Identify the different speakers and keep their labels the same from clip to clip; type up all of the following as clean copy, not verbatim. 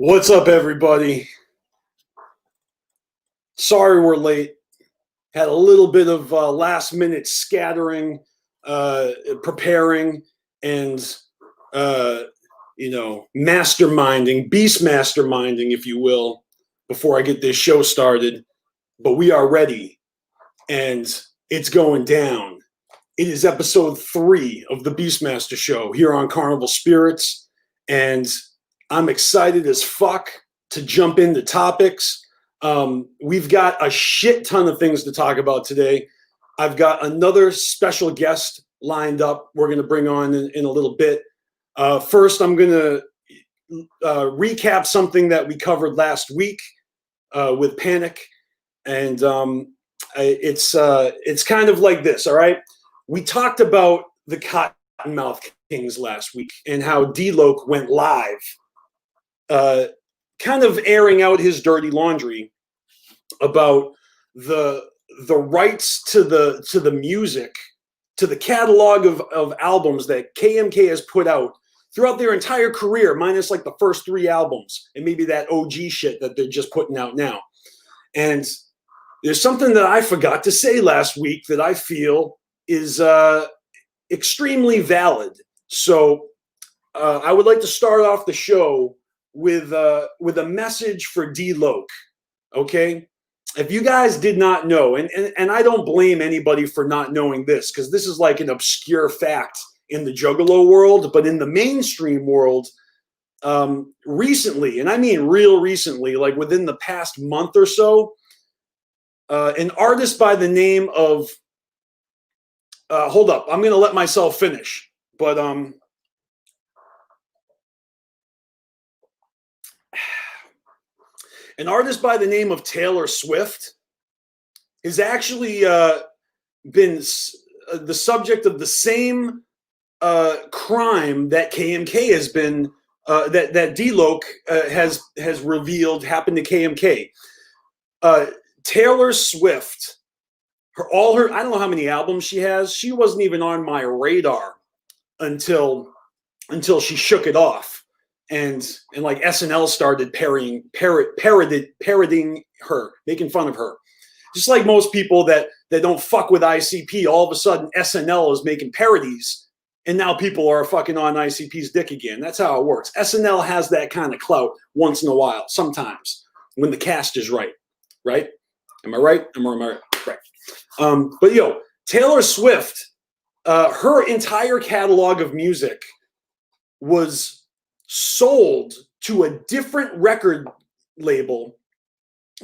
Speaker 1: What's up, everybody? Sorry we're late. Had a little bit of last-minute scattering, preparing, and masterminding, BeastMaster-minding, if you will, before I get this show started. But we are ready, and it's going down. It is episode 3 of the BeastMaster Show here on Carnival Spirits, and I'm excited as fuck to jump into topics. We've got a shit ton of things to talk about today. I've got another special guest lined up we're going to bring on in a little bit. First, I'm going to recap something that we covered last week with Panic. And it's kind of like this, all right? We talked about the Cottonmouth Kings last week and how D-Loc went live, kind of airing out his dirty laundry about the rights to the music, to the catalog of albums that KMK has put out throughout their entire career, minus like the first 3 albums and maybe that OG shit that they're just putting out now. And there's something that I forgot to say last week that I feel is extremely valid. So I would like to start off the show with a message for D-Loc, okay? If you guys did not know, and I don't blame anybody for not knowing this, because this is like an obscure fact in the Juggalo world, but in the mainstream world, recently, and I mean real recently, like within the past month or so, an artist by the name of, hold up, I'm going to let myself finish, but an artist by the name of Taylor Swift has actually been the subject of the same crime that KMK has been, that D-Loc has revealed happened to KMK. Taylor Swift, all her, I don't know how many albums she has. She wasn't even on my radar until she shook it off. And like SNL started parodying her, making fun of her. Just like most people that don't fuck with ICP, all of a sudden SNL is making parodies, and now people are fucking on ICP's dick again. That's how it works. SNL has that kind of clout once in a while, sometimes, when the cast is right? Am I right? Am I right? Right. But Taylor Swift, her entire catalog of music was sold to a different record label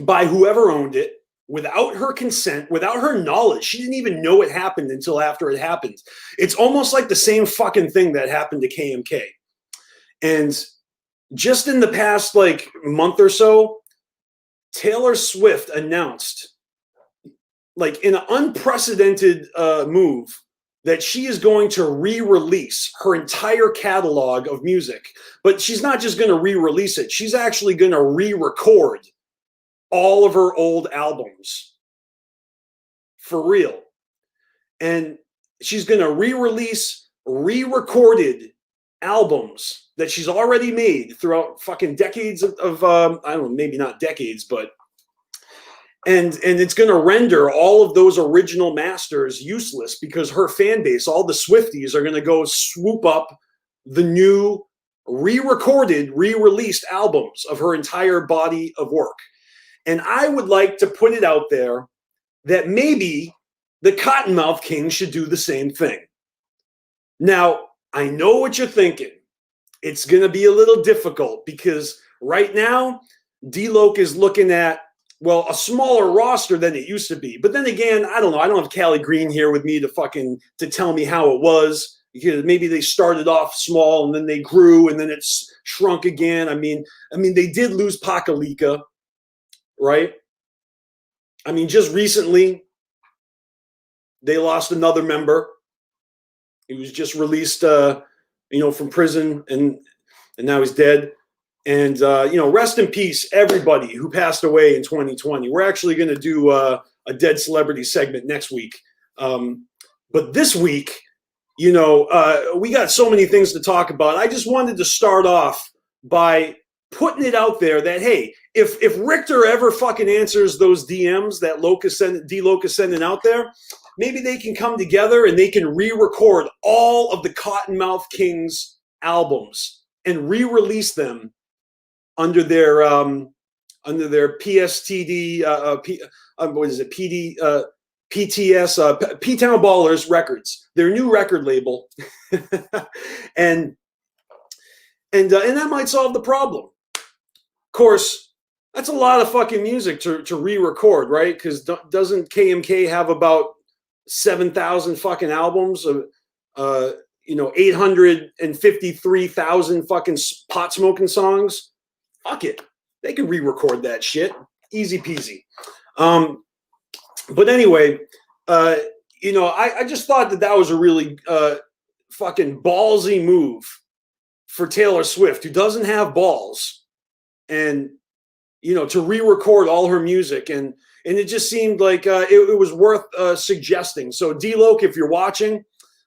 Speaker 1: by whoever owned it without her consent, without her knowledge. She didn't even know it happened until after it happened. It's almost like the same fucking thing that happened to KMK. And just in the past like month or so, Taylor Swift announced, like in an unprecedented move, that she is going to re-release her entire catalog of music. But she's not just going to re-release it. She's actually going to re-record all of her old albums. For real. And she's going to re-release re-recorded albums that she's already made throughout fucking decades of I don't know, maybe not decades, but and it's going to render all of those original masters useless because her fan base, all the Swifties, are going to go swoop up the new re-recorded, re-released albums of her entire body of work. And I would like to put it out there that maybe the Cottonmouth Kings should do the same thing. Now, I know what you're thinking. It's going to be a little difficult because right now, D-Loc is looking at, well, a smaller roster than it used to be. But then again, I don't know. I don't have Callie Green here with me to tell me how it was. Because maybe they started off small and then they grew and then it's shrunk again. I mean, they did lose Pakalika, right? I mean, just recently, they lost another member. He was just released, from prison, and now he's dead. And, rest in peace, everybody who passed away in 2020. We're actually going to do a dead celebrity segment next week. But this week, we got so many things to talk about. I just wanted to start off by putting it out there that, hey, if Richter ever fucking answers those DMs that D-Loc is sending out there, maybe they can come together and they can re-record all of the Cottonmouth Kings albums and re-release them under their PSTD, what is it, PTS, P-Town Ballers Records, their new record label, and that might solve the problem. Of course, that's a lot of fucking music to re-record, right? Because doesn't KMK have about 7,000 fucking albums of, 853,000 fucking pot smoking songs? Fuck it, they can re-record that shit, easy peasy. But anyway, I just thought that was a really fucking ballsy move for Taylor Swift, who doesn't have balls, and to re-record all her music, and it just seemed like it was worth suggesting. So D-Loc, if you're watching,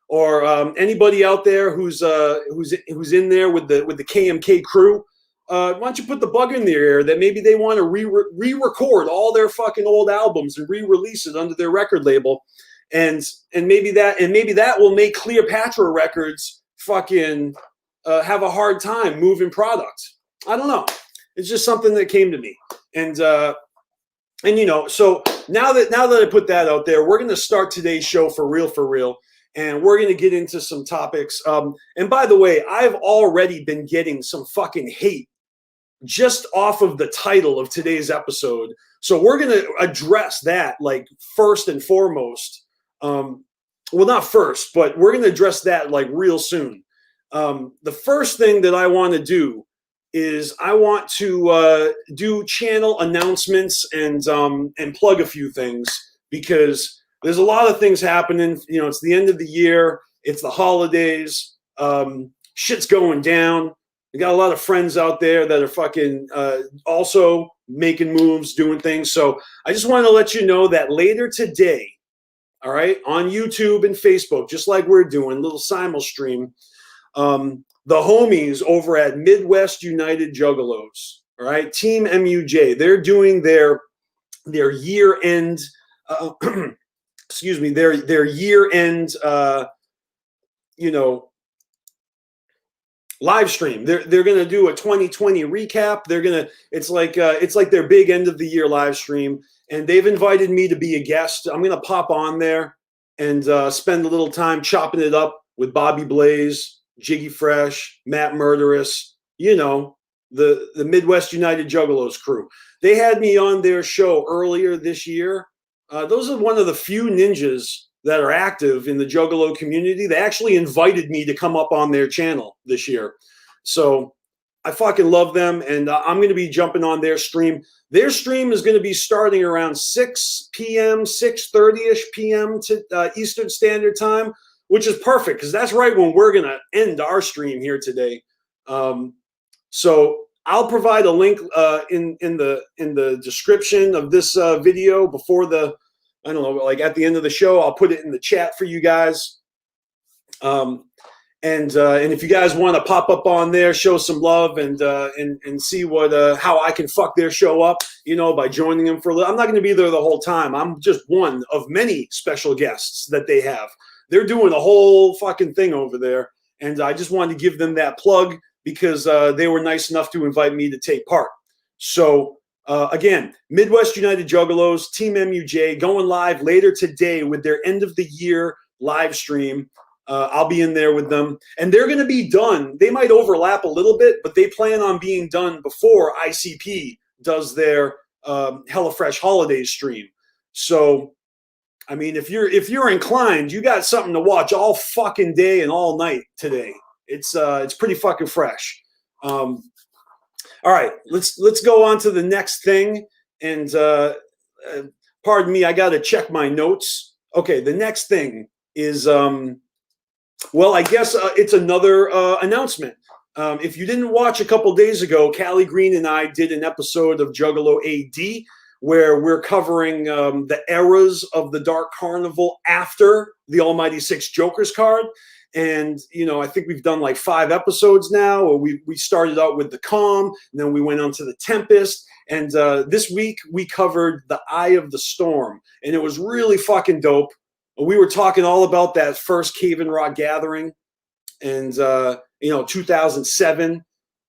Speaker 1: or anybody out there who's in there with the KMK crew, why don't you put the bug in their ear that maybe they want to re-record all their fucking old albums and re-release it under their record label, and maybe that will make Cleopatra Records fucking have a hard time moving product. I don't know. It's just something that came to me, and so now that I put that out there, we're going to start today's show for real, and we're going to get into some topics. And by the way, I've already been getting some fucking hate just off of the title of today's episode, so we're going to address that like first and foremost. Well, not first, but we're going to address that like real soon. The first thing that I want to do is I want to do channel announcements and plug a few things, because there's a lot of things happening. It's the end of the year. It's the holidays. Shit's going down. We got a lot of friends out there that are fucking also making moves, doing things. So I just want to let you know that later today, all right, on YouTube and Facebook, just like we're doing, a little simul stream, the homies over at Midwest United Juggalos, all right, Team MUJ, they're doing their year-end, their year-end, live stream. They're gonna do a 2020 recap. It's like their big end of the year live stream, and they've invited me to be a guest. I'm gonna pop on there and spend a little time chopping it up with Bobby Blaze, Jiggy Fresh, Matt Murderous, the Midwest United Juggalos crew. They had me on their show earlier this year. Those are one of the few ninjas that are active in the Juggalo community. They actually invited me to come up on their channel this year. So I fucking love them, and I'm going to be jumping on their stream. Their stream is going to be starting around 6 p.m., 6:30-ish p.m. to Eastern Standard Time, which is perfect because that's right when we're going to end our stream here today. So I'll provide a link in the description of this video before I don't know, like at the end of the show. I'll put it in the chat for you guys. And if you guys want to pop up on there, show some love and see how I can fuck their show up, by joining them for a little. I'm not going to be there the whole time. I'm just one of many special guests that they have. They're doing a whole fucking thing over there, and I just wanted to give them that plug because they were nice enough to invite me to take part. So again, Midwest United Juggalos, Team MUJ, going live later today with their end of the year live stream. I'll be in there with them, and they're going to be done. They might overlap a little bit, but they plan on being done before ICP does their HelloFresh Holidays stream. So, I mean, if you're inclined, you got something to watch all fucking day and all night today. It's pretty fucking fresh. All right, let's go on to the next thing. And pardon me, I got to check my notes. Okay, the next thing is well, I guess it's another announcement. If you didn't watch a couple days ago, Callie Green and I did an episode of Juggalo AD where we're covering the eras of the Dark Carnival after the Almighty Six Jokers card. And, you know, I think we've done like 5 episodes now. Or we started out with the Calm, and then we went on to the Tempest. And this week we covered the Eye of the Storm, and it was really fucking dope. We were talking all about that first Cave and Rock gathering, and you know, 2007,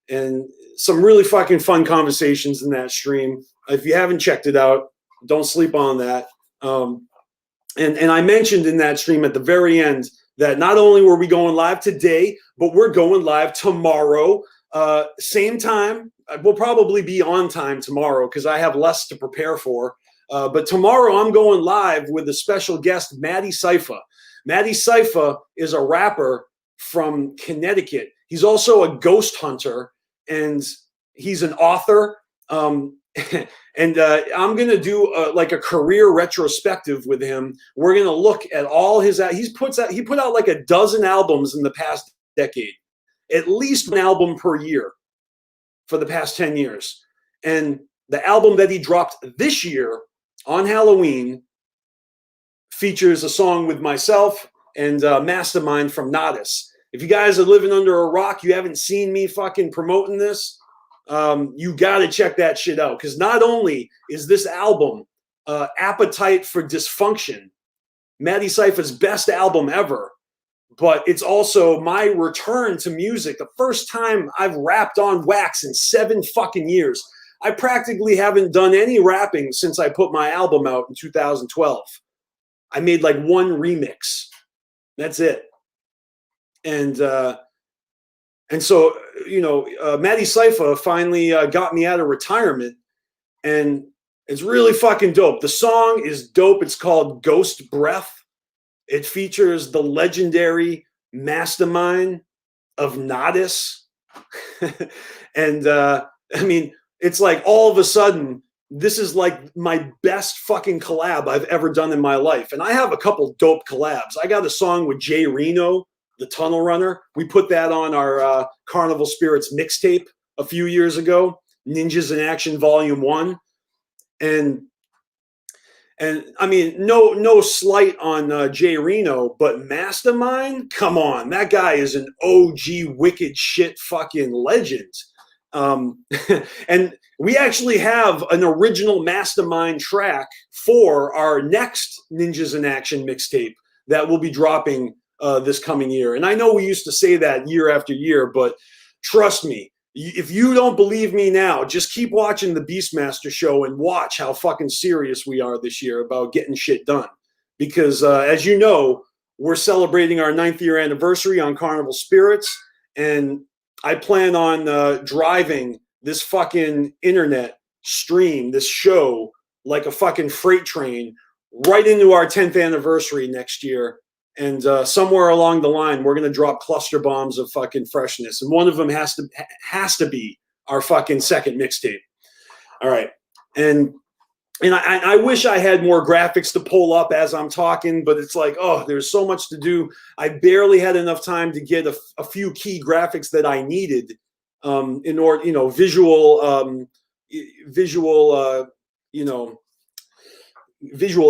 Speaker 1: and some really fucking fun conversations in that stream. If you haven't checked it out, don't sleep on that. And I mentioned in that stream at the very end that not only were we going live today, but we're going live tomorrow, same time. We'll probably be on time tomorrow because I have less to prepare for. But tomorrow I'm going live with a special guest, Maddie Cypher. Maddie Cypher is a rapper from Connecticut. He's also a ghost hunter, and he's an author. And I'm going to do like a career retrospective with him. We're going to look at all his, he put out like a dozen albums in the past decade, at least an album per year for the past 10 years. And the album that he dropped this year on Halloween features a song with myself and Mastermind from Nodis. If you guys are living under a rock, you haven't seen me fucking promoting this, you got to check that shit out. Because not only is this album Appetite for Dysfunction, Maddie Cypher's best album ever, but it's also my return to music. The first time I've rapped on wax in 7 fucking years. I practically haven't done any rapping since I put my album out in 2012. I made like 1 remix. That's it. And so, you know, Maddie Cypher finally got me out of retirement, and it's really fucking dope. The song is dope. It's called Ghost Breath. It features the legendary Mastermind of Nodis. And I mean, it's like all of a sudden, this is like my best fucking collab I've ever done in my life. And I have a couple dope collabs. I got a song with Jay Reno, the Tunnel Runner. We put that on our Carnival Spirits mixtape a few years ago, Ninjas in Action Volume 1. And I mean, no slight on Jay Reno, but Mastermind, come on, that guy is an OG wicked shit fucking legend. And we actually have an original Mastermind track for our next Ninjas in Action mixtape that will be dropping this coming year. And I know we used to say that year after year, but trust me, if you don't believe me now, just keep watching the BeastMasteR show and watch how fucking serious we are this year about getting shit done. Because as you know, we're celebrating our 9th year anniversary on Carnival Spirits, and I plan on driving this fucking internet stream, this show, like a fucking freight train right into our 10th anniversary next year. And somewhere along the line, we're going to drop cluster bombs of fucking freshness. And one of them has to be our fucking second mixtape. All right. And I wish I had more graphics to pull up as I'm talking, but it's like, oh, there's so much to do. I barely had enough time to get a few key graphics that I needed in order, you know, visual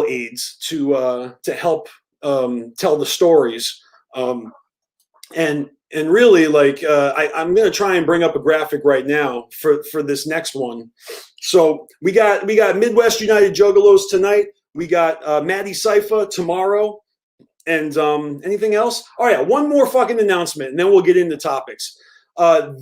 Speaker 1: aids to help tell the stories. And really, like, I'm going to try and bring up a graphic right now for this next one. So we got Midwest United Juggalos tonight. We got Maddie Cypher tomorrow. And anything else? Oh, yeah, one more fucking announcement, and then we'll get into topics.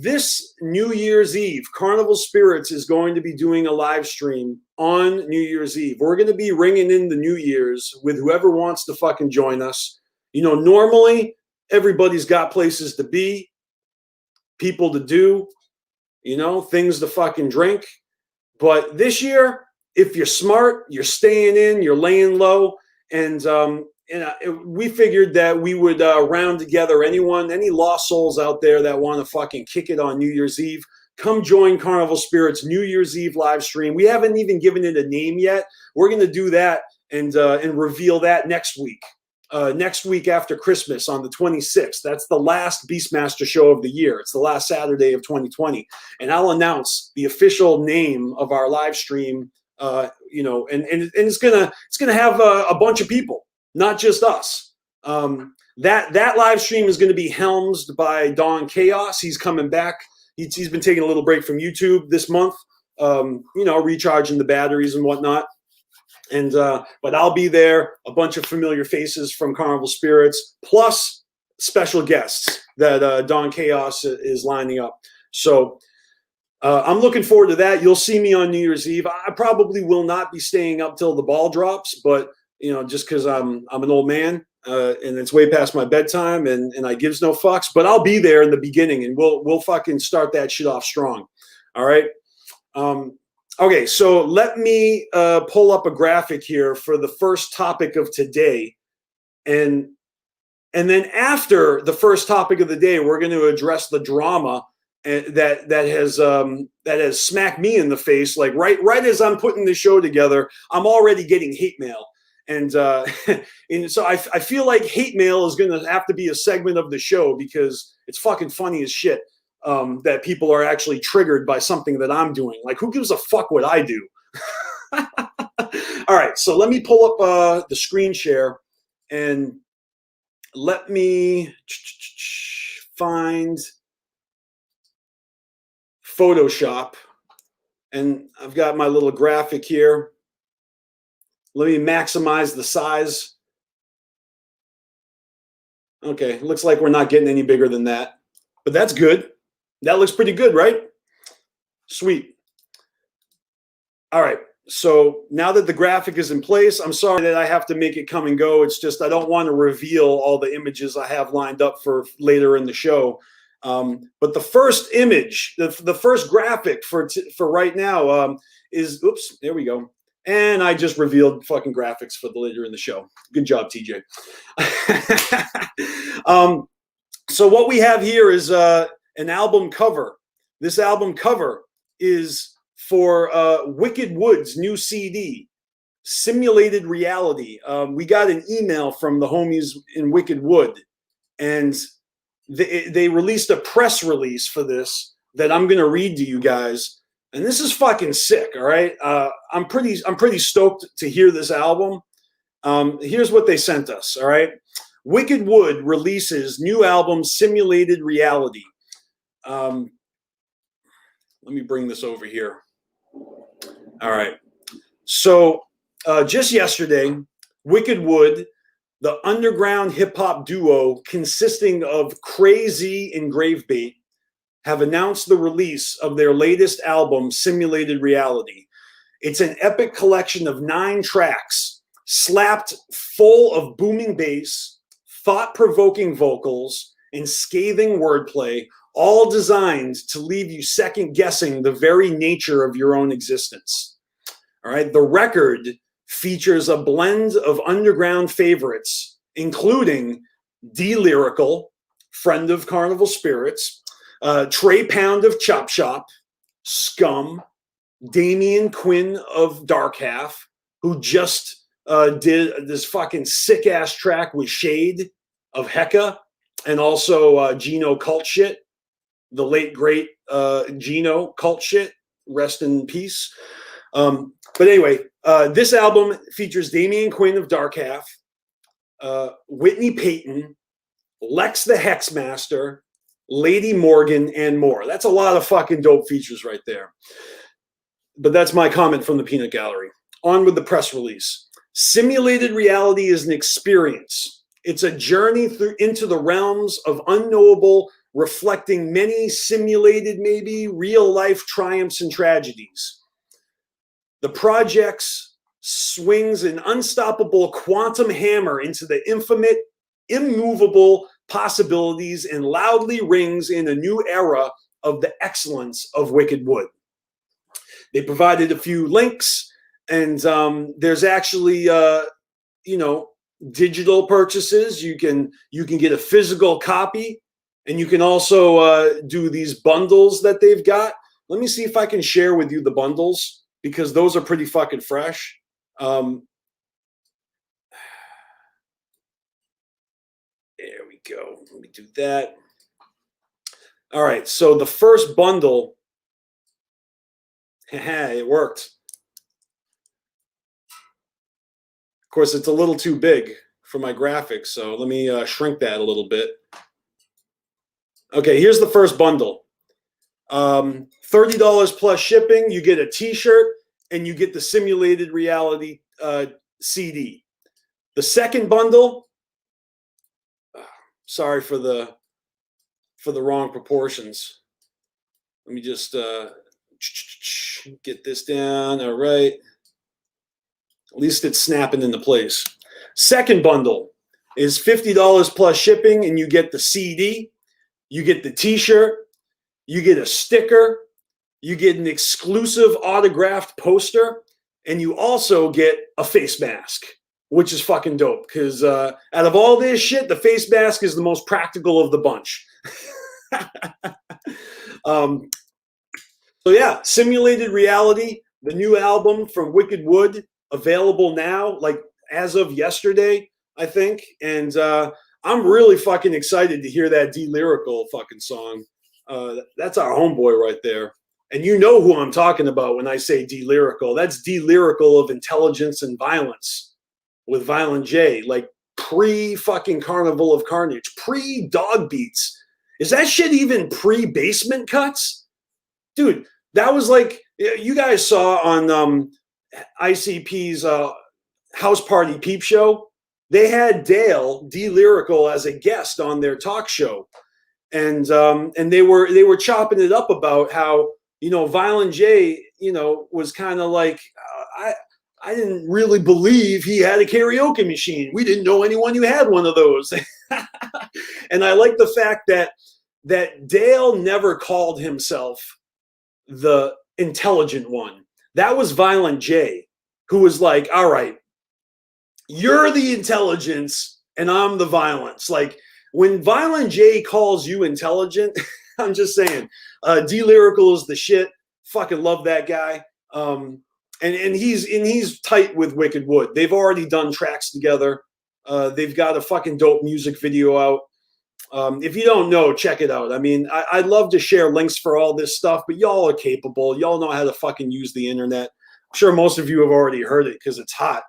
Speaker 1: This New Year's Eve, Carnival Spirits is going to be doing a live stream on New Year's Eve. We're going to be ringing in the New Year's with whoever wants to fucking join us. You know, normally everybody's got places to be, people to do, you know, things to fucking drink. But this year, if you're smart, you're staying in, you're laying low, and we figured that we would round together any lost souls out there that want to fucking kick it on New Year's Eve. Come join Carnival Spirits New Year's Eve live stream. We haven't even given it a name yet. We're going to do that and reveal that next week. Next week after Christmas on the 26th. That's the last BeastMasteR show of the year. It's the last Saturday of 2020. And I'll announce the official name of our live stream, you know, and it's gonna have a bunch of people, not just us. That live stream is going to be helmed by Don Chaos. He's coming back. He's been taking a little break from YouTube this month, you know, recharging the batteries and whatnot. And but I'll be there, a bunch of familiar faces from Carnival Spirits, plus special guests that Don Chaos is lining up. So I'm looking forward to that. You'll see me on New Year's Eve. I probably will not be staying up till the ball drops, but you know, just because I'm an old man and it's way past my bedtime, and I gives no fucks. But I'll be there in the beginning, and we'll fucking start that shit off strong. All right. Okay, so let me pull up a graphic here for the first topic of today, and then after the first topic of the day, we're going to address the drama that has smacked me in the face. Like right as I'm putting the show together, I'm already getting hate mail, and and so I feel like hate mail is going to have to be a segment of the show because it's fucking funny as shit. That people are actually triggered by something that I'm doing. Like, who gives a fuck what I do? All right, so let me pull up the screen share and let me find Photoshop. And I've got my little graphic here. Let me maximize the size. Okay, looks like we're not getting any bigger than that, but that's good. That looks pretty good, right? Sweet. All right. So now that the graphic is in place, I'm sorry that I have to make it come and go. It's just I don't want to reveal all the images I have lined up for later in the show. But the first image, the first graphic for right now is, oops, there we go. And I just revealed fucking graphics for the later in the show. Good job, TJ. So what we have here is an album cover. This album cover is for Wicked Wood's new CD, Simulated Reality. We got an email from the homies in Wicked Wood, and they released a press release for this that I'm going to read to you guys. And this is fucking sick, all right? I'm pretty stoked to hear this album. Here's what they sent us, all right? Wicked Wood releases new album, Simulated Reality. Let me bring this over here. All right. So just yesterday, Wicked Wood, the underground hip-hop duo consisting of Crazy and Gravebait, have announced the release of their latest album, Simulated Reality. It's an epic collection of 9 tracks, slapped full of booming bass, thought-provoking vocals, and scathing wordplay, all designed to leave you second-guessing the very nature of your own existence. All right, the record features a blend of underground favorites, including Lyrical, friend of Carnival Spirits, Trey Pound of Chop Shop, Scum, Damian Quinn of Dark Half, who just did this fucking sick-ass track with Shade of Hecka, and also Gino Cult Shit, the late, great Gino Cult Shit, rest in peace. But anyway, this album features Damian Quinn of Dark Half, Whitney Payton, Lex the Hexmaster, Lady Morgan, and more. That's a lot of fucking dope features right there. But that's my comment from the Peanut Gallery. On with the press release. Simulated reality is an experience. It's a journey into the realms of unknowable, reflecting many simulated, maybe real-life triumphs and tragedies. The projects swings an unstoppable quantum hammer into the infinite, immovable possibilities and loudly rings in a new era of the excellence of Wicked Wood. They provided a few links, and there's actually, digital purchases. You can get a physical copy, and you can also do these bundles that they've got. Let me see if I can share with you the bundles, because those are pretty fucking fresh. There we go. Let me do that. All right. So the first bundle, it worked. Of course, it's a little too big for my graphics. So let me shrink that a little bit. Okay, here's the first bundle. $30 plus shipping. You get a T-shirt and you get the simulated reality CD. The second bundle. Sorry for the wrong proportions. Let me just get this down. All right. At least it's snapping into place. Second bundle is $50 plus shipping, and you get the CD, you get the T-shirt, you get a sticker, you get an exclusive autographed poster, and you also get a face mask, which is fucking dope because out of all this shit, the face mask is the most practical of the bunch. So yeah, Simulated Reality, the new album from Wicked Wood, available now, like as of yesterday, I think. And I'm really fucking excited to hear that Lyrical fucking song. That's our homeboy right there. And you know who I'm talking about when I say Lyrical. That's Lyrical of Intelligence and Violence with Violent J, like pre-fucking Carnival of Carnage, pre-Dog Beats. Is that shit even pre-Basement Cuts? Dude, that was like, you guys saw on ICP's House Party Peep Show. They had Dale, Lyrical, as a guest on their talk show. And they were chopping it up about how, you know, Violent J, you know, was kind of like, I didn't really believe he had a karaoke machine. We didn't know anyone who had one of those. And I like the fact that Dale never called himself the intelligent one. That was Violent J, who was like, all right, you're the intelligence and I'm the violence. Like, when Violent J calls you intelligent, I'm just saying, Lyrical is the shit. Fucking love that guy. And he's tight with Wicked Wood. They've already done tracks together. They've got a fucking dope music video out. If you don't know, check it out. I mean, I'd love to share links for all this stuff, but y'all are capable. Y'all know how to fucking use the internet. I'm sure most of you have already heard it because it's hot.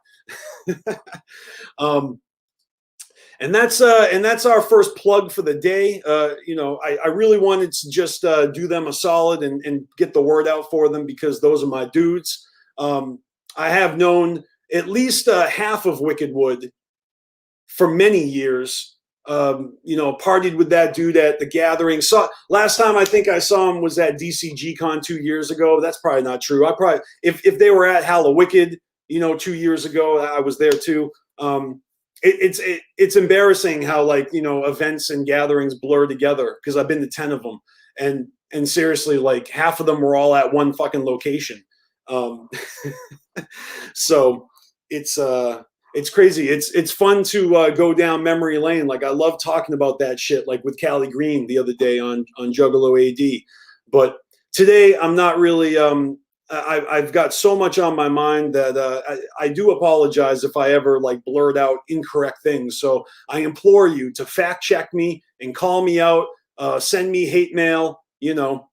Speaker 1: And that's our first plug for the day. You know, I really wanted to just do them a solid and get the word out for them because those are my dudes. I have known at least half of Wicked Wood for many years. You know, partied with that dude at the Gathering. Last time I think I saw him was at DCG Con 2 years ago. That's probably not true. I probably, if they were at Hallowicked, you know, 2 years ago, I was there too. It's embarrassing how, like, you know, events and gatherings blur together because I've been to 10 of them, and seriously, like, half of them were all at one fucking location. So it's crazy. It's fun to go down memory lane. Like, I love talking about that shit, like with Callie Green the other day on Juggalo AD. But today I'm not really. I've got so much on my mind that I do apologize if I ever like blurt out incorrect things. So I implore you to fact check me and call me out. Send me hate mail. You know,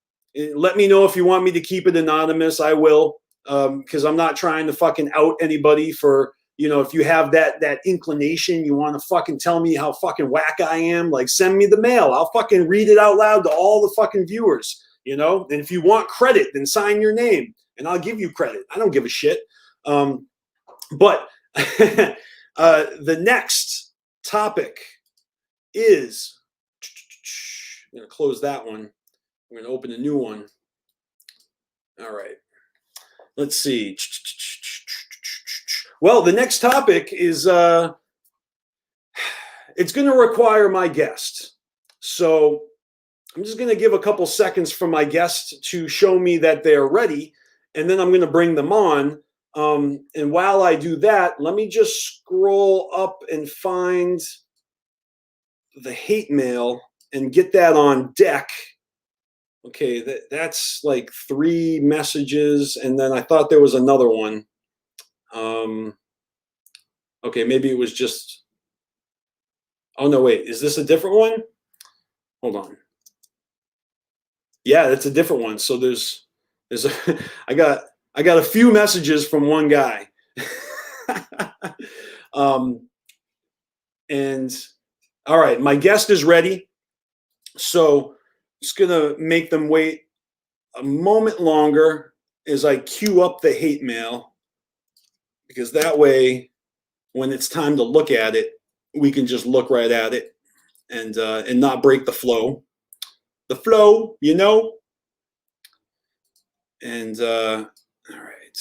Speaker 1: let me know if you want me to keep it anonymous. I will, because I'm not trying to fucking out anybody for. You know, if you have that inclination, you want to fucking tell me how fucking whack I am, like, send me the mail. I'll fucking read it out loud to all the fucking viewers, you know? And if you want credit, then sign your name and I'll give you credit. I don't give a shit. But the next topic is, I'm going to close that one. I'm going to open a new one. All right. Let's see. Well, the next topic is, it's going to require my guest. So I'm just going to give a couple seconds for my guest to show me that they're ready, and then I'm going to bring them on. And while I do that, let me just scroll up and find the hate mail and get that on deck. Okay, that's like 3 messages, and then I thought there was another one. Okay, maybe it was just, oh no, wait, is this a different one? Hold on. Yeah, that's a different one. So I got a few messages from one guy. And all right, my guest is ready. So just going to make them wait a moment longer as I queue up the hate mail, because that way, when it's time to look at it, we can just look right at it and not break the flow. The flow, you know? And all right.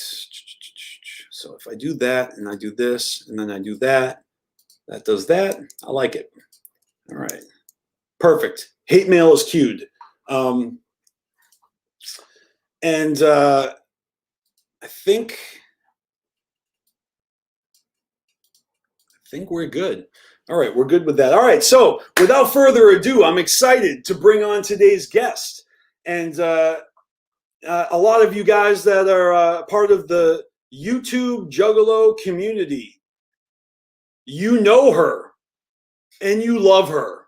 Speaker 1: So if I do that and I do this and then I do that, that does that. I like it. All right. Perfect. Hate mail is queued. And I think we're good. All right, we're good with that. All right, so without further ado, I'm excited to bring on today's guest. And a lot of you guys that are part of the YouTube Juggalo community, you know her and you love her.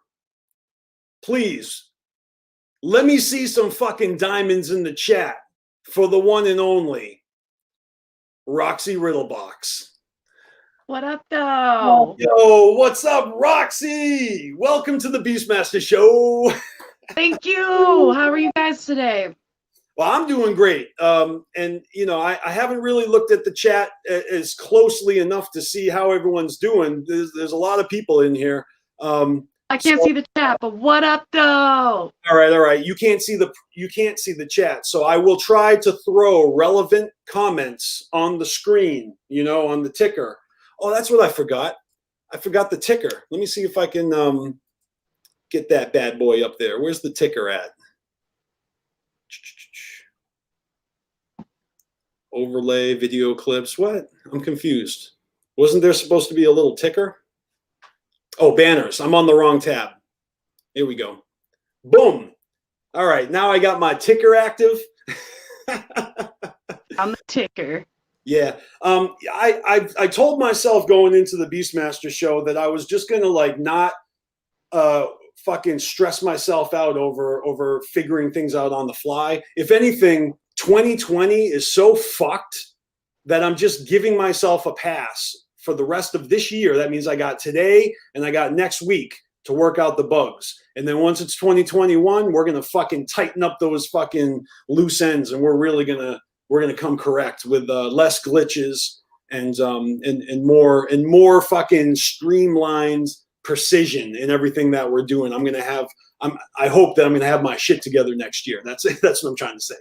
Speaker 1: Please, let me see some fucking diamonds in the chat for the one and only Roxy Riddlebox.
Speaker 2: What up, though?
Speaker 1: Yo, what's up, Roxy? Welcome to the BeastMasteR show.
Speaker 2: Thank you. How are you guys today?
Speaker 1: Well, I'm doing great. And, you know, I haven't really looked at the chat as closely enough to see how everyone's doing. There's a lot of people in here.
Speaker 2: I can't see the chat, but what up, though?
Speaker 1: All right. You can't see the chat. So I will try to throw relevant comments on the screen, you know, on the ticker. Oh, that's what I forgot. I forgot the ticker. Let me see if I can get that bad boy up there. Where's the ticker at? Overlay, video clips. What? I'm confused. Wasn't there supposed to be a little ticker? Oh, banners. I'm on the wrong tab. Here we go. Boom. All right. Now I got my ticker active.
Speaker 2: On the ticker.
Speaker 1: Yeah. I told myself going into the BeastMasteR show that I was just going to like not fucking stress myself out over figuring things out on the fly. If anything, 2020 is so fucked that I'm just giving myself a pass for the rest of this year. That means I got today and I got next week to work out the bugs. And then once it's 2021, we're going to fucking tighten up those fucking loose ends, and we're really going to come correct with less glitches and more fucking streamlined precision in everything that we're doing. I hope that I'm gonna have my shit together next year. That's what I'm trying to say.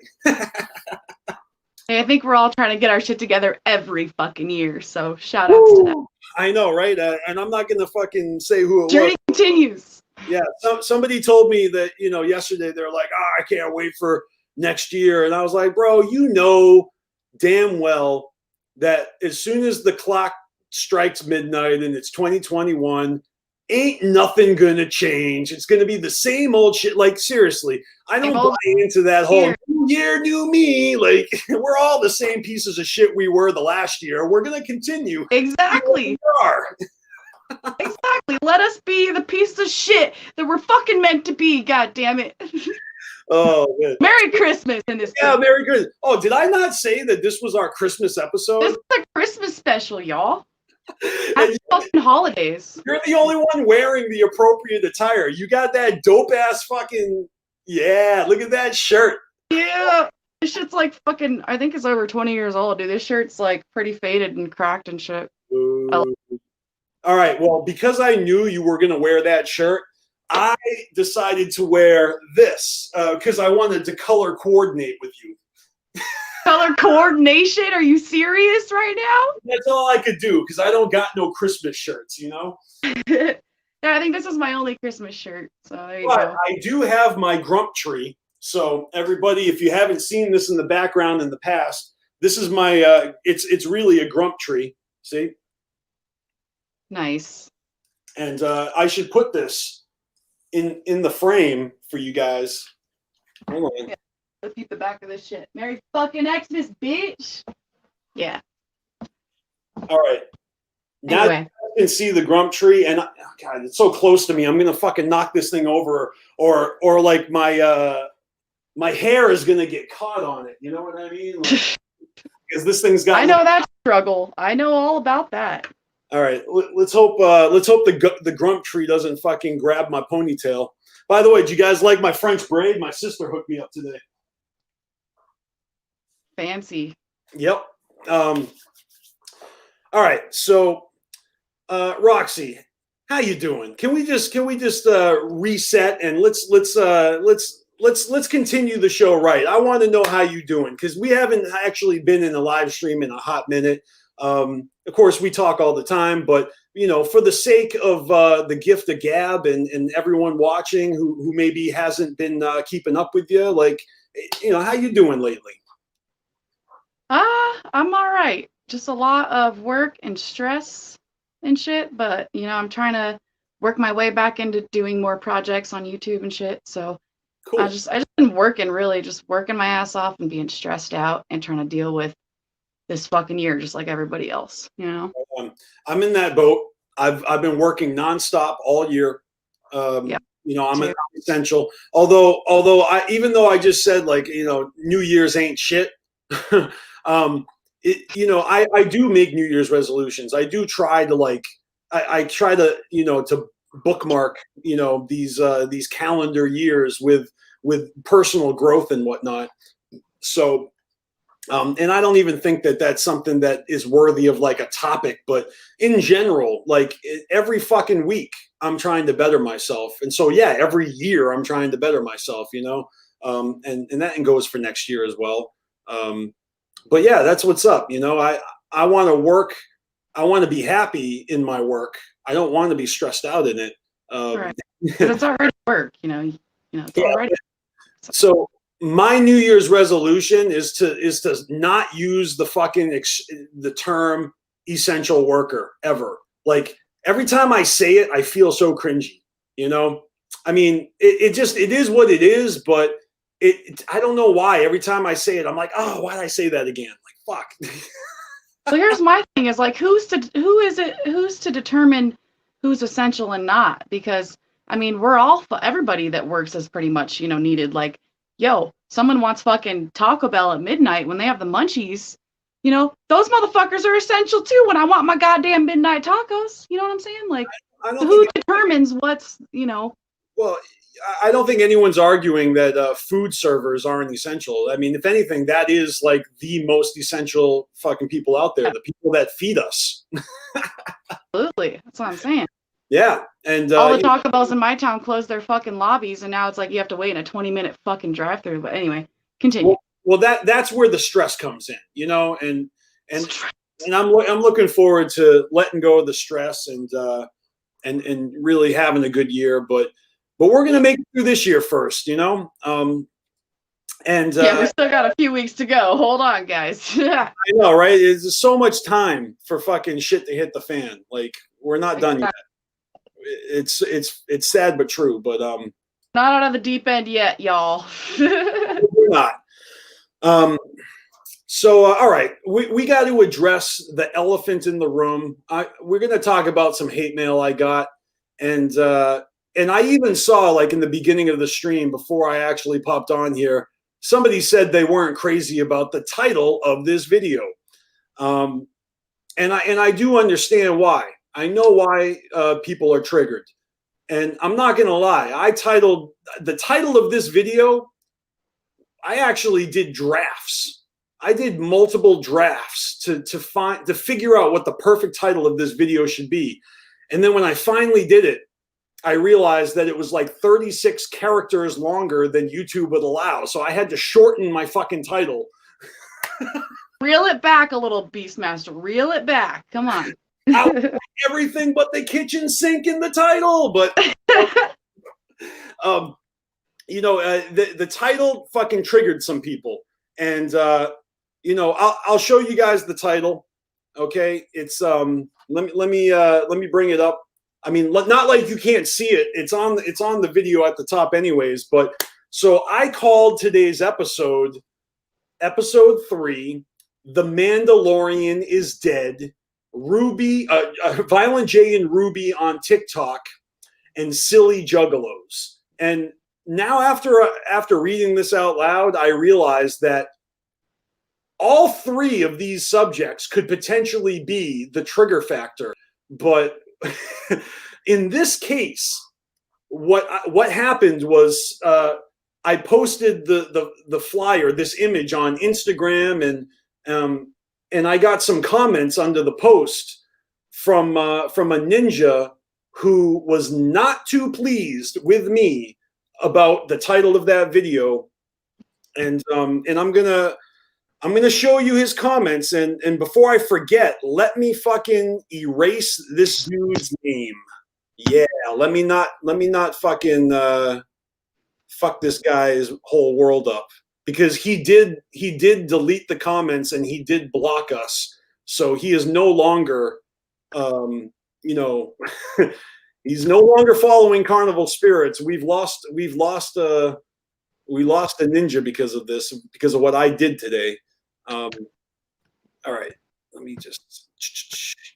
Speaker 2: Hey, I think we're all trying to get our shit together every fucking year. So shout outs to that.
Speaker 1: I know, right? And I'm not gonna fucking say who it was.
Speaker 2: Journey continues.
Speaker 1: Yeah, somebody told me that, you know, yesterday they're like, I can't wait for next year. And I was like, bro, you know damn well that as soon as the clock strikes midnight and it's 2021, ain't nothing gonna change. It's gonna be the same old shit. Like, seriously, I don't buy into that whole new year, new me. Like, we're all the same pieces of shit we were the last year. We're gonna continue.
Speaker 2: Exactly.
Speaker 1: We are.
Speaker 2: Exactly. Let us be the piece of shit that we're fucking meant to be. God damn it.
Speaker 1: Oh, man.
Speaker 2: Merry Christmas in this.
Speaker 1: Yeah, Merry Christmas. Oh, did I not say that this was our Christmas episode?
Speaker 2: This is a Christmas special, y'all. Happy fucking holidays.
Speaker 1: You're the only one wearing the appropriate attire. You got that dope ass fucking, yeah, look at that shirt.
Speaker 2: Yeah. This shit's like fucking, I think it's over 20 years old, dude. This shirt's like pretty faded and cracked and shit.
Speaker 1: All right, well, because I knew you were going to wear that shirt, I decided to wear this because I wanted to color coordinate with you.
Speaker 2: Color coordination? Are you serious right now?
Speaker 1: That's all I could do because I don't got no Christmas shirts, you know?
Speaker 2: Yeah, I think this is my only Christmas shirt. So there you go.
Speaker 1: I do have my grump tree. So everybody, if you haven't seen this in the background in the past, this is my, it's really a grump tree. See?
Speaker 2: Nice.
Speaker 1: And I should put this in the frame for you guys. Hold on.
Speaker 2: Yeah. Let's keep the back of this shit. Merry fucking Xmas, bitch. Yeah.
Speaker 1: All right. Now
Speaker 2: anyway.
Speaker 1: You can see the grump tree, and God, it's so close to me. I'm gonna fucking knock this thing over, or like my hair is gonna get caught on it. You know what I mean? Like, because this thing's got.
Speaker 2: I know that struggle. I know all about that.
Speaker 1: All right, let's hope the grump tree doesn't fucking grab my ponytail. By the way, do you guys like my French braid? My sister hooked me up today.
Speaker 2: Fancy.
Speaker 1: Yep. All right, so Roxy, how you doing? Can we just reset and let's continue the show right. I want to know how you doing because we haven't actually been in a live stream in a hot minute. Of course, we talk all the time, but for the sake of the gift of gab and everyone watching who maybe hasn't been keeping up with you, like, how you doing lately?
Speaker 2: I'm all right. Just a lot of work and stress and shit, but I'm trying to work my way back into doing more projects on YouTube and shit. So
Speaker 1: cool.
Speaker 2: I just been working, really just working my ass off and being stressed out and trying to deal with this fucking year just like everybody else,
Speaker 1: I'm in that boat. I've been working nonstop all year.
Speaker 2: Yeah.
Speaker 1: I'm an essential. Although even though I just said, like, New Year's ain't shit. I do make New Year's resolutions. I do try to I try to to bookmark these calendar years with personal growth and whatnot. So and I don't even think that that's something that is worthy of like a topic, but in general, like every fucking week I'm trying to better myself. And so, yeah, every year I'm trying to better myself, and that goes for next year as well. But yeah, that's what's up. I want to work. I want to be happy in my work. I don't want to be stressed out in it.
Speaker 2: Right. But it's already work, it's already.
Speaker 1: So my New Year's resolution is to not use the fucking the term essential worker ever. Like every time I say it, I feel so cringy. I mean, it is what it is, but I don't know why. Every time I say it, I'm like, oh, why did I say that again? Like, fuck.
Speaker 2: So here's my thing: is like, who's to determine who's essential and not? Because I mean, everybody that works is pretty much needed. Like, yo, someone wants fucking Taco Bell at midnight when they have the munchies. Those motherfuckers are essential too. When I want my goddamn midnight tacos, you know what I'm saying? Like, who determines what's
Speaker 1: Well, I don't think anyone's arguing that food servers aren't essential. I mean, if anything, that is like the most essential fucking people out there, the people that feed us.
Speaker 2: Absolutely. That's what I'm saying.
Speaker 1: Yeah. And
Speaker 2: all the Taco Bells in my town closed their fucking lobbies, and now it's like you have to wait in a 20-minute fucking drive-through. But anyway, continue.
Speaker 1: Well, that's where the stress comes in, and I'm looking forward to letting go of the stress and really having a good year, but we're going to make it through this year first, and
Speaker 2: yeah, we still got a few weeks to go. Hold on, guys.
Speaker 1: I know, right? There's so much time for fucking shit to hit the fan. Like, we're not done yet. It's sad but true, but
Speaker 2: not out of the deep end yet, y'all.
Speaker 1: We're not. So all right, we got to address the elephant in the room. We're going to talk about some hate mail I got, and I even saw, like, in the beginning of the stream before I actually popped on here, somebody said they weren't crazy about the title of this video, and I do understand why. I know why people are triggered, and I'm not going to lie. The title of this video, I actually did drafts. I did multiple drafts to figure out what the perfect title of this video should be. And then when I finally did it, I realized that it was like 36 characters longer than YouTube would allow. So I had to shorten my fucking title.
Speaker 2: Reel it back a little, BeastMasteR. Reel it back. Come on.
Speaker 1: Everything but the kitchen sink in the title. But, the title fucking triggered some people. And, I'll show you guys the title. Okay. It's, let me bring it up. I mean, not like you can't see it. It's on the video at the top anyways. But so I called today's episode 3, The Mandalorian is Dead, Ruby, Violent J and Ruby on TikTok, and Silly Juggalos. And now after reading this out loud, I realized that all 3 of these subjects could potentially be the trigger factor But in this case, what happened was I posted the flyer, this image on Instagram, and I got some comments under the post from a ninja who was not too pleased with me about the title of that video, and I'm gonna show you his comments, and before I forget, let me fucking erase this dude's name. Yeah, let me not fucking fuck this guy's whole world up, because he did delete the comments and he did block us, so he is no longer you know he's no longer following Carnival Spirits. We lost a ninja because of this, because of what I did today. All right, let me just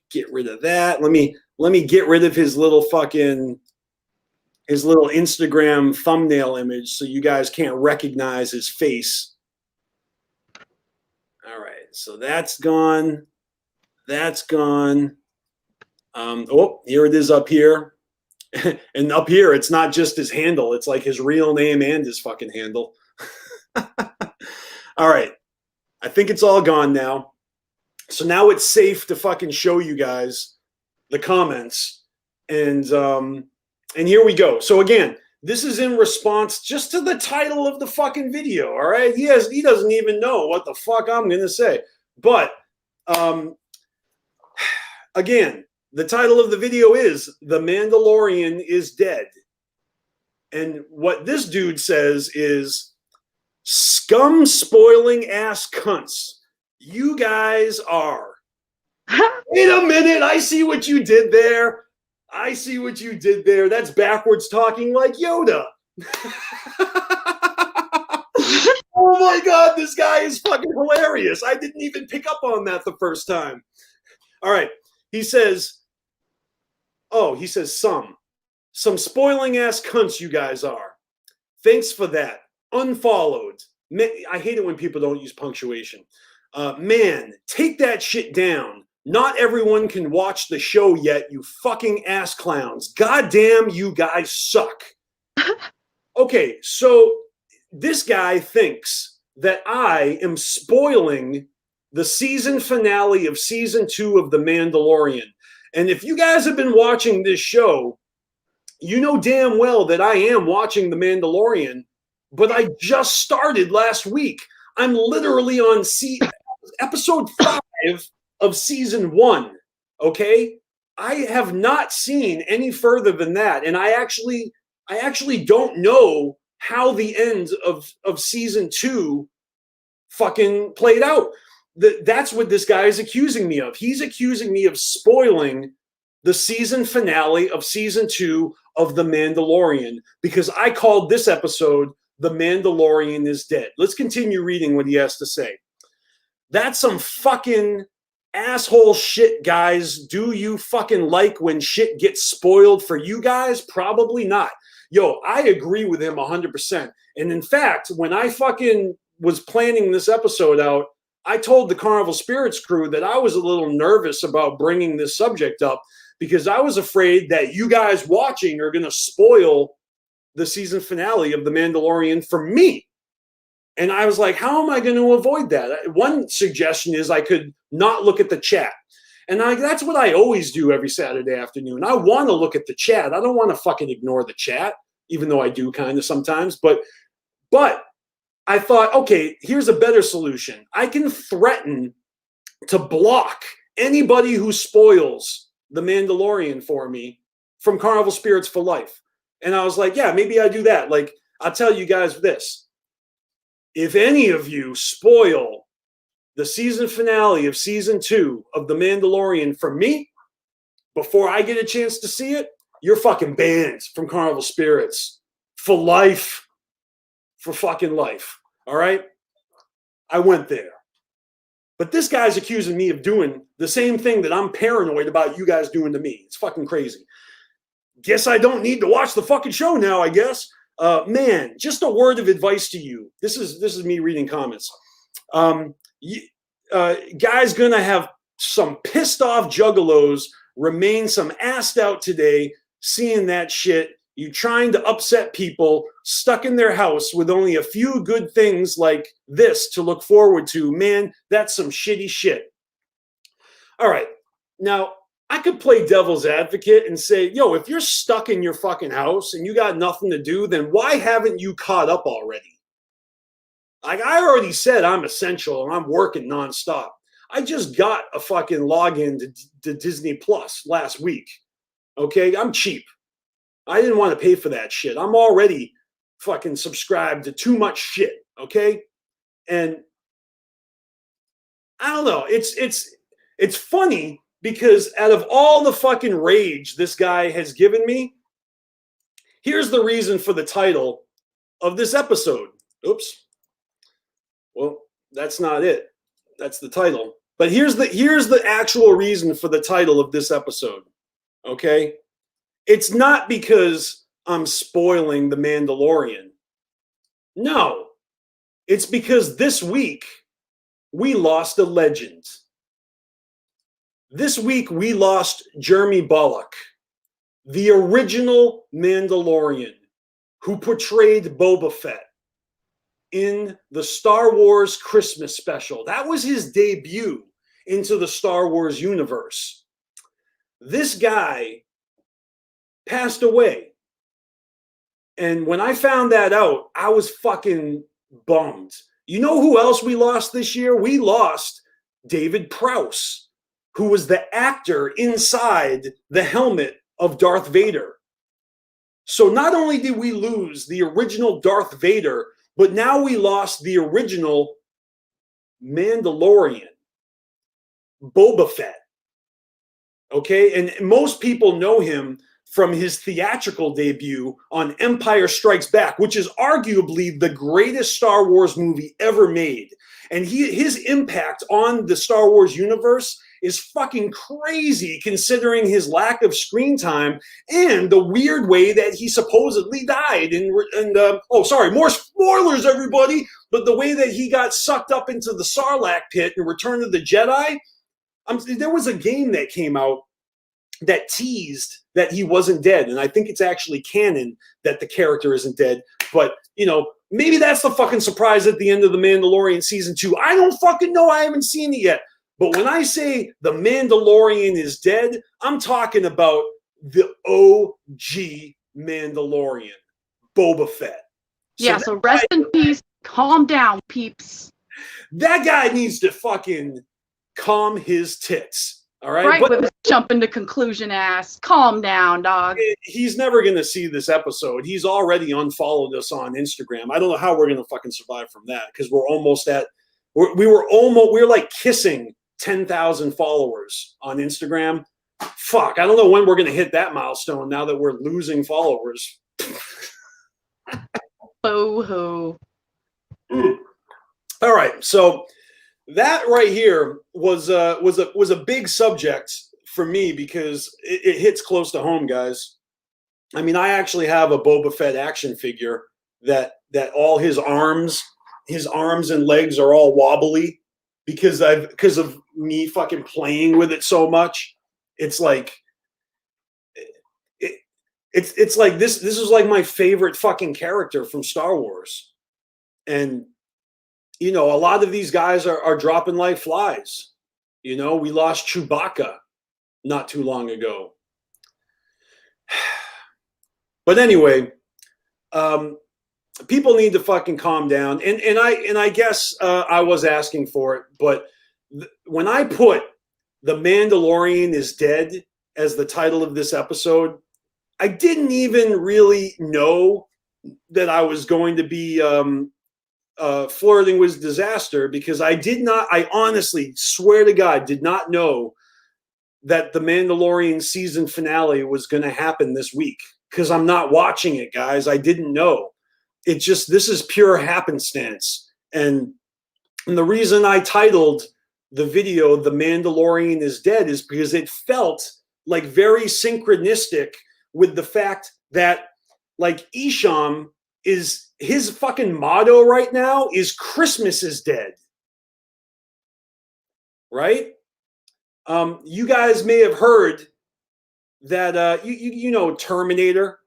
Speaker 1: get rid of that. Let me get rid of his little Instagram thumbnail image so you guys can't recognize his face. All right, so that's gone. That's gone. Oh, here it is up here. And up here, it's not just his handle. It's like his real name and his fucking handle. All right. I think it's all gone now. So now it's safe to fucking show you guys the comments. And here we go. So again, this is in response just to the title of the fucking video. All right. He doesn't even know what the fuck I'm going to say. But again, the title of the video is "The Mandalorian is Dead." And what this dude says is, "Scum spoiling ass cunts. You guys are." Wait a minute. I see what you did there. I see what you did there. That's backwards talking like Yoda. Oh my God, this guy is fucking hilarious. I didn't even pick up on that the first time. All right. He says, some spoiling ass cunts you guys are. Thanks for that. Unfollowed. I hate it when people don't use punctuation. Man, take that shit down. Not everyone can watch the show yet, you fucking ass clowns. Goddamn, you guys suck. Okay, so this guy thinks that I am spoiling the season finale of season 2 of The Mandalorian. And if you guys have been watching this show, you know damn well that I am watching The Mandalorian, but I just started last week. I'm literally on episode 5 of season 1, okay? I have not seen any further than that, and I actually don't know how the end of season 2 fucking played out. That's what this guy is accusing me of. He's accusing me of spoiling the season finale of season 2 of The Mandalorian because I called this episode "The Mandalorian is Dead." Let's continue reading what he has to say. That's some fucking asshole shit, guys. Do you fucking like when shit gets spoiled for you guys? Probably not. Yo, I agree with him 100%. And in fact, when I fucking was planning this episode out, I told the Carnival Spirits crew that I was a little nervous about bringing this subject up because I was afraid that you guys watching are going to spoil the season finale of The Mandalorian for me. And I was like, how am I going to avoid that? One suggestion is I could not look at the chat. And that's what I always do every Saturday afternoon. I want to look at the chat. I don't want to fucking ignore the chat, even though I do kind of sometimes. But I thought, okay, here's a better solution. I can threaten to block anybody who spoils The Mandalorian for me from Carnival Spirits for life. And I was like, yeah, maybe I do that. Like, I'll tell you guys this. If any of you spoil the season finale of season 2 of The Mandalorian for me, before I get a chance to see it, you're fucking banned from Carnival Spirits for life. For fucking life. All right? I went there. But this guy's accusing me of doing the same thing that I'm paranoid about you guys doing to me. It's fucking crazy. Guess I don't need to watch the fucking show now, I guess. Man, just a word of advice to you. This is me reading comments. Guy's gonna have some pissed off juggalos remain some assed out today seeing that shit. You trying to upset people stuck in their house with only a few good things like this to look forward to. Man, that's some shitty shit. All right. Now, I could play devil's advocate and say, yo, if you're stuck in your fucking house and you got nothing to do, then why haven't you caught up already? Like I already said, I'm essential and I'm working nonstop. I just got a fucking login to Disney Plus last week. Okay, I'm cheap. I didn't want to pay for that shit. I'm already fucking subscribed to too much shit. Okay, and I don't know. It's funny because out of all the fucking rage this guy has given me, here's the reason for the title of this episode. Oops. Well, that's not it. That's the title. But here's the actual reason for the title of this episode. Okay? It's not because I'm spoiling The Mandalorian. No. It's because this week we lost a legend. This week we lost Jeremy Bulloch, the original Mandalorian who portrayed Boba Fett in the Star Wars Christmas special. That was his debut into the Star Wars universe. This guy passed away. And when I found that out, I was fucking bummed. You know who else we lost this year? We lost David Prowse, who was the actor inside the helmet of Darth Vader. So not only did we lose the original Darth Vader, but now we lost the original Mandalorian, Boba Fett. Okay, and most people know him from his theatrical debut on Empire Strikes Back, which is arguably the greatest Star Wars movie ever made. And his impact on the Star Wars universe is fucking crazy considering his lack of screen time and the weird way that he supposedly died. Oh, sorry, more spoilers, everybody. But the way that he got sucked up into the Sarlacc pit in Return of the Jedi. There was a game that came out that teased that he wasn't dead. And I think it's actually canon that the character isn't dead. But, you know, maybe that's the fucking surprise at the end of The Mandalorian Season 2. I don't fucking know. I haven't seen it yet. But when I say The Mandalorian is dead, I'm talking about the OG Mandalorian, Boba Fett.
Speaker 2: Yeah, so rest in peace. Calm down, peeps.
Speaker 1: That guy needs to fucking calm his tits. All right.
Speaker 2: Right, with his jumping to conclusion ass. Calm down, dog.
Speaker 1: He's never going to see this episode. He's already unfollowed us on Instagram. I don't know how we're going to fucking survive from that because we're like kissing 10,000 followers on Instagram. Fuck, I don't know when we're going to hit that milestone now that we're losing followers.
Speaker 2: Boo-hoo.
Speaker 1: All right, so that right here was a big subject for me because it hits close to home, guys. I mean, I actually have a Boba Fett action figure that all his arms and legs are all wobbly because of me fucking playing with it so much. It's like it's like this is like my favorite fucking character from Star Wars. And you know, a lot of these guys are dropping like flies. You know, we lost Chewbacca not too long ago. But anyway, people need to fucking calm down. And I guess I was asking for it, but when I put The Mandalorian is Dead as the title of this episode, I didn't even really know that I was going to be flirting with disaster because I honestly swear to God did not know that the Mandalorian season finale was going to happen this week because I'm not watching it, guys. I didn't know. This is pure happenstance. And the reason I titled the video The Mandalorian is Dead is because it felt like very synchronistic with the fact that like Isham is his fucking motto right now is Christmas is dead. Right? You guys may have heard that you know Terminator,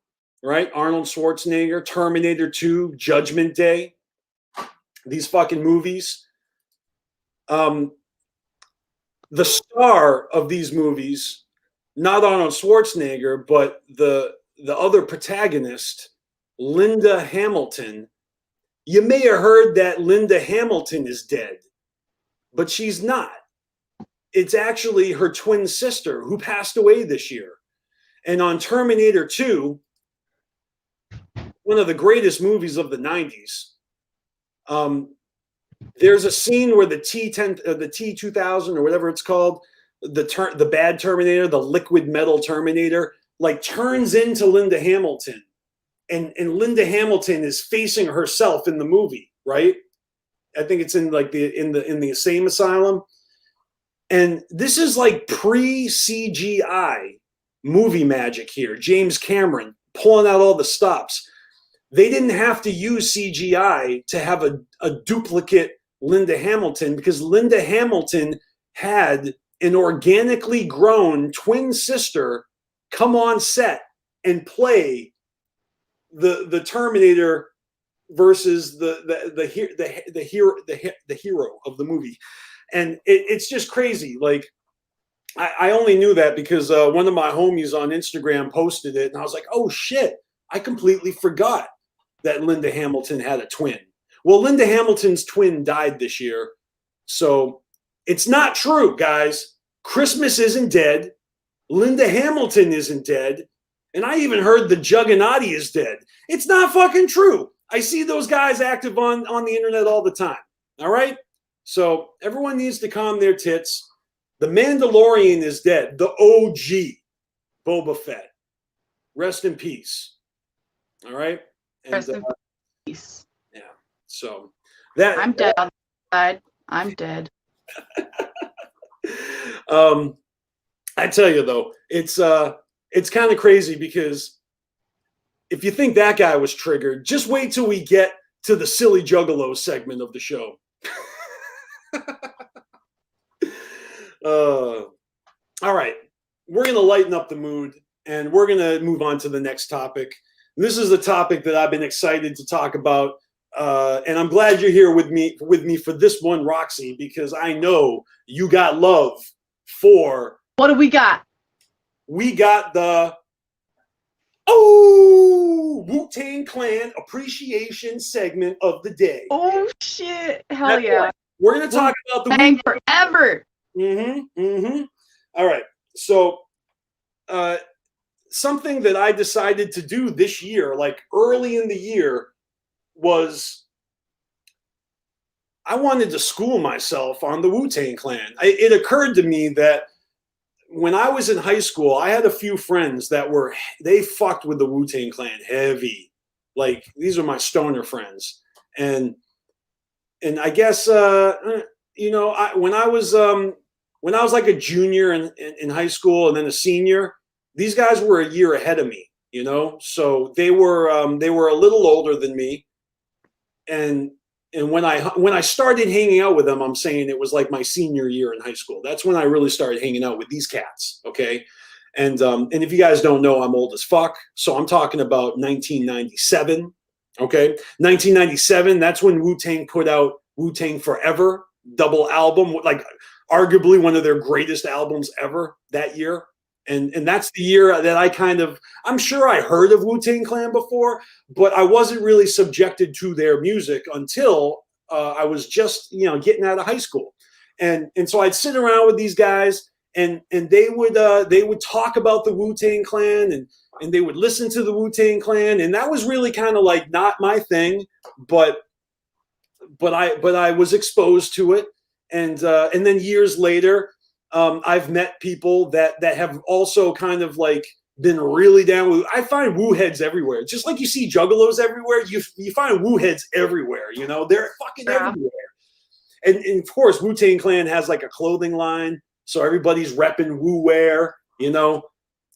Speaker 1: right? Arnold Schwarzenegger, Terminator 2, Judgment Day. These fucking movies. The star of these movies, not Arnold Schwarzenegger, but the other protagonist, Linda Hamilton. You may have heard that Linda Hamilton is dead, but she's not. It's actually her twin sister who passed away this year. And on Terminator 2, one of the greatest movies of the 90s, there's a scene where the T-2000 or whatever it's called, the bad Terminator, the liquid metal Terminator, like turns into Linda Hamilton. And Linda Hamilton is facing herself in the movie, right? I think it's in like in the insane asylum. And this is like pre-CGI movie magic here. James Cameron pulling out all the stops. They didn't have to use CGI to have a duplicate Linda Hamilton, because Linda Hamilton had an organically grown twin sister come on set and play the Terminator versus the hero of the movie. And it's just crazy. Like, I only knew that because one of my homies on Instagram posted it, and I was like, oh shit, I completely forgot that Linda Hamilton had a twin. Well, Linda Hamilton's twin died this year, so it's not true, guys. Christmas isn't dead. Linda Hamilton isn't dead. And I even heard the Juggernaut is dead. It's not fucking true. I see those guys active on the internet all the time. All right? So everyone needs to calm their tits. The Mandalorian is dead. The OG Boba Fett. Rest in peace. All right? And,
Speaker 2: Rest in peace.
Speaker 1: Yeah. So that
Speaker 2: I'm dead on the side. I'm dead.
Speaker 1: I tell you though, it's kind of crazy, because if you think that guy was triggered, just wait till we get to the silly Juggalo segment of the show. All right, we're going to lighten up the mood, and we're going to move on to the next topic. This is a topic that I've been excited to talk about, and I'm glad you're here with me for this one, Roxy, because I know you got love for...
Speaker 2: What do we got?
Speaker 1: We got the Wu-Tang Clan appreciation segment of the day.
Speaker 2: Oh shit! Hell yeah!
Speaker 1: Right. We're going to talk about the
Speaker 2: Wu-Tang forever.
Speaker 1: All right. So, something that I decided to do this year, like early in the year, was I wanted to school myself on the Wu-Tang Clan. It occurred to me that when I was in high school, I had a few friends that they fucked with the Wu-Tang Clan heavy. Like, these are my stoner friends. And I guess, you know, when I was like a junior in high school and then a senior, these guys were a year ahead of me, you know? So they were a little older than me. And when I started hanging out with them, I'm saying it was like my senior year in high school. That's when I really started hanging out with these cats. Okay. And if you guys don't know, I'm old as fuck. So I'm talking about 1997. Okay. 1997. That's when Wu-Tang put out Wu-Tang Forever double album, like arguably one of their greatest albums ever that year. And that's the year that I'm sure I heard of Wu-Tang Clan before, but I wasn't really subjected to their music until I was just, you know, getting out of high school. And so I'd sit around with these guys, and they would talk about the Wu-Tang Clan, and they would listen to the Wu-Tang Clan. And that was really kind of like not my thing, but I was exposed to it. And then years later, I've met people that have also kind of like been really down with. I find woo heads everywhere. Just like you see juggalos everywhere, you find woo heads everywhere. You know, they're fucking everywhere. And of course, Wu-Tang Clan has like a clothing line, so everybody's repping woo wear. You know,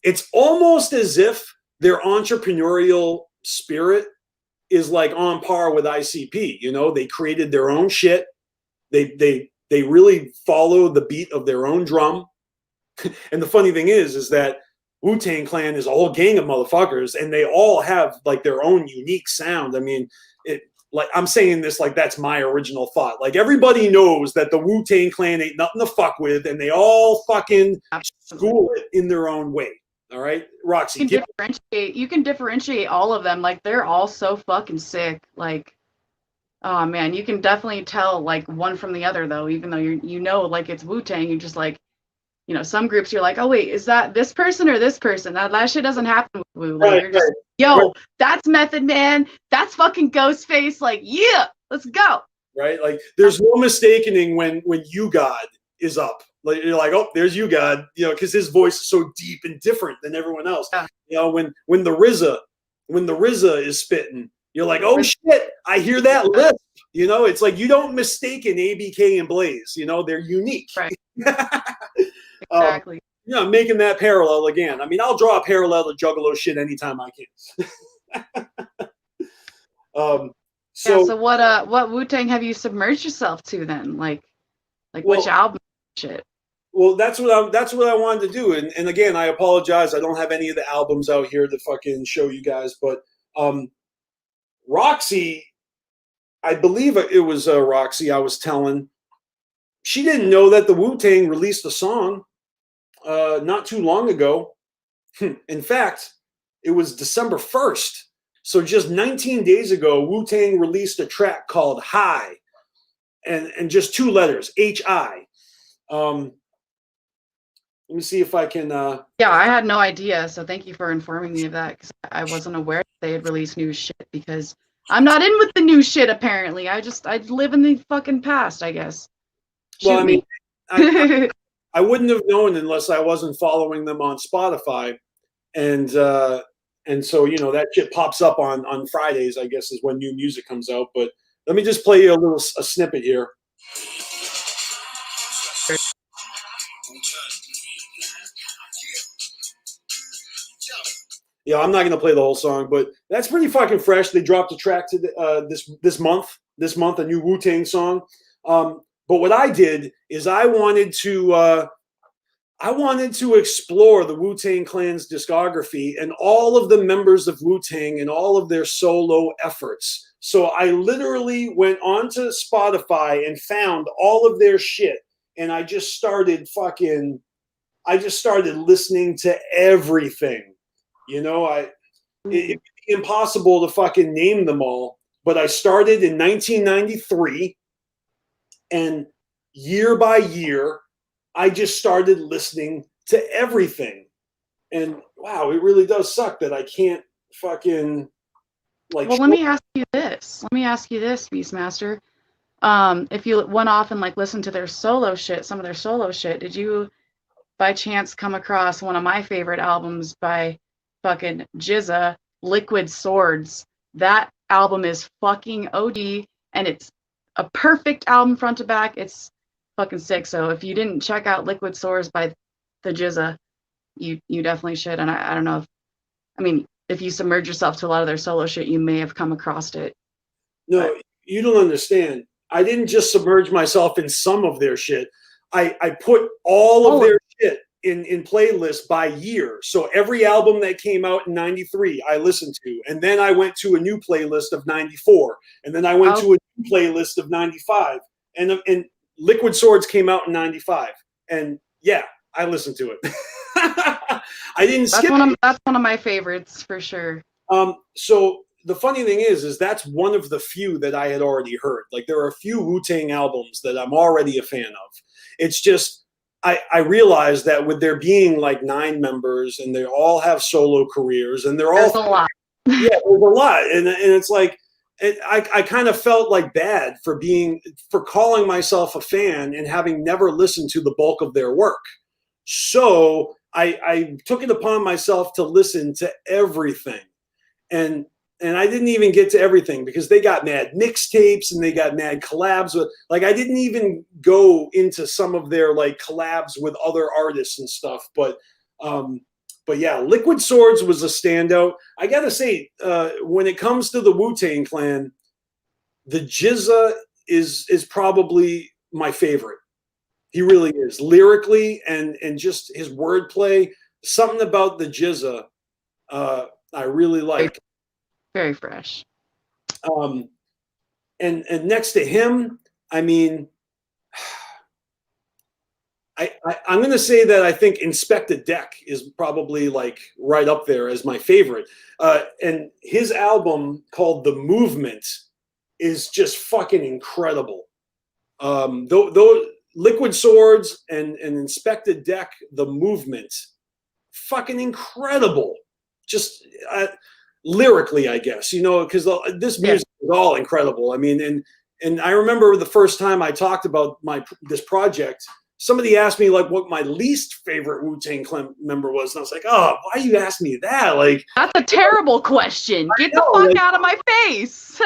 Speaker 1: it's almost as if their entrepreneurial spirit is like on par with ICP. You know, they created their own shit. They really follow the beat of their own drum. And the funny thing is that Wu-Tang Clan is a whole gang of motherfuckers, and they all have like their own unique sound. I mean, like I'm saying this like that's my original thought. Like everybody knows that the Wu-Tang Clan ain't nothing to fuck with, and they all fucking school it in their own way. All right, Roxy.
Speaker 2: You can differentiate all of them. Like they're all so fucking sick. Like, oh man, you can definitely tell like one from the other though. Even though you know like it's Wu-Tang, you just like, you know, some groups you're like, oh wait, is that this person or this person? That shit doesn't happen with Wu. Like, you're just, yo, that's Method Man. That's fucking Ghostface. Like, yeah, let's go.
Speaker 1: Right? Like, there's no mistaking when You God is up. Like, you're like, oh, there's You God. You know, because his voice is so deep and different than everyone else. Yeah. You know, when the RZA is spitting, you're like, oh shit, I hear that lisp. You know, it's like you don't mistake an ABK and Blaze. You know, they're unique.
Speaker 2: Right. Exactly.
Speaker 1: You know, making that parallel again. I mean, I'll draw a parallel to Juggalo shit anytime I can.
Speaker 2: So what Wu-Tang have you submerged yourself to then? Like which album shit?
Speaker 1: Well, that's what I wanted to do. And again, I apologize. I don't have any of the albums out here to fucking show you guys. But Roxy, I believe it was Roxy I was telling. She didn't know that the Wu-Tang released a song not too long ago. In fact, it was December 1st. So just 19 days ago, Wu-Tang released a track called High. And just 2 letters, H-I. Let me see if I can...
Speaker 2: Yeah, I had no idea. So thank you for informing me of that. Because I wasn't aware that they had released new shit. Because I'm not in with the new shit, apparently. I live in the fucking past, I guess.
Speaker 1: Well, I mean, I wouldn't have known unless I wasn't following them on Spotify, and so you know that shit pops up on Fridays, I guess, is when new music comes out. But let me just play you a snippet here. Yeah, I'm not gonna play the whole song, but that's pretty fucking fresh. They dropped a track to this month, a new Wu-Tang song. But what I did is I wanted to explore the Wu-Tang Clan's discography and all of the members of Wu-Tang and all of their solo efforts. So I literally went onto Spotify and found all of their shit, and I just started listening to everything. You know, it'd be impossible to fucking name them all, but I started in 1993. And year by year, I just started listening to everything. And wow, it really does suck that I can't fucking like.
Speaker 2: Well, let me ask you this, BeastMaster. If you went off and like listened to their solo shit, some of their solo shit, did you by chance come across one of my favorite albums by fucking Jizza, Liquid Swords? That album is fucking OD, and it's a perfect album front to back. It's fucking sick. So if you didn't check out Liquid Swords by the Jizza, you definitely should. And I don't know if you submerge yourself to a lot of their solo shit, you may have come across it.
Speaker 1: No, you don't understand. I didn't just submerge myself in some of their shit. I put all of their shit in playlists by year. So every album that came out in 93, I listened to. And then I went to a new playlist of 94. And then I went to a new playlist of 95. And Liquid Swords came out in 95. And yeah, I listened to it. I didn't skip it.
Speaker 2: That's one of my favorites for sure.
Speaker 1: So the funny thing is that's one of the few that I had already heard. Like there are a few Wu-Tang albums that I'm already a fan of. It's just I realized that with there being like 9 members and they all have solo careers and there's
Speaker 2: a lot.
Speaker 1: Yeah, there's a lot. And it's like I kind of felt like bad for calling myself a fan and having never listened to the bulk of their work. So I took it upon myself to listen to everything. And I didn't even get to everything because they got mad mixtapes and they got mad collabs with, like, I didn't even go into some of their like collabs with other artists and stuff. But yeah, Liquid Swords was a standout. I gotta say, when it comes to the Wu-Tang Clan, the Jizza is probably my favorite. He really is, lyrically and just his wordplay. something about the Jizza I really like.
Speaker 2: Very fresh.
Speaker 1: And next to him, I mean, I'm going to say that I think Inspect the Deck is probably like right up there as my favorite. And his album called The Movement is just fucking incredible. Those Liquid Swords and Inspect the Deck, The Movement, fucking incredible. Just lyrically, I guess, you know, because this music is all incredible. I mean, and I remember the first time I talked about this project, somebody asked me like what my least favorite Wu-Tang Clan member was, and I was like, "Oh, why you ask me that?" Like,
Speaker 2: that's a terrible question. Get the fuck out of my face.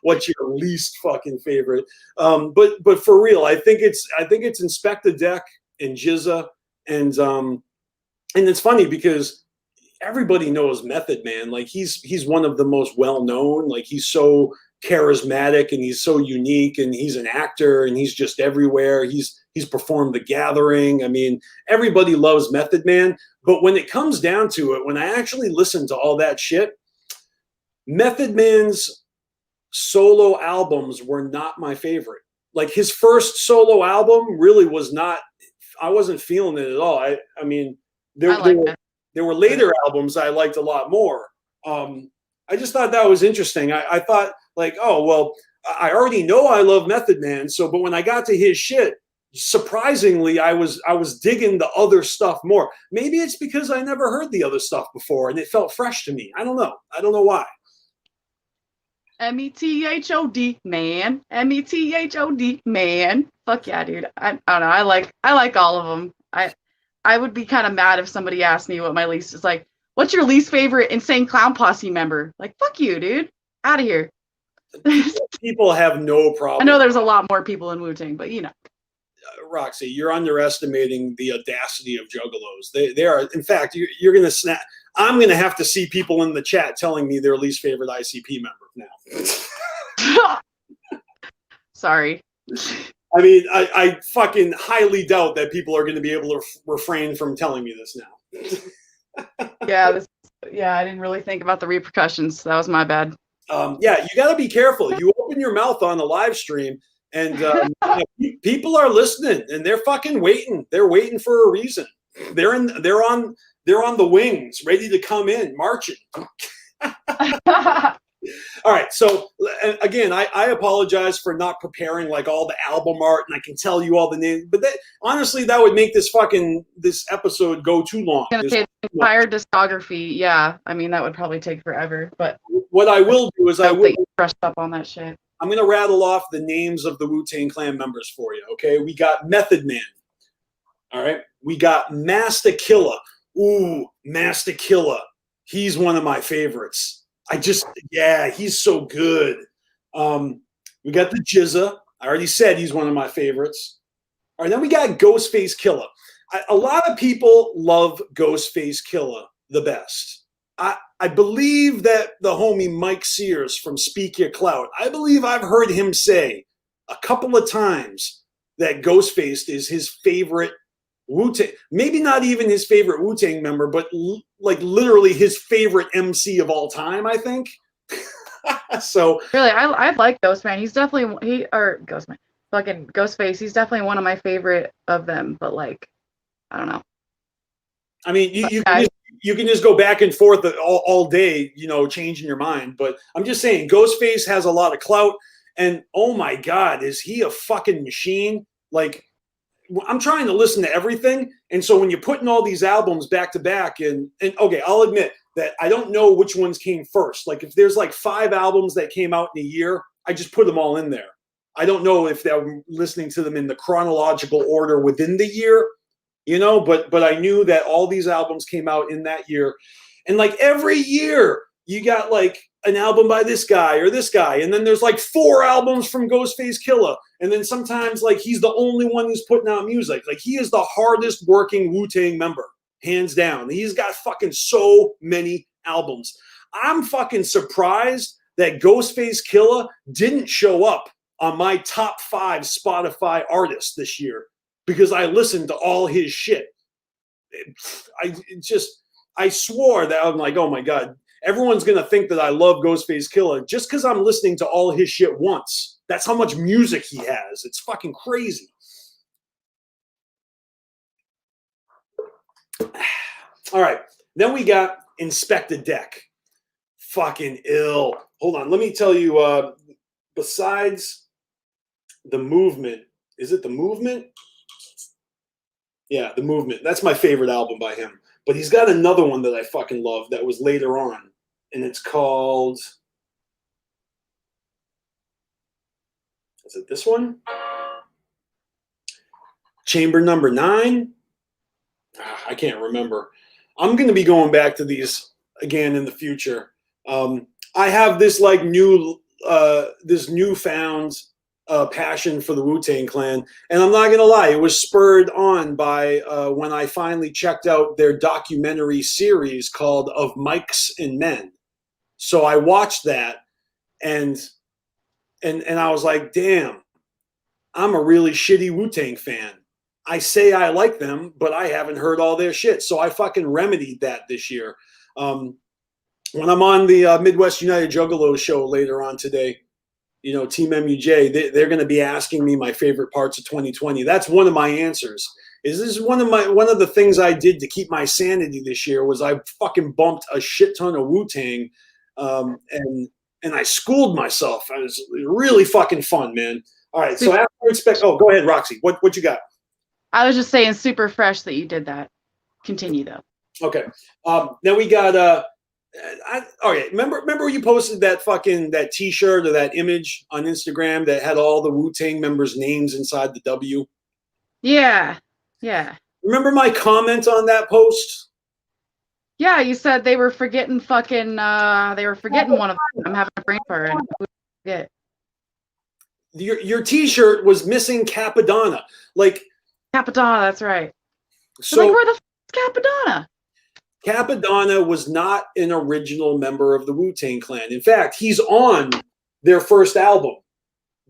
Speaker 1: What's your least fucking favorite? But for real, I think it's Inspect the Deck and Jizza, and it's funny because everybody knows Method Man. Like he's one of the most well known. Like he's so charismatic and he's so unique, and he's an actor and he's just everywhere. He's performed The Gathering. I mean, everybody loves Method Man. But when it comes down to it, when I actually listen to all that shit, Method Man's solo albums were not my favorite. Like his first solo album really was not, I wasn't feeling it at all. I mean, there were later albums I liked a lot more. I just thought that was interesting. I thought like, oh, well, I already know I love Method Man. So, but when I got to his shit, surprisingly, I was digging the other stuff more. Maybe it's because I never heard the other stuff before and it felt fresh to me. I don't know. I don't know why.
Speaker 2: METHOD, man. METHOD, man. Fuck yeah, dude. I don't know. I like all of them. I would be kind of mad if somebody asked me what my least is like. What's your least favorite Insane Clown Posse member? Like, fuck you, dude. Out of here.
Speaker 1: People have no problem.
Speaker 2: I know there's a lot more people in Wu-Tang, but you know.
Speaker 1: Roxy, you're underestimating the audacity of Juggalos. They are, in fact, you're going to snap. I'm going to have to see people in the chat telling me their least favorite ICP member now.
Speaker 2: Sorry.
Speaker 1: I mean, I fucking highly doubt that people are going to be able to refrain from telling me this now.
Speaker 2: Yeah, I didn't really think about the repercussions. That was my bad.
Speaker 1: Yeah, you got to be careful. You open your mouth on a live stream, and people are listening, and they're fucking waiting. They're waiting for a reason. They're on the wings, ready to come in, marching. All right. So again, I apologize for not preparing like all the album art, and I can tell you all the names. But honestly, that would make this episode go too long.
Speaker 2: The entire discography, yeah. I mean, that would probably take forever. But
Speaker 1: what I will do is I will
Speaker 2: brush up on that shit.
Speaker 1: I'm gonna rattle off the names of the Wu-Tang Clan members for you. Okay, we got Method Man. All right, we got Master Killa. Ooh, Master Killa. He's one of my favorites. He's so good. We got the Jizza. I already said he's one of my favorites. All right, then we got Ghostface Killah. A lot of people love Ghostface Killah the best. I believe that the homie Mike Sears from Speak Your Clout, I believe I've heard him say a couple of times that Ghostface is his favorite Wu-Tang, maybe not even his favorite Wu-Tang member, but like literally his favorite MC of all time, I think. So
Speaker 2: really, I like Ghostman. He's definitely fucking Ghostface. He's definitely one of my favorite of them. But like, I don't know.
Speaker 1: I mean, you can just go back and forth all day, you know, changing your mind. But I'm just saying, Ghostface has a lot of clout, and oh my God, is he a fucking machine? Like, I'm trying to listen to everything, and so when you're putting all these albums back to back, and okay, I'll admit that I don't know which ones came first. Like if there's like 5 albums that came out in a year, I just put them all in there. I don't know if they're listening to them in the chronological order within the year, you know, but I knew that all these albums came out in that year, and like every year you got like an album by this guy or this guy, and then there's like 4 albums from Ghostface Killah, and then sometimes like he's the only one who's putting out music. Like he is the hardest working Wu-Tang member, hands down. He's got fucking so many albums. I'm fucking surprised that Ghostface Killah didn't show up on my top 5 Spotify artists this year, because I listened to all his shit. I swore that I'm like, oh my God, everyone's gonna think that I love Ghostface Killah just because I'm listening to all his shit once. That's how much music he has. It's fucking crazy. All right, then we got Inspector Deck. Fucking ill. Hold on, let me tell you. Besides the Movement, is it the Movement? Yeah, the Movement. That's my favorite album by him. But he's got another one that I fucking love that was later on, and it's called. Is it this one? Chamber Number 9. I can't remember. I'm going to be going back to these again in the future. I have this like this newfound passion for the Wu-Tang Clan, and I'm not going to lie, it was spurred on by when I finally checked out their documentary series called Of Mics and Men. So I watched that, and I was like, damn, I'm a really shitty Wu-Tang fan. I say I like them, but I haven't heard all their shit. So I fucking remedied that this year. When I'm on the Midwest United Juggalos show later on today, you know, Team MUJ, they're going to be asking me my favorite parts of 2020. That's one of my answers. This is one of the things I did to keep my sanity this year was I fucking bumped a shit ton of Wu-Tang, and I schooled myself. It was really fucking fun, man. All right, so after oh, go ahead, Roxy. What you got?
Speaker 2: I was just saying, super fresh that you did that. Continue though.
Speaker 1: Okay. Then we got remember you posted that T-shirt or that image on Instagram that had all the Wu-Tang members' names inside the W?
Speaker 2: Yeah.
Speaker 1: Remember my comment on that post?
Speaker 2: Yeah, you said they were forgetting one of them. I'm having a brain fart. And who forget?
Speaker 1: Your T-shirt was missing Capadonna. Like
Speaker 2: Capadonna, that's right.
Speaker 1: So
Speaker 2: like, where the f is Capadonna?
Speaker 1: Capadonna was not an original member of the Wu-Tang Clan. In fact, he's on their first album,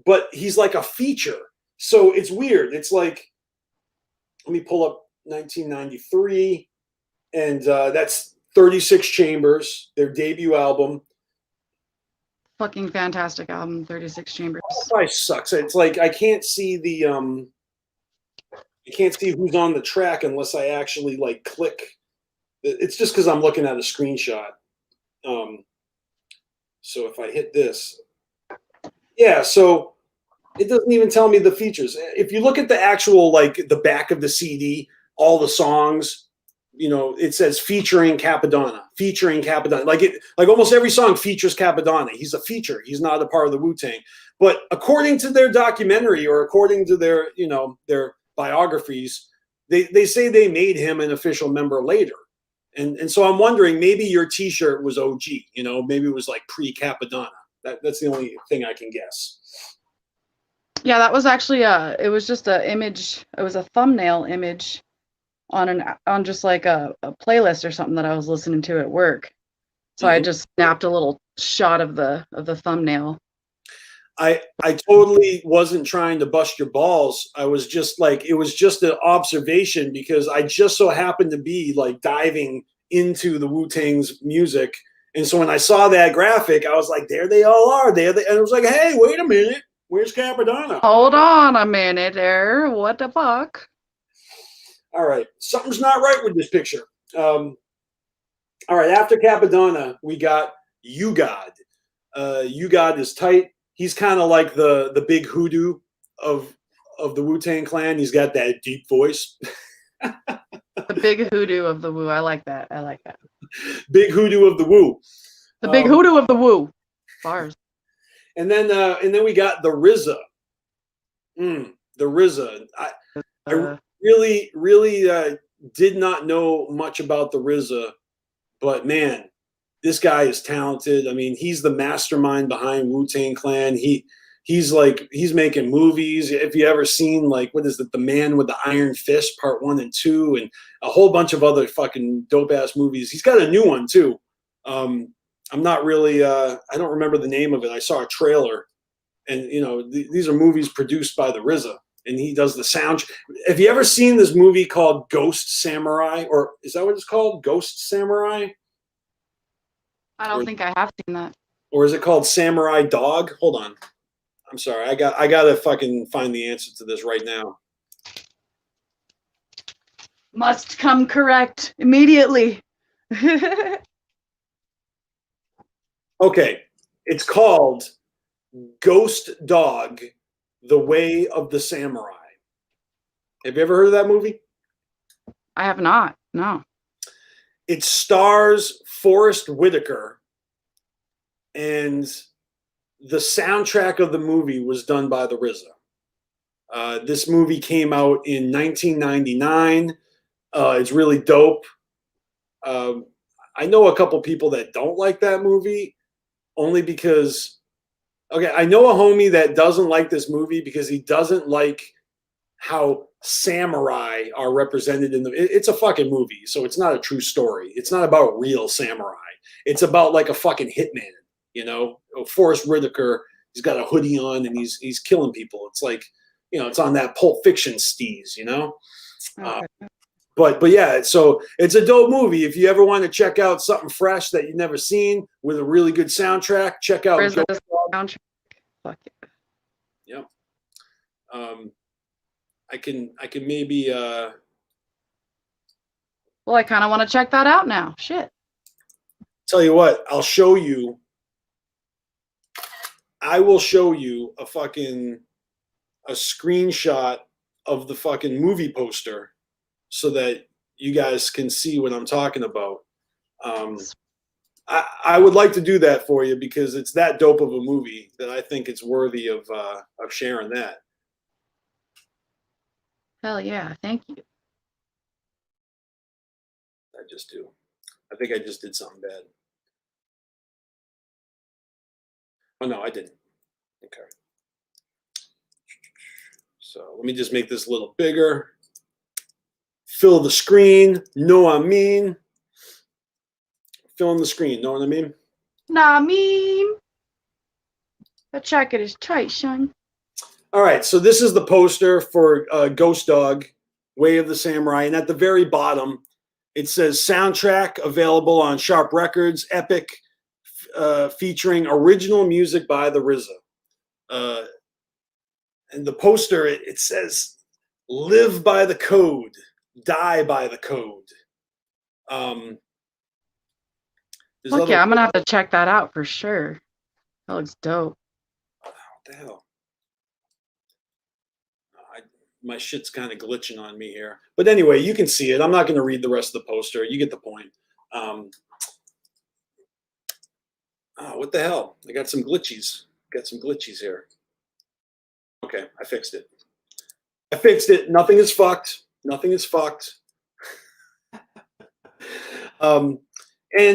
Speaker 1: but he's like a feature. So it's weird. It's like, let me pull up 1993, and that's 36 Chambers, their debut album.
Speaker 2: Fucking fantastic album, 36 Chambers.
Speaker 1: That sucks. It's like I can't see who's on the track unless I actually like click. It's just because I'm looking at a screenshot. So if I hit this, yeah, so it doesn't even tell me the features. If you look at the actual, like the back of the CD, all the songs, you know, it says featuring Capadonna. Like almost every song features Capadonna. He's a feature. He's not a part of the Wu-Tang. But according to their documentary or according to their, you know, their biographies, they say they made him an official member later. And so I'm wondering, maybe your T-shirt was OG, you know, maybe it was like pre-Capadonna. That's the only thing I can guess.
Speaker 2: Yeah, that was actually it was just an image. It was a thumbnail image on just like a playlist or something that I was listening to at work. So I just snapped a little shot of the thumbnail.
Speaker 1: I totally wasn't trying to bust your balls. I was just like, it was just an observation because I just so happened to be like diving into the Wu-Tang's music. And so when I saw that graphic, I was like, there they all are. And it was like, hey, wait a minute. Where's Capadonna?
Speaker 2: Hold on a minute there. What the fuck?
Speaker 1: All right. Something's not right with this picture. All right. After Capadonna, we got You God. You God is tight. He's kind of like the big hoodoo of the Wu-Tang Clan. He's got that deep voice.
Speaker 2: The big hoodoo of the Wu. I like that.
Speaker 1: Big hoodoo of the Wu.
Speaker 2: The big hoodoo of the Wu. Bars.
Speaker 1: And then we got the RZA. The RZA. I really did not know much about the RZA, but man, this guy is talented. I mean, he's the mastermind behind Wu-Tang Clan. He's making movies. If you ever seen like, what is it, The Man with the Iron Fist Part 1 and 2, and a whole bunch of other fucking dope ass movies. He's got a new one too. I'm not really, I don't remember the name of it. I saw a trailer, and you know, these are movies produced by the RZA. and he does the sound. Have you ever seen this movie called Ghost Samurai, or is that what it's called, Ghost Samurai?
Speaker 2: I don't think I have seen that.
Speaker 1: Or is it called Samurai Dog? Hold on. I'm sorry. I gotta fucking find the answer to this right now.
Speaker 2: Must come correct immediately.
Speaker 1: Okay. It's called Ghost Dog, The Way of the Samurai. Have you ever heard of that movie?
Speaker 2: I have not. No.
Speaker 1: It stars Forrest Whitaker, and the soundtrack of the movie was done by the RZA. This movie came out in 1999. It's really dope. I know a couple people that don't like that movie, only because, okay, I know a homie that doesn't like this movie because he doesn't like how samurai are represented in the. It's a fucking movie, so it's not a true story. It's not about real samurai. It's about like a fucking hitman, you know. Forrest Whitaker, he's got a hoodie on and he's killing people. It's like, you know, it's on that Pulp Fiction steez, you know.
Speaker 2: Okay.
Speaker 1: But yeah, so it's a dope movie. If you ever want to check out something fresh that you've never seen with a really good soundtrack, check out
Speaker 2: Where's the
Speaker 1: Ghost Dog.
Speaker 2: soundtrack? Fuck yeah.
Speaker 1: Yep. I can maybe
Speaker 2: Well, I kind of want to check that out now. Shit.
Speaker 1: tell you what, I'll show you. I will show you a screenshot of the fucking movie poster so that you guys can see what I'm talking about. I would like to do that for you because it's that dope of a movie that I think it's worthy of sharing that.
Speaker 2: Hell yeah. Thank you.
Speaker 1: I just do. I think I just did something bad. Oh, no, I didn't. Okay. So let me just make this a little bigger. Fill the screen. Know what I mean? Filling the screen. Know what I mean?
Speaker 2: Nah, mean. The jacket is tight, son.
Speaker 1: All right. So this is the poster for Ghost Dog, Way of the Samurai. And at the very bottom, it says soundtrack available on Sharp Records, Epic, featuring original music by the RZA. And the poster, it says, live by the code, die by the code.
Speaker 2: Fuck yeah, I'm going to have to check that out for sure. That looks dope.
Speaker 1: What the hell? My shit's kind of glitching on me here. But anyway, you can see it. I'm not going to read the rest of the poster. You get the point. Oh, what the hell? I got some glitchies. Got some glitchies here. Okay, I fixed it. I fixed it. Nothing is fucked. Nothing is fucked. And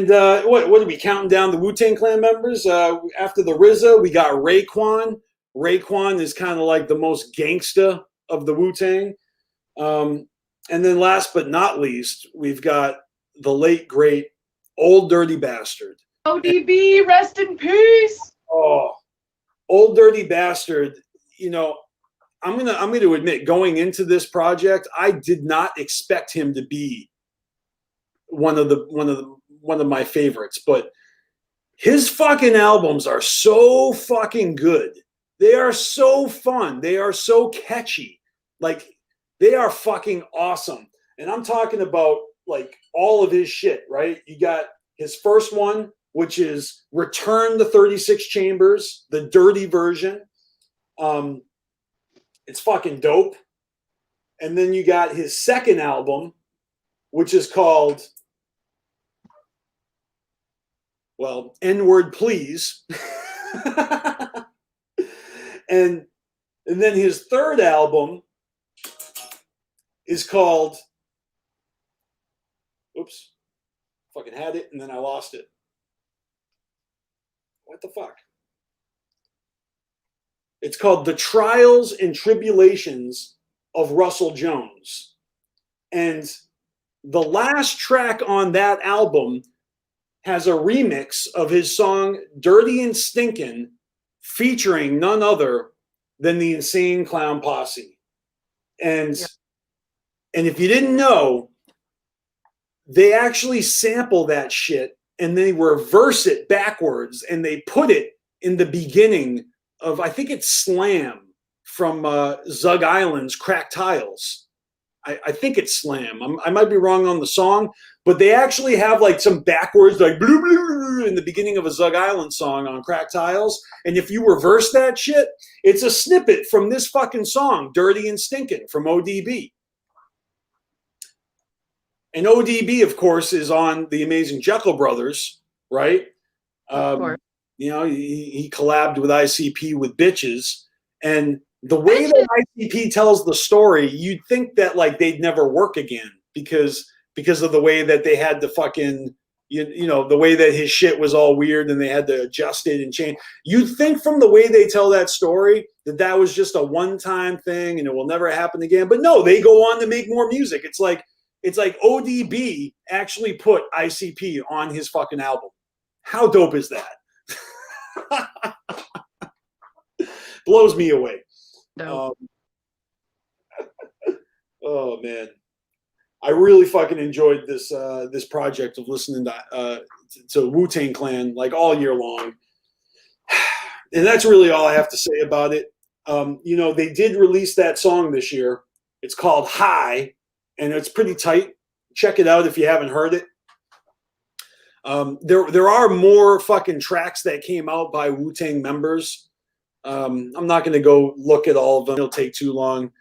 Speaker 1: what are we counting down the Wu-Tang Clan members? After the RZA, we got Raekwon. Raekwon is kind of like the most gangsta of the Wu-Tang. And then last but not least, we've got the late, great Old Dirty Bastard.
Speaker 2: ODB, rest in peace.
Speaker 1: Oh, Old Dirty Bastard. You know, I'm gonna admit, going into this project, I did not expect him to be one of my favorites, but his fucking albums are so fucking good. They are so fun. They are so catchy. Like, they are fucking awesome. And I'm talking about like all of his shit, right? You got his first one, which is Return to 36 Chambers, the dirty version. It's fucking dope. And then you got his second album, which is called, well, N-Word Please. and then his third album is called, oops, fucking had it and then I lost it. What the fuck? It's called The Trials and Tribulations of Russell Jones. And the last track on that album has a remix of his song Dirty and Stinkin', featuring none other than the Insane Clown Posse. And
Speaker 2: Yep.
Speaker 1: and if you didn't know, they actually sample that shit and they reverse it backwards and they put it in the beginning of, I think it's Slam from Zug Island's Cracked Tiles. I think it's Slam. I might be wrong on the song, but they actually have like some backwards, like blue, blue, blue, in the beginning of a Zug Island song on Cracked Tiles. And if you reverse that shit, it's a snippet from this fucking song, Dirty and Stinkin' from ODB. And ODB, of course, is on the Amazing Jekyll Brothers, right?
Speaker 2: Of course.
Speaker 1: You know, he collabed with ICP with Bitches. And the way that ICP tells the story, you'd think that like they'd never work again because of the way that they had to fucking, you know, the way that his shit was all weird and they had to adjust it and change. You'd think from the way they tell that story that was just a one-time thing and it will never happen again. But no, they go on to make more music. It's like ODB actually put ICP on his fucking album. How dope is that? Blows me away.
Speaker 2: No.
Speaker 1: Oh man, I really fucking enjoyed this this project of listening to Wu-Tang Clan like all year long, and that's really all I have to say about it. You know, they did release that song this year. It's called High, and it's pretty tight. Check it out if you haven't heard it. There are more fucking tracks that came out by Wu-Tang members. I'm not going to go look at all of them. It'll take too long.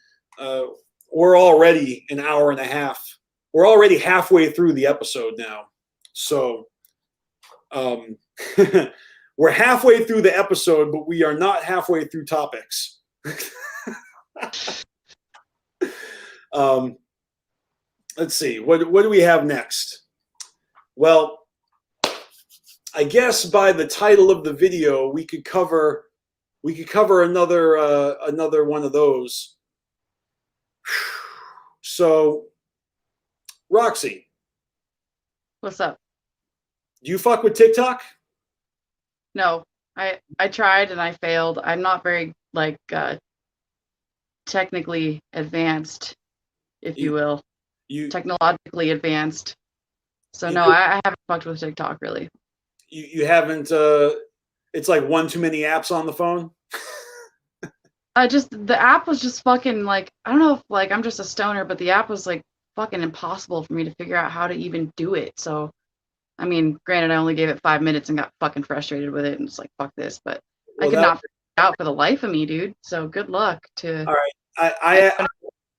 Speaker 1: We're already an hour and a half. We're already halfway through the episode now. So we're halfway through the episode, but we are not halfway through topics. Let's see. What do we have next? Well, I guess by the title of the video, we could cover another one of those. So, Roxy,
Speaker 2: What's up?
Speaker 1: do you fuck with TikTok?
Speaker 2: No, I tried and I failed. I'm not very like technically advanced, if you will. Technologically advanced. So no, I haven't fucked with TikTok really.
Speaker 1: You haven't. It's like one too many apps on the phone.
Speaker 2: The app was just fucking like, I don't know if like I'm just a stoner, but the app was like fucking impossible for me to figure out how to even do it. So, I mean, granted, I only gave it 5 minutes and got fucking frustrated with it and it's like, fuck this. But I could not figure it out for the life of me, dude. So good luck to.
Speaker 1: All right, I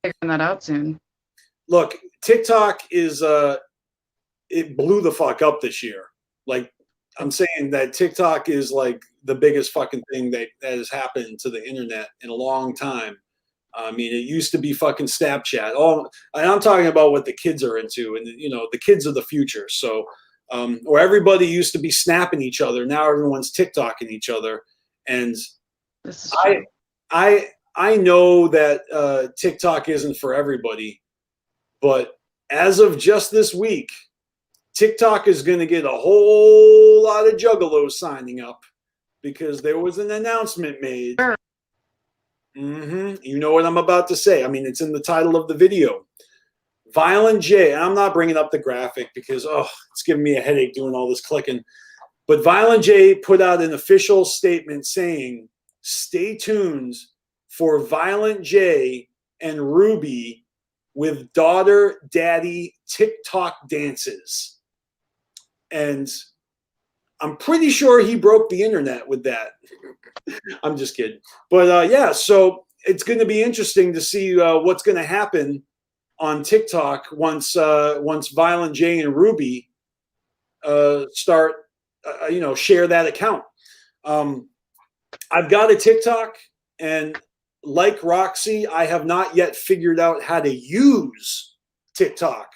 Speaker 2: figuring that out soon.
Speaker 1: Look, TikTok is it blew the fuck up this year. Like, I'm saying that TikTok is like the biggest fucking thing that has happened to the internet in a long time. I mean, it used to be fucking Snapchat. And I'm talking about what the kids are into, and you know, the kids of the future. So, where everybody used to be snapping each other, now everyone's TikToking each other. And
Speaker 2: This is true.
Speaker 1: I know that TikTok isn't for everybody, but as of just this week, TikTok is going to get a whole lot of juggalos signing up because there was an announcement made.
Speaker 2: Sure.
Speaker 1: You know what I'm about to say. I mean, it's in the title of the video. Violent J, and I'm not bringing up the graphic because, it's giving me a headache doing all this clicking. But Violent J put out an official statement saying, stay tuned for Violent J and Ruby with daughter daddy TikTok dances. And I'm pretty sure he broke the internet with that. I'm just kidding. But yeah, so it's going to be interesting to see what's going to happen on TikTok once Violent J and Ruby start, share that account. I've got a TikTok, and like Roxy, I have not yet figured out how to use TikTok,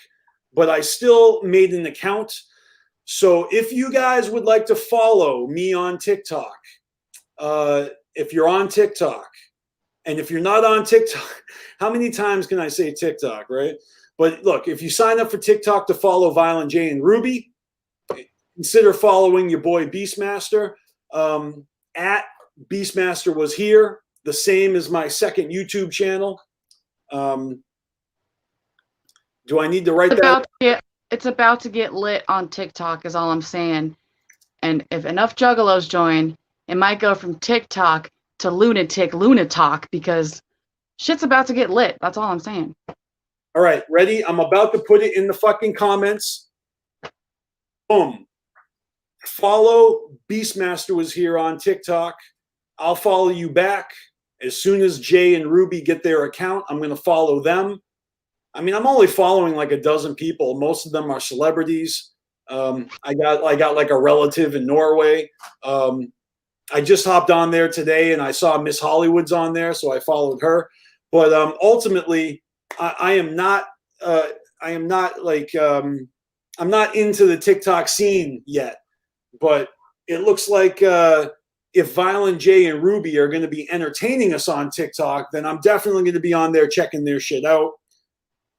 Speaker 1: but I still made an account. So if you guys would like to follow me on TikTok, if you're on TikTok, and if you're not on TikTok, how many times can I say TikTok, right? But look, if you sign up for TikTok to follow Violent J and Ruby, consider following your boy BeastMasteR. At BeastMasteR was here, the same as my second YouTube channel. Do I need to write that?
Speaker 2: It's about to get lit on TikTok is all I'm saying. And if enough juggalos join, it might go from TikTok to lunatalk because shit's about to get lit. That's all I'm saying.
Speaker 1: All right, ready? I'm about to put it in the fucking comments. Boom. Follow BeastMasteR was here on TikTok. I'll follow you back. As soon as Jay and Ruby get their account, I'm going to follow them. I mean, I'm only following like a dozen people. Most of them are celebrities. I got like a relative in Norway. I just hopped on there today and I saw Miss Hollywood's on there, so I followed her. But ultimately, I'm not into the TikTok scene yet. But it looks like if Violent J and Ruby are going to be entertaining us on TikTok, then I'm definitely going to be on there checking their shit out.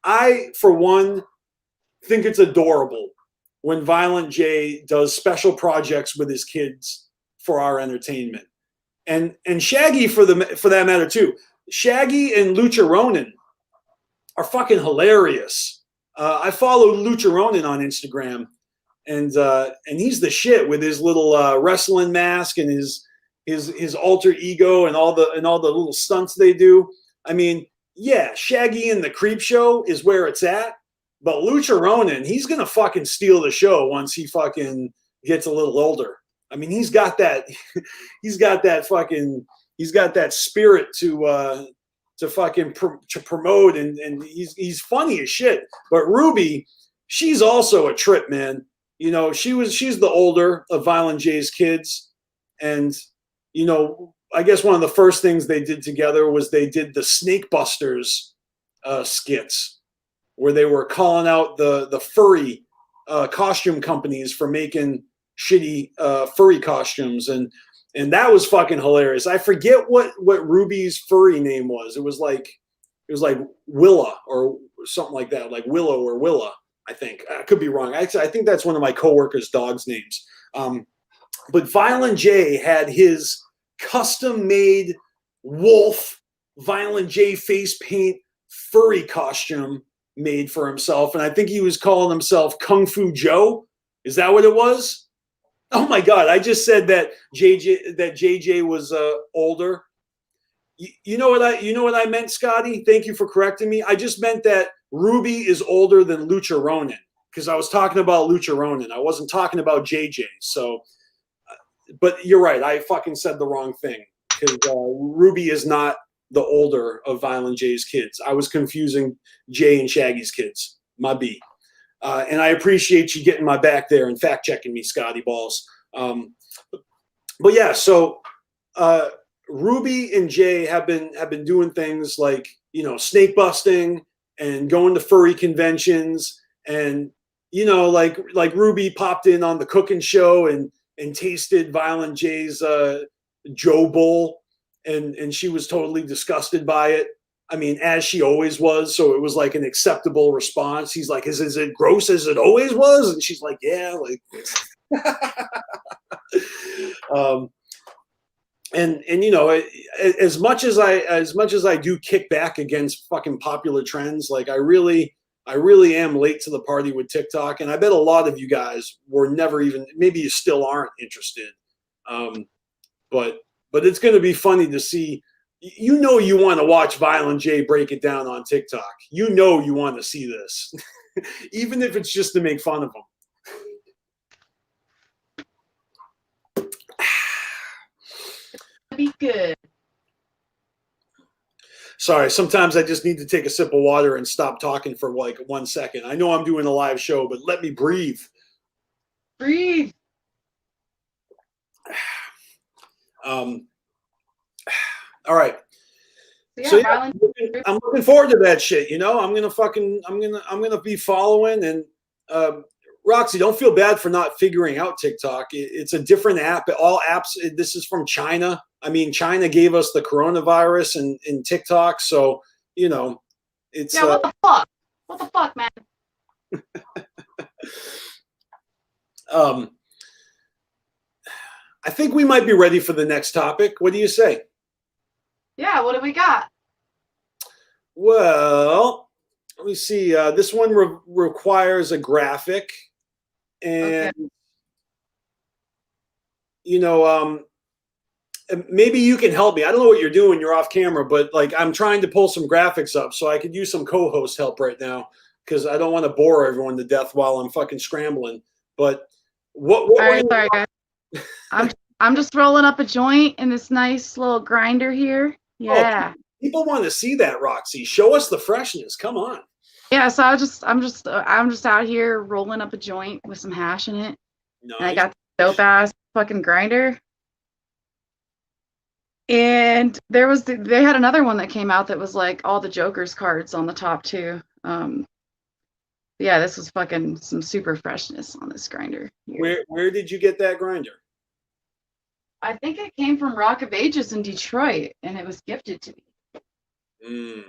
Speaker 1: I, for one, think it's adorable when Violent J does special projects with his kids for our entertainment. And Shaggy, for that matter, too. Shaggy and Lucha Ronin are fucking hilarious. I follow Lucha Ronin on Instagram, and he's the shit with his little wrestling mask and his alter ego and all the little stunts they do. I mean, yeah, Shaggy and the Creep Show is where it's at, but Lucha Ronin, he's gonna fucking steal the show once he fucking gets a little older. I mean, he's got that spirit to fucking promote, and he's funny as shit. But Ruby, she's also a trip, man. You know, she's the older of Violent J's kids, and you know, I guess one of the first things they did together was they did the Snake Busters skits, where they were calling out the furry costume companies for making shitty furry costumes, and that was fucking hilarious. I forget what Ruby's furry name was. It was like Willa or something like that, like Willow or Willa. I think I could be wrong. Actually, I think that's one of my coworkers' dogs' names. But Violent J had his custom-made wolf Violent J face paint furry costume made for himself, and I think he was calling himself Kung Fu Joe. Is that what it was? Oh my God! I just said that JJ was older. You know what I meant, Scotty? Thank you for correcting me. I just meant that Ruby is older than Lucha Ronin, because I was talking about Lucha Ronin. I wasn't talking about JJ. So, but you're right. I fucking said the wrong thing, because Ruby is not the older of Violent J's kids. I was confusing Jay and Shaggy's kids. My B. And I appreciate you getting my back there and fact checking me, Scotty Balls. But yeah, so Ruby and Jay have been doing things like, you know, snake busting and going to furry conventions, and you know, like Ruby popped in on the cooking show and tasted Violent J's Joe Bowl, and she was totally disgusted by it. I mean, as she always was, so it was like an acceptable response. He's like, is it gross as it always was? And she's like, yeah, like and you know, as much as I do kick back against fucking popular trends, like I really am late to the party with TikTok, and I bet a lot of you guys were never even, maybe you still aren't interested. But it's going to be funny to see. You know, you want to watch Violent J break it down on TikTok. You know, you want to see this, even if it's just to make fun of them.
Speaker 2: Be good.
Speaker 1: Sorry, sometimes I just need to take a sip of water and stop talking for like 1 second. I know I'm doing a live show, but let me breathe.
Speaker 2: Breathe.
Speaker 1: All right. So yeah, I'm looking forward to that shit. You know, I'm gonna be following, and Roxy, don't feel bad for not figuring out TikTok. It's a different app. All apps. This is from China. I mean, China gave us the coronavirus and TikTok, so you know, it's
Speaker 2: what the fuck? What the fuck, man?
Speaker 1: I think we might be ready for the next topic. What do you say?
Speaker 2: Yeah, what do we got?
Speaker 1: Well, let me see. This one requires a graphic, and
Speaker 2: Okay.
Speaker 1: you know, maybe you can help me. I don't know what you're doing. You're off camera, but like I'm trying to pull some graphics up, so I could use some co-host help right now because I don't want to bore everyone to death while I'm fucking scrambling. But what
Speaker 2: All
Speaker 1: were
Speaker 2: right,
Speaker 1: you?
Speaker 2: sorry guys. I'm just rolling up a joint in this nice little grinder here.
Speaker 1: Oh,
Speaker 2: Yeah.
Speaker 1: people want to see that, Roxy. Show us the freshness. Come on.
Speaker 2: Yeah, so I'm just out here rolling up a joint with some hash in it. And I
Speaker 1: Nice.
Speaker 2: got the dope ass fucking grinder. And they had another one that came out that was like all the Joker's cards on the top too. Yeah, this was fucking some super freshness on this grinder here.
Speaker 1: Where did you get that grinder?
Speaker 2: I think it came from Rock of Ages in Detroit, and it was gifted to me.
Speaker 1: Mm.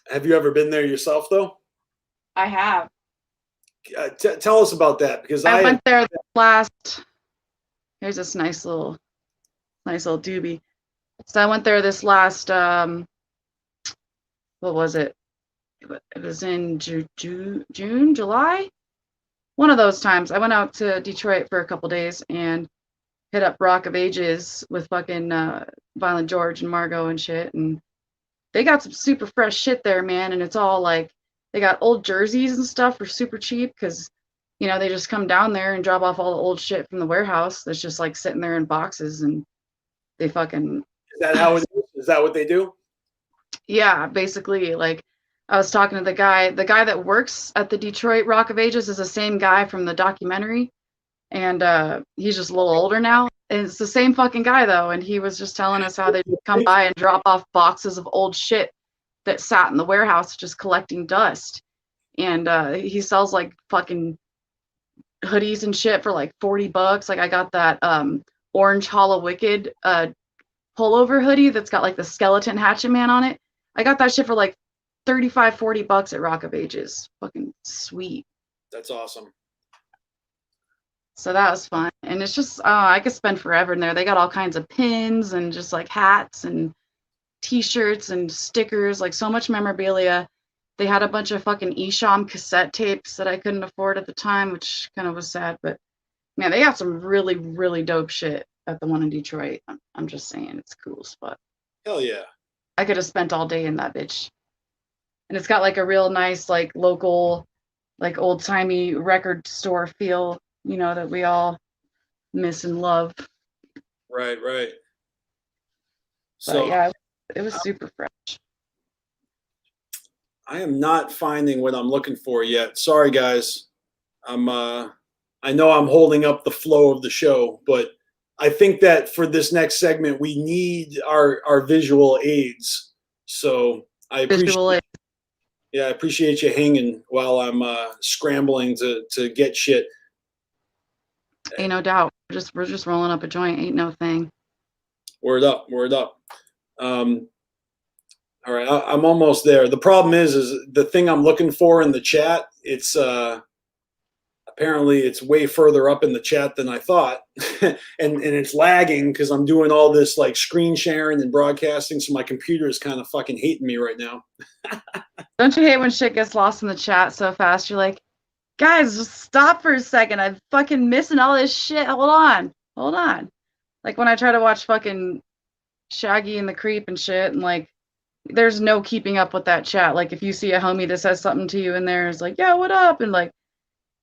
Speaker 1: Have you ever been there yourself, though?
Speaker 2: I have.
Speaker 1: Tell us about that, because
Speaker 2: I went there last. Here's this nice little doobie. So I went there this last. What was it? It was in June, July. One of those times. I went out to Detroit for a couple days and hit up Rock of Ages with fucking Violent George and Margot and shit, and they got some super fresh shit there, man. And it's all like they got old jerseys and stuff for super cheap because they just come down there and drop off all the old shit from the warehouse that's just like sitting there in boxes, and they fucking.
Speaker 1: Is that how it is? Is that what they do?
Speaker 2: Yeah, basically, like I was talking to the guy that works at the Detroit Rock of Ages is the same guy from the documentary, and he's just a little older now. And it's the same fucking guy though, and he was just telling us how they come by and drop off boxes of old shit that sat in the warehouse just collecting dust. And he sells like fucking hoodies and shit for like $40. Like I got that orange Hollow Wicked pullover hoodie that's got like the skeleton hatchet man on it. I got that shit for like $35-$40 at Rock of Ages. Fucking sweet.
Speaker 1: That's awesome.
Speaker 2: So that was fun. And it's just, I could spend forever in there. They got all kinds of pins and just like hats and t-shirts and stickers, like so much memorabilia. They had a bunch of fucking Esham cassette tapes that I couldn't afford at the time, which kind of was sad. But man, they got some really, really dope shit at the one in Detroit. I'm just saying, it's a cool spot.
Speaker 1: Hell yeah.
Speaker 2: I could have spent all day in that bitch. And it's got like a real nice, like local, like old timey record store feel, that we all miss and love.
Speaker 1: Right.
Speaker 2: So yeah, it was super fresh.
Speaker 1: I am not finding what I'm looking for yet. Sorry, guys. I know I'm holding up the flow of the show, but I think that for this next segment, we need our visual aids. So I appreciate you hanging while I'm scrambling to get shit.
Speaker 2: Ain't no doubt. We're just rolling up a joint. Ain't no thing.
Speaker 1: Word up. All right, I'm almost there. The problem is the thing I'm looking for in the chat. It's apparently it's way further up in the chat than I thought, and it's lagging because I'm doing all this like screen sharing and broadcasting. So my computer is kind of fucking hating me right now.
Speaker 2: Don't you hate when shit gets lost in the chat so fast? You're like, guys, just stop for a second. I'm fucking missing all this shit. Hold on. Like when I try to watch fucking Shaggy and the Creep and shit, and like, there's no keeping up with that chat. Like if you see a homie that says something to you in there, it's like, yeah, what up? And like,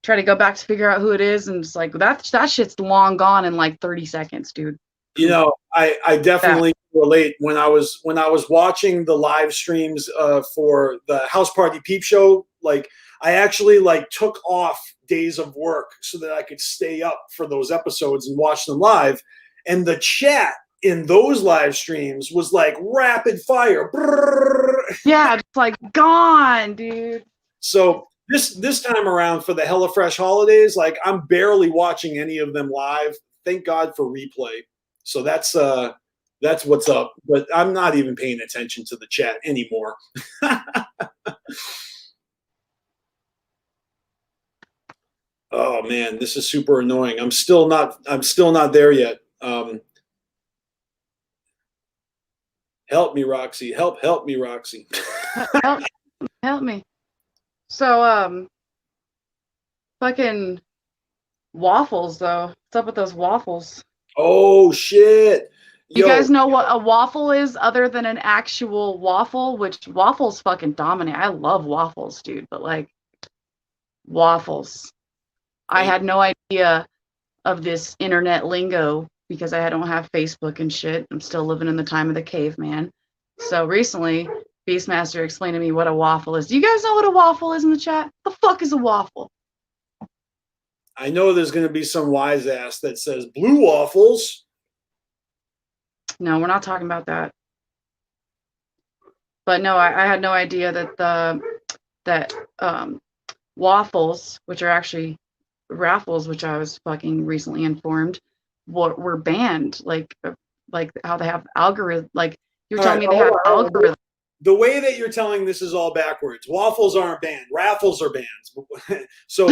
Speaker 2: try to go back to figure out who it is, and it's like that shit's long gone in like 30 seconds, dude.
Speaker 1: I definitely relate. When I was watching the live streams for the House Party Peep Show, like I actually like took off days of work so that I could stay up for those episodes and watch them live. And the chat in those live streams was like rapid fire.
Speaker 2: Yeah, it's like gone, dude.
Speaker 1: So this time around for the HelloFresh holidays, like I'm barely watching any of them live. Thank God for replay. So that's what's up. But I'm not even paying attention to the chat anymore. Oh man, this is super annoying. I'm still not there yet. Help me, Roxy. Help me, Roxy.
Speaker 2: Help, help me. So, fucking waffles, though. What's up with those waffles?
Speaker 1: Oh shit.
Speaker 2: You
Speaker 1: Yo,
Speaker 2: guys know what a waffle is other than an actual waffle? Which waffles fucking dominate. I love waffles, dude, but like waffles. I
Speaker 1: thank
Speaker 2: had no idea of this internet lingo because I don't have Facebook and shit. I'm still living in the time of the caveman. So recently, BeastMasteR explained to me what a waffle is. Do you guys know what a waffle is in the chat? The fuck is a waffle?
Speaker 1: I know there's gonna be some wise ass that says blue waffles.
Speaker 2: No, we're not talking about that. But no, I had no idea that waffles, which are actually raffles, which I was fucking recently informed, were banned. Like how they have algorithm. Like you're
Speaker 1: All
Speaker 2: telling
Speaker 1: right,
Speaker 2: me they have
Speaker 1: hold on.
Speaker 2: algorithm.
Speaker 1: The way that you're telling this is all backwards. Waffles aren't banned. Raffles are banned. So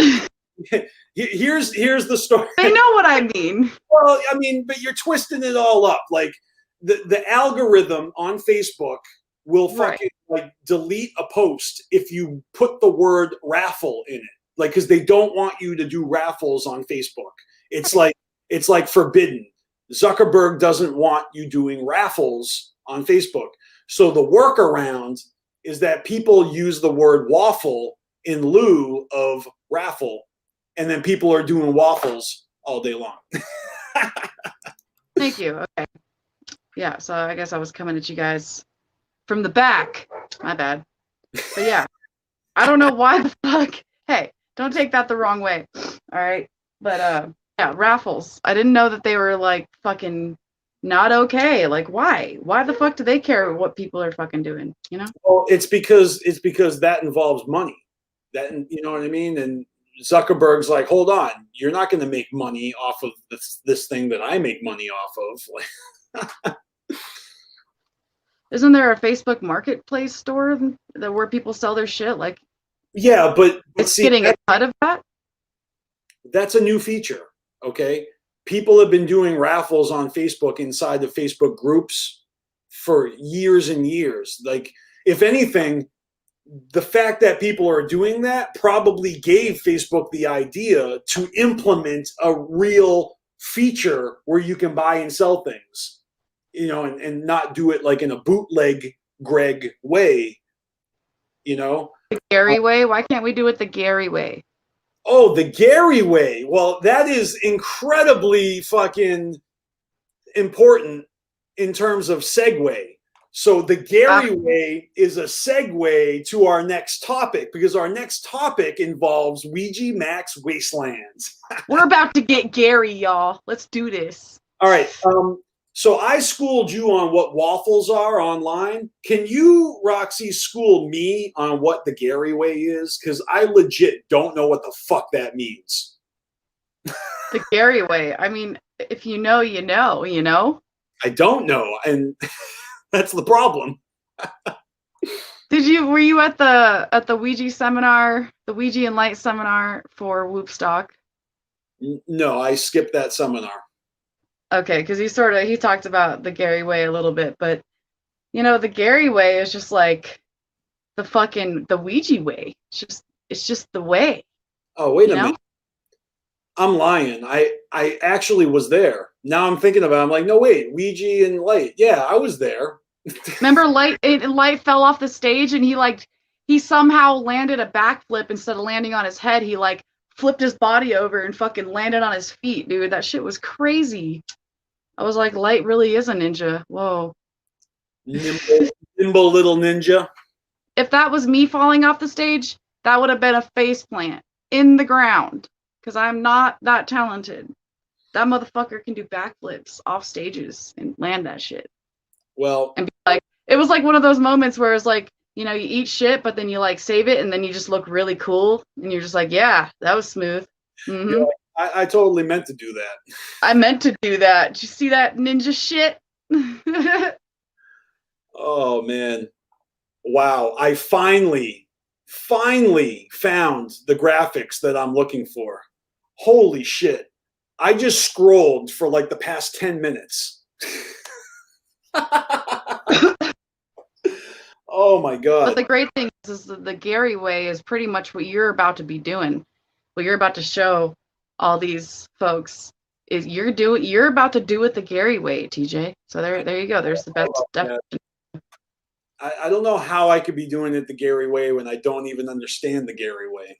Speaker 1: here's the story.
Speaker 2: They know what I mean.
Speaker 1: Well, I mean, but you're twisting it all up. Like the algorithm on Facebook will fucking like delete a post if you put the word raffle in it. Like, because they don't want you to do raffles on Facebook. It's like forbidden. Zuckerberg doesn't want you doing raffles on Facebook. So the workaround is that people use the word waffle in lieu of raffle, and then people are doing waffles all day long.
Speaker 2: Thank you. Okay. Yeah, so I guess I was coming at you guys from the back. My bad. But yeah, I don't know why the fuck. Hey, don't take that the wrong way. All right. But yeah, raffles. I didn't know that they were like fucking not okay. Like why? Why the fuck do they care what people are fucking doing? You know?
Speaker 1: Well, it's because that involves money. That, you know what I mean? And Zuckerberg's like, hold on, you're not going to make money off of this thing that I make money off of.
Speaker 2: Isn't there a Facebook marketplace store where people sell their shit? Like,
Speaker 1: Yeah, but
Speaker 2: it's
Speaker 1: see,
Speaker 2: getting a cut of that?
Speaker 1: that's a new feature. Okay, people have been doing raffles on Facebook inside the Facebook groups for years and years. Like, if anything, the fact that people are doing that probably gave Facebook the idea to implement a real feature where you can buy and sell things, you know, and not do it like in a bootleg Greg way, you know.
Speaker 2: The Gary way? Why can't we do it the Gary way?
Speaker 1: Oh, the Gary way. Well, that is incredibly fucking important in terms of segue. So the Gary way is a segue to our next topic, because our next topic involves Ouija Max Wastelands.
Speaker 2: We're about to get Gary, y'all. Let's do this.
Speaker 1: All right. So I schooled you on what waffles are online. Can you, Roxy, school me on what the Gary way is? Because I legit don't know what the fuck that means.
Speaker 2: The Gary way. I mean, if you know, you know, you know?
Speaker 1: I don't know. And that's the problem.
Speaker 2: Were you at the Ouija seminar, the Ouija and Light seminar for Whoopstock?
Speaker 1: No, I skipped that seminar.
Speaker 2: Okay, because he talked about the Gary way a little bit, but you know, the Gary way is just like the Ouija way. It's just the way.
Speaker 1: Oh, wait a minute. I'm lying. I actually was there. Now I'm thinking about it. I'm like, no, wait, Ouija and Light. Yeah, I was there.
Speaker 2: Remember Light fell off the stage and he somehow landed a backflip instead of landing on his head. He like flipped his body over and fucking landed on his feet, dude. That shit was crazy. I was like, Light really is a ninja. Whoa.
Speaker 1: Nimble little ninja.
Speaker 2: If that was me falling off the stage, that would have been a face plant in the ground. Because I'm not that talented. That motherfucker can do backflips off stages and land that shit.
Speaker 1: Well,
Speaker 2: and be like, it was like one of those moments where it's like, you know, you eat shit, but then you like save it, and then you just look really cool, and you're just like, yeah, that was smooth. Mm-hmm.
Speaker 1: Yeah, I totally meant to do that.
Speaker 2: I meant to do that. Did you see that ninja shit?
Speaker 1: Oh man, wow! I finally found the graphics that I'm looking for. Holy shit! I just scrolled for like the past 10 minutes. Oh my God.
Speaker 2: But the great thing is that the Gary way is pretty much what you're about to be doing. What you're about to show all these folks is you're about to do it the Gary way, TJ. So there you go. There's the best definition.
Speaker 1: I don't know how I could be doing it the Gary way when I don't even understand the Gary way.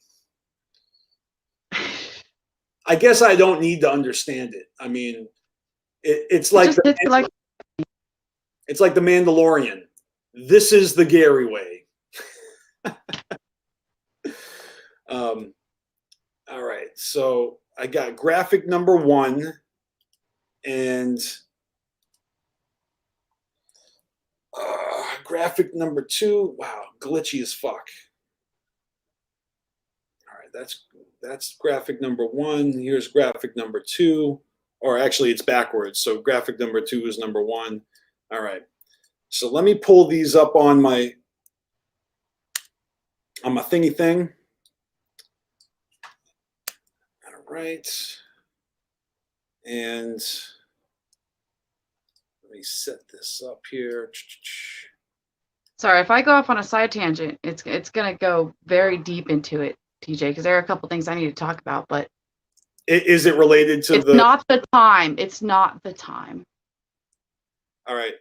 Speaker 1: I guess I don't need to understand it. I mean, it's like it's like the Mandalorian. This is the Gary way. All right, so I got graphic number 1 and graphic number 2. Wow, glitchy as fuck. All right, that's graphic number 1. Here's graphic number 2, or actually it's backwards. So graphic number 2 is number 1. All right, so let me pull these up on my thingy thing. All right, and let me set this up here.
Speaker 2: Sorry, if I go off on a side tangent, it's gonna go very deep into it, TJ, because there are a couple things I need to talk about. But
Speaker 1: is it related to
Speaker 2: it's not the time? It's not the time.
Speaker 1: All right,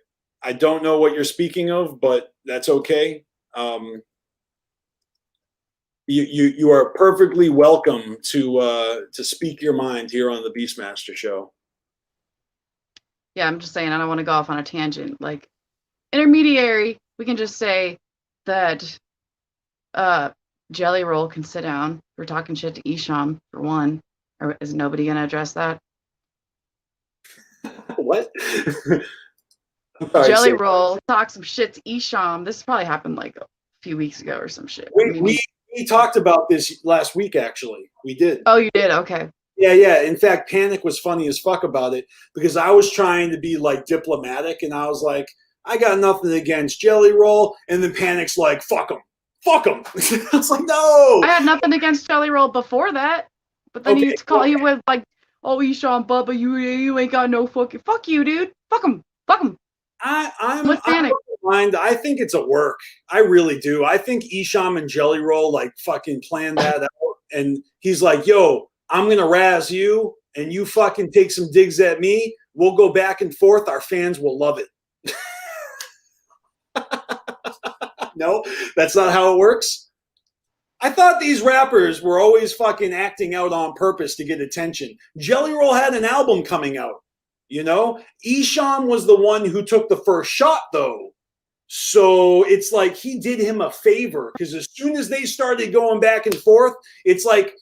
Speaker 1: I don't know what you're speaking of, but that's okay. You are perfectly welcome to speak your mind here on the BeastMasteR show.
Speaker 2: Yeah, I'm just saying I don't want to go off on a tangent. Like intermediary, we can just say that Jelly Roll can sit down. We're talking shit to Isham for one. Or is nobody gonna address that?
Speaker 1: What?
Speaker 2: Jelly Roll talk some shit to Isham. This probably happened like a few weeks ago or some shit.
Speaker 1: We talked about this last week, actually. We did.
Speaker 2: Oh, you did? Okay.
Speaker 1: Yeah. In fact, Panic was funny as fuck about it because I was trying to be like diplomatic and I was like, I got nothing against Jelly Roll. And then Panic's like, fuck him. Fuck him. I was like, no.
Speaker 2: I had nothing against Jelly Roll before that. But then you call you with like, oh, Isham, Bubba, you ain't got no fucking. Fuck you, dude. Fuck him. Fuck him.
Speaker 1: I'm mind. I think it's a work. I really do. I think Isham and Jelly Roll like fucking planned that out. And he's like, yo, I'm going to razz you and you fucking take some digs at me. We'll go back and forth. Our fans will love it. No, that's not how it works. I thought these rappers were always fucking acting out on purpose to get attention. Jelly Roll had an album coming out. You know, Isham was the one who took the first shot, though. So it's like he did him a favor because as soon as they started going back and forth, it's like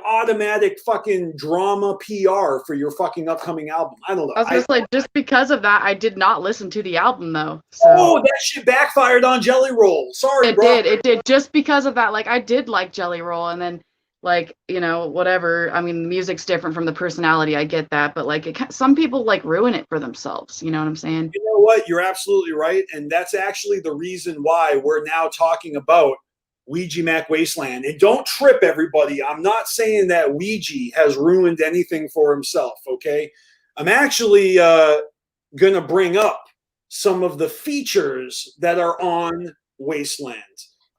Speaker 1: automatic fucking drama PR for your fucking upcoming album. I don't know.
Speaker 2: I was just like, just because of that, I did not listen to the album though. So.
Speaker 1: Oh, that shit backfired on Jelly Roll. Sorry, bro.
Speaker 2: It did. Just because of that, like I did like Jelly Roll, and then. Like, you know, whatever. I mean, the music's different from the personality. I get that. But, like, some people, like, ruin it for themselves. You know what I'm saying?
Speaker 1: You know what? You're absolutely right. And that's actually the reason why we're now talking about Ouija Mac Wasteland. And don't trip, everybody. I'm not saying that Ouija has ruined anything for himself, okay? I'm actually going to bring up some of the features that are on Wasteland.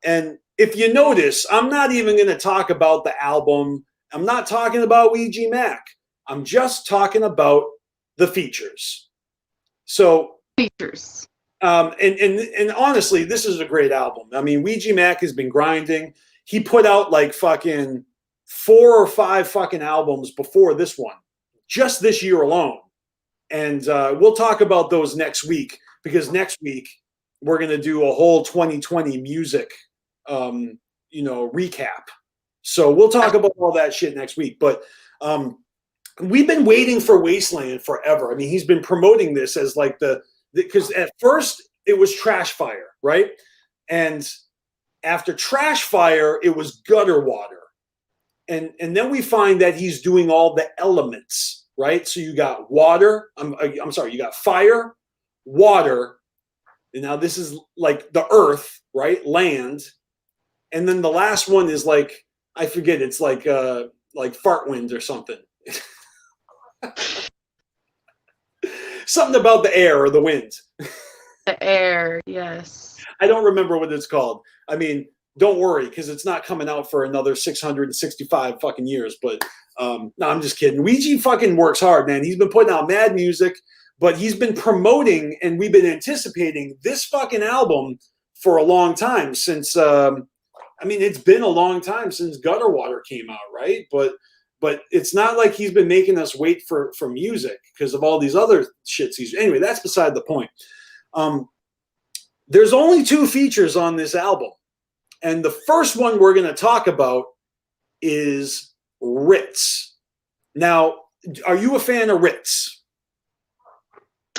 Speaker 1: And if you notice, I'm not even going to talk about the album. I'm not talking about Ouija Mac. I'm just talking about the features. So
Speaker 2: features.
Speaker 1: And honestly, this is a great album. I mean, Ouija Mac has been grinding. He put out like fucking 4 or 5 fucking albums before this one, just this year alone. And we'll talk about those next week because next week we're going to do a whole 2020 music recap. So we'll talk about all that shit next week. But we've been waiting for Wasteland forever. I mean, he's been promoting this as like because at first it was Trash Fire, right? And after Trash Fire, it was Gutter Water. And then we find that he's doing all the elements, right? So you got water, I'm sorry, you got fire, water, and now this is like the earth, right? Land. And then the last one is like, I forget, it's like fart wind or something. Something about the air or the wind.
Speaker 2: The Air, yes.
Speaker 1: I don't remember what it's called. I mean, don't worry, because it's not coming out for another 665 fucking years. But no, I'm just kidding. Ouija fucking works hard, man. He's been putting out mad music, but he's been promoting, and we've been anticipating this fucking album for a long time since. I mean, it's been a long time since Gutter Water came out, right? But it's not like he's been making us wait for music because of all these other shits he's. Anyway, that's beside the point. There's only 2 features on this album. And the first one we're going to talk about is Ritz. Now, are you a fan of Ritz?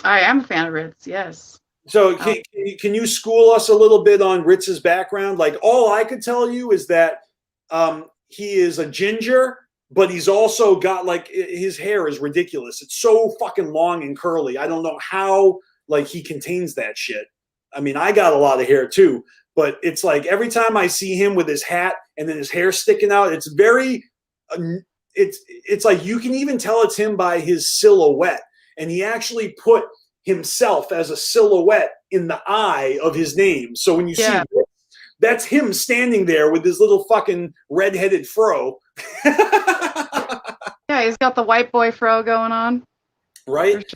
Speaker 2: I am a fan of Ritz, yes.
Speaker 1: So can you school us a little bit on Ritz's background? Like, all I could tell you is that he is a ginger, but he's also got, like, his hair is ridiculous. It's so fucking long and curly. I don't know how, like, he contains that shit. I mean, I got a lot of hair too, but it's like every time I see him with his hat and then his hair sticking out, it's very, it's like you can even tell it's him by his silhouette. And he actually put himself as a silhouette in the eye of his name. So when you see it, that's him standing there with his little fucking redheaded fro.
Speaker 2: Yeah, he's got the white boy fro going on.
Speaker 1: Right?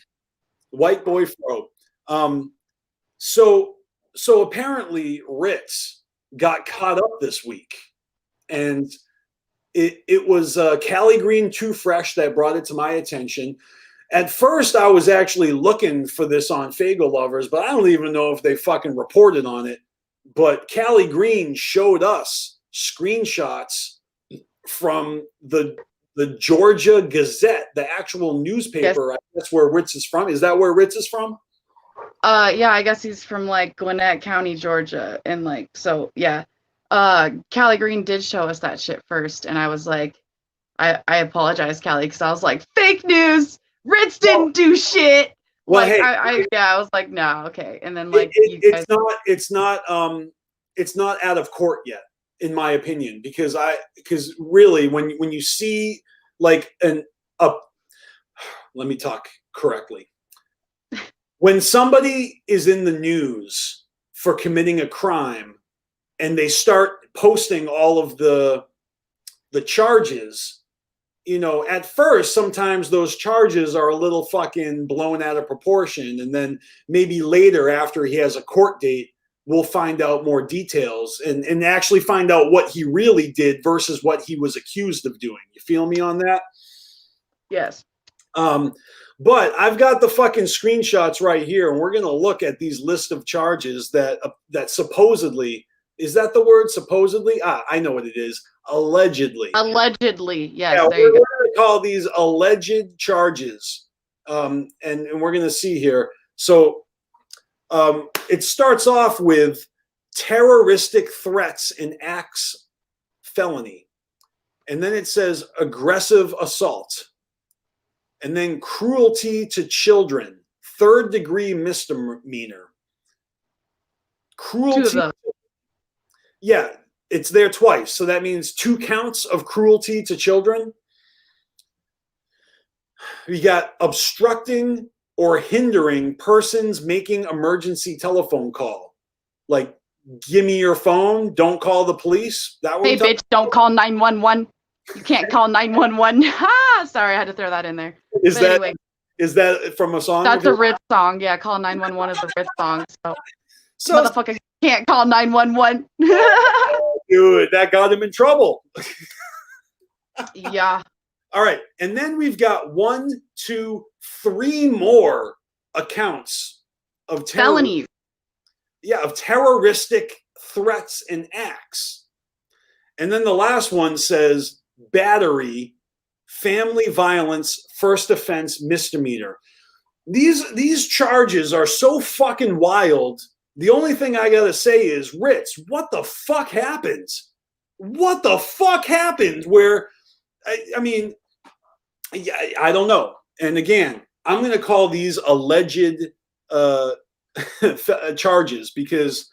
Speaker 1: White boy fro. So apparently Ritz got caught up this week. And it was Cali Green Too Fresh that brought it to my attention. At first, I was actually looking for this on Fago Lovers, but I don't even know if they fucking reported on it. But Cali Green showed us screenshots from the Georgia Gazette, the actual newspaper. Yes. That's where Ritz is from. Is that where Ritz is from?
Speaker 2: Yeah, I guess he's from, like, Gwinnett County, Georgia. And, like, so, yeah. Cali Green did show us that shit first. And I was like, I apologize, Cali, because I was like, fake news! Ritz didn't do shit.
Speaker 1: Well,
Speaker 2: like,
Speaker 1: hey,
Speaker 2: I was like, no, okay. And then, like,
Speaker 1: it's not out of court yet, in my opinion, because really when you see, like, let me talk correctly. When somebody is in the news for committing a crime and they start posting all of the charges, you know, at first, sometimes those charges are a little fucking blown out of proportion. And then maybe later, after he has a court date, we'll find out more details and actually find out what he really did versus what he was accused of doing. You feel me on that?
Speaker 2: Yes.
Speaker 1: But I've got the fucking screenshots right here, and we're going to look at these list of charges that supposedly, is that the word supposedly? I know what it is. Allegedly.
Speaker 2: Allegedly, yes.
Speaker 1: Yeah,
Speaker 2: we're
Speaker 1: going to call these alleged charges. And we're going to see here. So it starts off with terroristic threats and acts felony. And then it says aggressive assault. And then cruelty to children, 3rd-degree misdemeanor. Cruelty. Yeah, it's there twice. So that means 2 counts of cruelty to children. We got obstructing or hindering persons making emergency telephone call. Like, give me your phone, don't call the police.
Speaker 2: Hey, bitch, don't call 911. You can't call 911. Ha! Sorry, I had to throw that in there.
Speaker 1: Is that from a song?
Speaker 2: That's a Ritz song. Yeah, call 911 is a Ritz song. So motherfucker can't call 911.
Speaker 1: Dude, that got him in trouble.
Speaker 2: Yeah.
Speaker 1: All right, and then we've got 1, 2, 3 more accounts of
Speaker 2: felonies.
Speaker 1: Yeah, of terroristic threats and acts. And then the last one says battery, family violence, first offense, misdemeanor. These charges are so fucking wild. The only thing I gotta say is, Ritz, what the fuck happens? What the fuck happened? Where, I mean, I don't know. And again, I'm gonna call these alleged charges because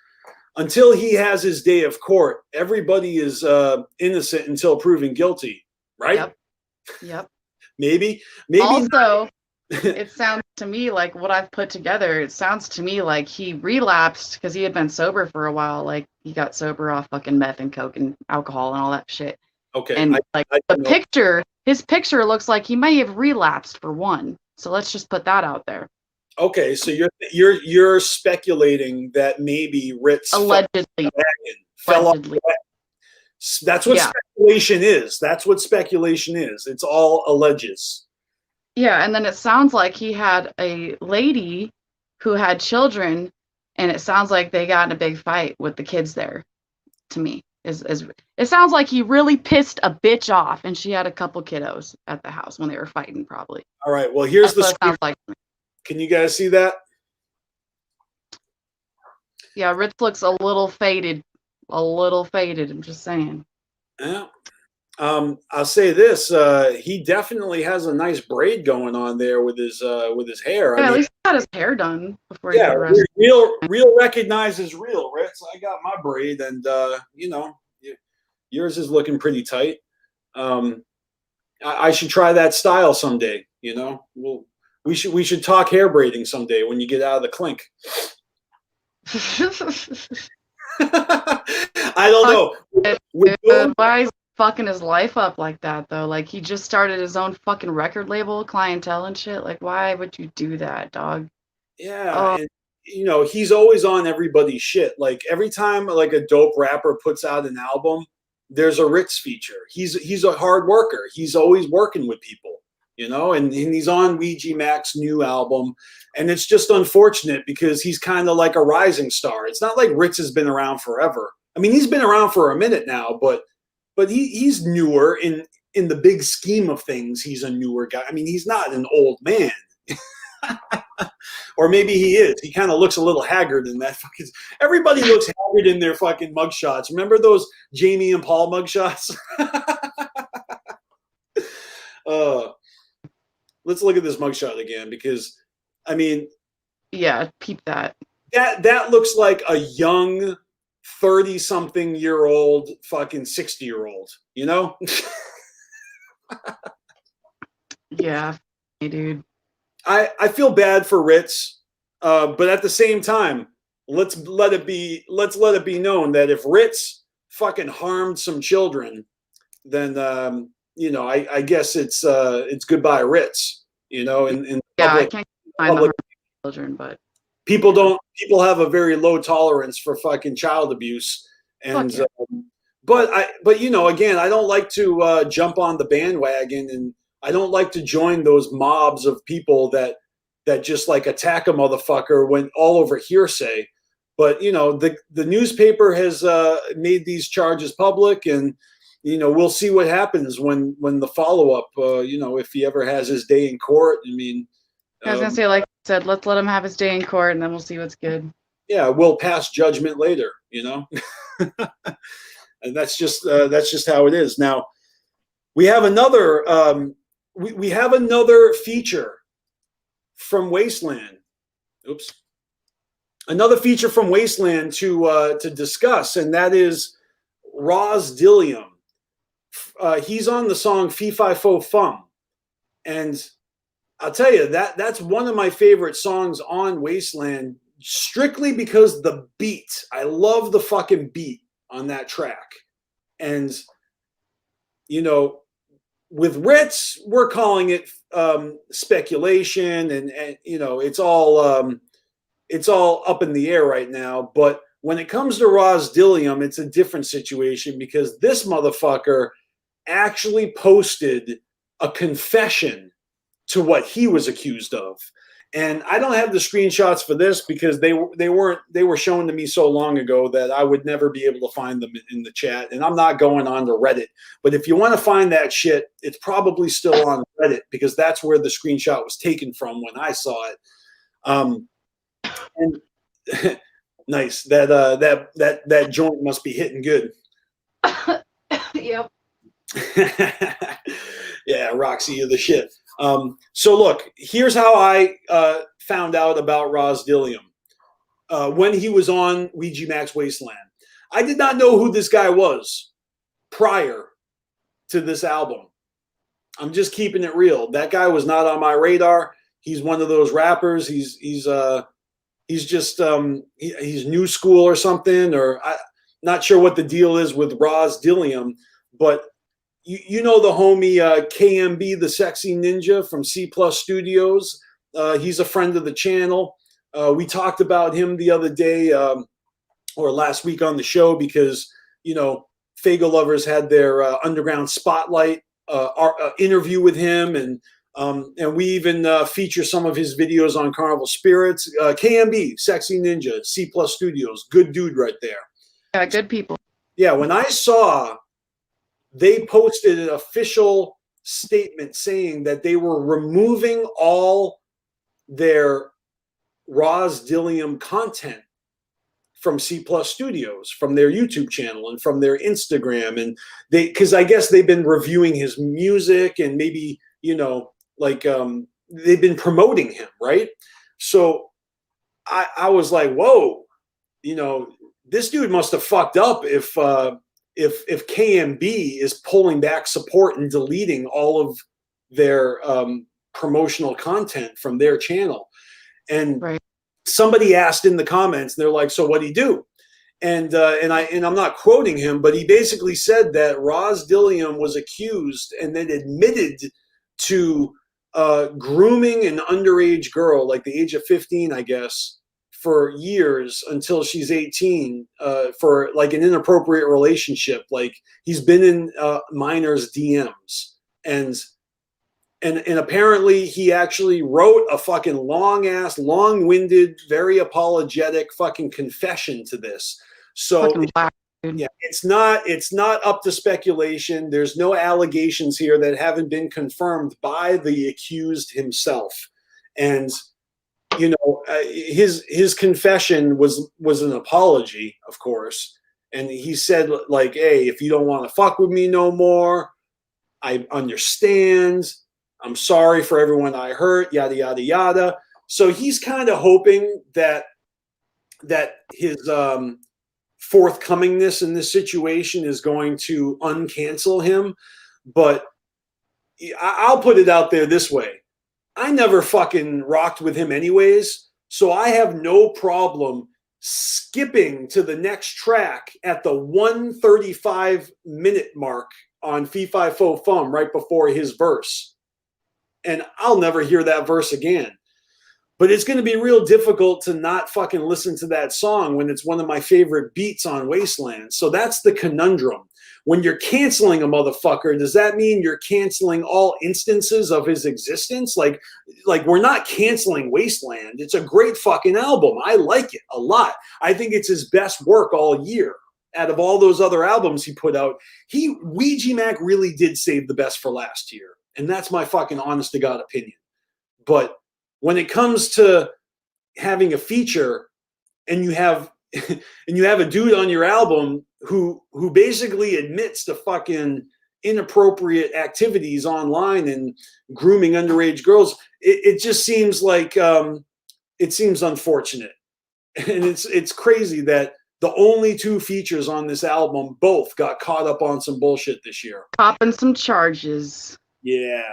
Speaker 1: until he has his day of court, everybody is innocent until proven guilty, right?
Speaker 2: Yep.
Speaker 1: Maybe.
Speaker 2: Also, It sounds to me like what I've put together. It sounds to me like he relapsed because he had been sober for a while. Like he got sober off fucking meth and coke and alcohol and all that shit.
Speaker 1: Okay.
Speaker 2: And like
Speaker 1: I
Speaker 2: the
Speaker 1: don't know.
Speaker 2: picture, his picture looks like he may have relapsed for one. So let's just put that out there.
Speaker 1: Okay, so you're speculating that maybe Ritz
Speaker 2: Allegedly.
Speaker 1: fell off.
Speaker 2: Allegedly.
Speaker 1: That's what
Speaker 2: Yeah.
Speaker 1: speculation is. That's what speculation is. It's all alleges.
Speaker 2: Yeah, and then it sounds like he had a lady who had children, and it sounds like they got in a big fight with the kids there. To me, is it sounds like he really pissed a bitch off, and she had a couple kiddos at the house when they were fighting, probably.
Speaker 1: All right. Well, here's
Speaker 2: That's what it sounds like.
Speaker 1: Can you guys see that?
Speaker 2: Yeah, Ritz looks a little faded. A little faded. I'm just saying.
Speaker 1: Yeah. I'll say this: he definitely has a nice braid going on there with his hair.
Speaker 2: Yeah,
Speaker 1: I
Speaker 2: at
Speaker 1: mean,
Speaker 2: least he got his hair done before he
Speaker 1: yeah,
Speaker 2: got arrested.
Speaker 1: real recognizes real, Ritz. I got my braid, and yours is looking pretty tight. I should try that style someday. We should talk hair braiding someday when you get out of the clink. I don't know.
Speaker 2: Why is he fucking his life up like that though? Like he just started his own fucking record label, clientele and shit. Like why would you do that, dog?
Speaker 1: Yeah, and he's always on everybody's shit. Like every time like a dope rapper puts out an album, there's a Ritz feature. He's a hard worker. He's always working with people, and he's on Ouija Mac's new album. And it's just unfortunate because he's kind of like a rising star. It's not like Ritz has been around forever. I mean, he's been around for a minute now, but he's newer in the big scheme of things. He's a newer guy. I mean, he's not an old man. Or maybe he is. He kind of looks a little haggard in that fucking. Everybody looks haggard in their fucking mugshots. Remember those Jamie and Paul mugshots? Let's look at this mugshot again because, I mean,
Speaker 2: yeah, peep that.
Speaker 1: That looks like a young 30-something-year-old fucking 60-year-old.
Speaker 2: Yeah, dude.
Speaker 1: I feel bad for Ritz, but at the same time, let's let it be known that if Ritz fucking harmed some children, then I guess it's goodbye Ritz. In
Speaker 2: yeah,
Speaker 1: public,
Speaker 2: I can't find the children, but
Speaker 1: people have a very low tolerance for fucking child abuse, and
Speaker 2: yeah.
Speaker 1: but again, I don't like to jump on the bandwagon, and I don't like to join those mobs of people that just like attack a motherfucker when all over hearsay. But the newspaper has made these charges public, and we'll see what happens when the follow up. If he ever has his day in court. I mean,
Speaker 2: I was gonna say, like I said, let's let him have his day in court, and then we'll see what's good.
Speaker 1: Yeah, we'll pass judgment later. And that's just how it is. Now we have another. We have another feature from Wasteland. Oops. Another feature from Wasteland to discuss, and that is Raz Dilliam. He's on the song Fee Fi Fo Fum, and I'll tell you that's one of my favorite songs on Wasteland, strictly because the beat. I love the fucking beat on that track, and with Ritz, we're calling it speculation, and it's all up in the air right now. But when it comes to Raz Dilliam, it's a different situation because this motherfucker actually posted a confession to what he was accused of. And I don't have the screenshots for this because they were shown to me so long ago that I would never be able to find them in the chat. And I'm not going on to Reddit. But if you want to find that shit, it's probably still on Reddit because that's where the screenshot was taken from when I saw it. And nice. That joint must be hitting good.
Speaker 2: Yep.
Speaker 1: Yeah, Roxy, you're the shit. So look, here's how I found out about Raz Dilliam when he was on Ouija Mac's Wasteland. I did not know who this guy was prior to this album. I'm just keeping it real. That guy was not on my radar. he's one of those rappers. He's just he's new school or something, or I not sure what the deal is with Raz Dilliam, but you know the homie KMB, the Sexy Ninja from C Plus Studios. He's a friend of the channel. We talked about him the other day or last week on the show because, you know, Fago Lovers had their Underground Spotlight interview with him, and we even feature some of his videos on Carnival Spirits. KMB, Sexy Ninja, C Plus Studios, good dude right there.
Speaker 2: Yeah, good people.
Speaker 1: Yeah, when I saw they posted an official statement saying that they were removing all their Raz Dilliam content from C Plus Studios, from their YouTube channel and from their Instagram, and because I guess they've been reviewing his music and maybe, you know, like they've been promoting him, right? So I was like, whoa, you know, this dude must have fucked up if KMB is pulling back support and deleting all of their promotional content from their channel. And
Speaker 2: right.
Speaker 1: Somebody asked in the comments, they're like, so what'd he do? And I'm not quoting him, but he basically said that Raz Dilliam was accused and then admitted to grooming an underage girl, like the age of 15, I guess, for years until she's 18, for like an inappropriate relationship. Like he's been in minors' DMs, and apparently he actually wrote a fucking long-winded, very apologetic fucking confession to this. So yeah, it's not up to speculation. There's no allegations here that haven't been confirmed by the accused himself. And you know, his confession was an apology, of course. And he said, like, hey, if you don't want to fuck with me no more, I understand. I'm sorry for everyone I hurt, yada, yada, yada. So he's kind of hoping that his forthcomingness in this situation is going to uncancel him. But I'll put it out there this way. I never fucking rocked with him anyways, so I have no problem skipping to the next track at the 1:35-minute mark on Fee Fi Fo Fum right before his verse. And I'll never hear that verse again. But it's going to be real difficult to not fucking listen to that song when it's one of my favorite beats on Wasteland. So that's the conundrum. When you're canceling a motherfucker, does that mean you're canceling all instances of his existence? Like we're not canceling Wasteland. It's a great fucking album. I like it a lot. I think it's his best work all year. Out of all those other albums he put out, Ouija Mac really did save the best for last year. And that's my fucking honest to God opinion. But when it comes to having a feature and you have a dude on your album who basically admits to fucking inappropriate activities online and grooming underage girls, it just seems like it seems unfortunate. And it's crazy that the only two features on this album both got caught up on some bullshit this year.
Speaker 2: Copping some charges.
Speaker 1: Yeah.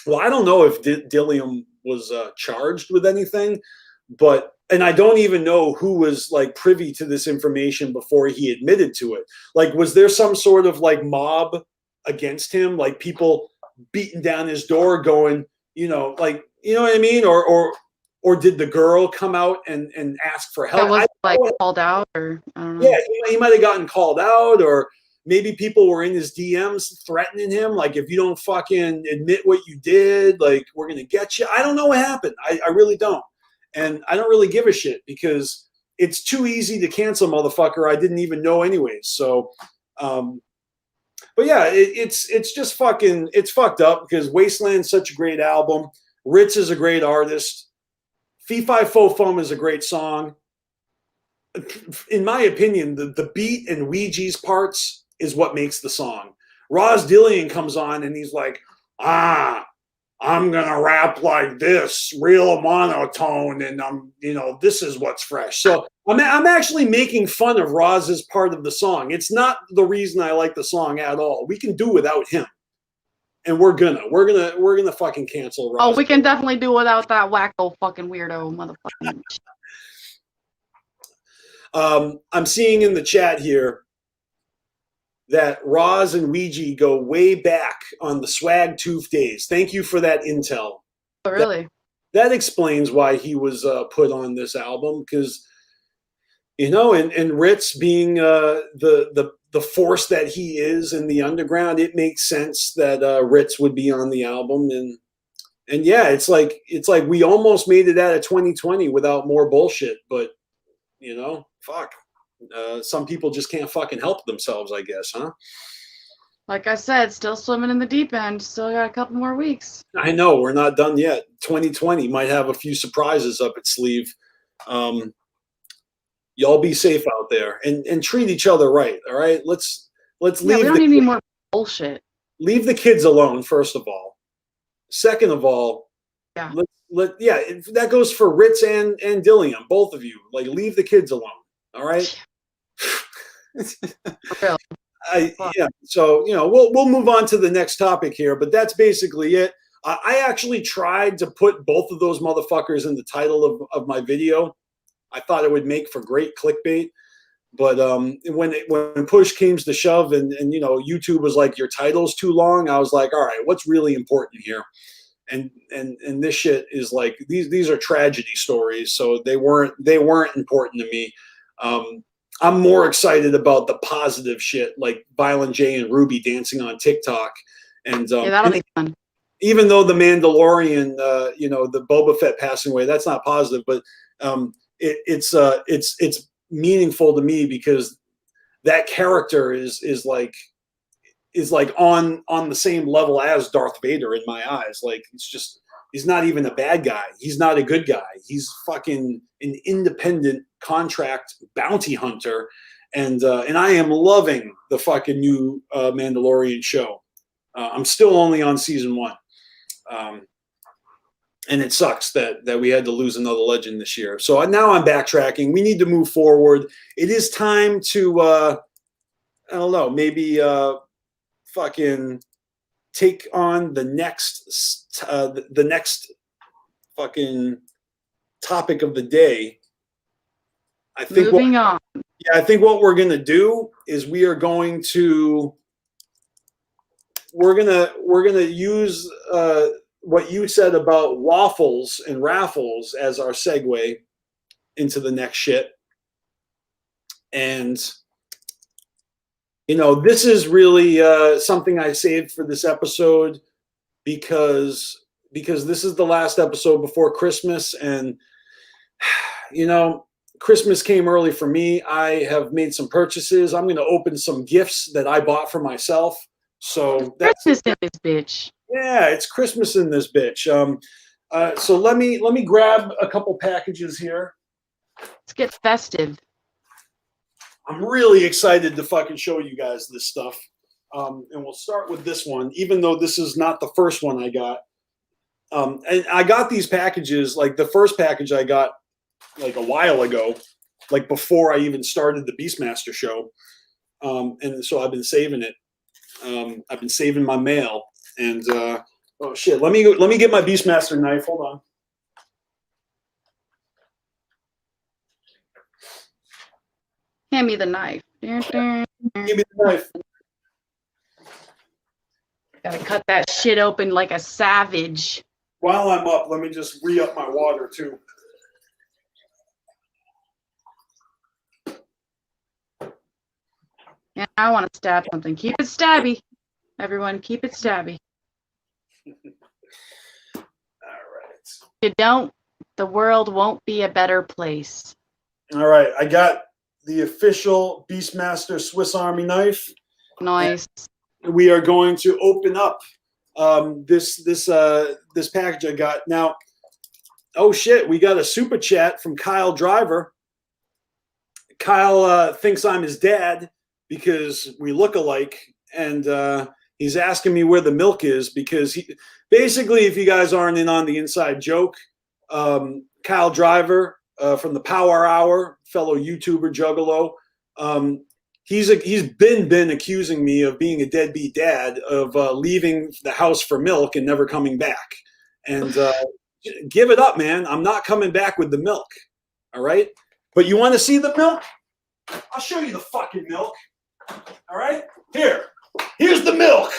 Speaker 1: Well, I don't know if Dilliam was charged with anything, and I don't even know who was like privy to this information before he admitted to it. Like, was there some sort of like mob against him? Like people beating down his door going, you know, like, you know what I mean? Or did the girl come out and ask for help?
Speaker 2: It was like called out, or I don't know.
Speaker 1: Yeah, he might have gotten called out, or maybe people were in his DMs threatening him, like, if you don't fucking admit what you did, like, we're going to get you. I don't know what happened. I really don't. And I don't really give a shit because it's too easy to cancel motherfucker I didn't even know anyways. So, but yeah, it's just fucking, it's fucked up because Wasteland's such a great album. Ritz is a great artist. Fee Fi Fo Fum is a great song. In my opinion, the beat and Ouija's parts is what makes the song. Raz Dilliam comes on and he's like, I'm going to rap like this, real monotone, and this is what's fresh. So I'm actually making fun of Raz's part of the song. It's not the reason I like the song at all. We can do without him. and we're gonna fucking cancel Ross.
Speaker 2: Oh, we can definitely do without that wacko fucking weirdo motherfucking.
Speaker 1: I'm seeing in the chat here that Roz and Ouija go way back on the Swag Tooth days. Thank you for that intel.
Speaker 2: Oh, really?
Speaker 1: That explains why he was put on this album, because, you know, and Ritz being the force that he is in the underground, it makes sense that Ritz would be on the album. And yeah, it's like we almost made it out of 2020 without more bullshit, but you know, fuck. Some people just can't fucking help themselves, I guess, huh?
Speaker 2: Like I said, still swimming in the deep end. Still got a couple more weeks.
Speaker 1: I know, we're not done yet. 2020 might have a few surprises up its sleeve. Y'all be safe out there and treat each other right, all right? Let's leave.
Speaker 2: Yeah, we don't need any more bullshit.
Speaker 1: Leave the kids alone, first of all. Second of all,
Speaker 2: yeah,
Speaker 1: that goes for Ritz and Dilliam, both of you. Like, leave the kids alone, all right? Yeah. So, you know, we'll move on to the next topic here, but that's basically it. I actually tried to put both of those motherfuckers in the title of my video. I thought it would make for great clickbait, but when push came to shove, and you know, YouTube was like, your title's too long, I was like, all right, what's really important here? And this shit is like, these are tragedy stories, so they weren't important to me. I'm more excited about the positive shit, like Violent J and Ruby dancing on TikTok, and
Speaker 2: yeah, that'll be fun.
Speaker 1: Even though the Mandalorian, you know, the Boba Fett passing away, that's not positive, but it's meaningful to me, because that character is like on the same level as Darth Vader in my eyes. Like, it's just, he's not even a bad guy. He's not a good guy. He's fucking an independent contract bounty hunter, and I am loving the fucking new Mandalorian show. I'm still only on season 1. And it sucks that we had to lose another legend this year. So now I'm backtracking. We need to move forward. It is time to, I don't know, maybe fucking take on the next fucking topic of the day. I think
Speaker 2: Moving on.
Speaker 1: Yeah, I think what we're gonna do is we're gonna use what you said about waffles and raffles as our segue into the next shit. And, you know, this is really something I saved for this episode, because this is the last episode before Christmas, and, you know, Christmas came early for me. I have made some purchases. I'm going to open some gifts that I bought for myself. So that's
Speaker 2: Christmas in this bitch.
Speaker 1: Yeah, it's Christmas in this bitch. So let me grab a couple packages here.
Speaker 2: Let's get festive.
Speaker 1: I'm really excited to fucking show you guys this stuff. And we'll start with this one, even though this is not the first one I got. And I got these packages, like the first package I got like a while ago, like before I even started the BeastMasteR show. And so I've been saving it. I've been saving my mail. And oh shit, let me get my BeastMasteR knife. Hold on.
Speaker 2: Hand me the knife.
Speaker 1: Give me the knife.
Speaker 2: Gotta cut that shit open like a savage.
Speaker 1: While I'm up, let me just re-up my water too.
Speaker 2: Yeah, I want to stab something. Keep it stabby. Everyone, keep it stabby.
Speaker 1: All right.
Speaker 2: If you don't, the world won't be a better place.
Speaker 1: All right. I got the official BeastMasteR Swiss Army knife.
Speaker 2: Nice.
Speaker 1: And we are going to open up this package I got. Now, oh shit, we got a super chat from Kyle Driver. Kyle thinks I'm his dad because we look alike, and he's asking me where the milk is, because he basically, if you guys aren't in on the inside joke, Kyle Driver from the Power Hour, fellow YouTuber Juggalo, he's been accusing me of being a deadbeat dad, of leaving the house for milk and never coming back. And give it up, man. I'm not coming back with the milk. All right. But you want to see the milk? I'll show you the fucking milk. All right. Here's the milk.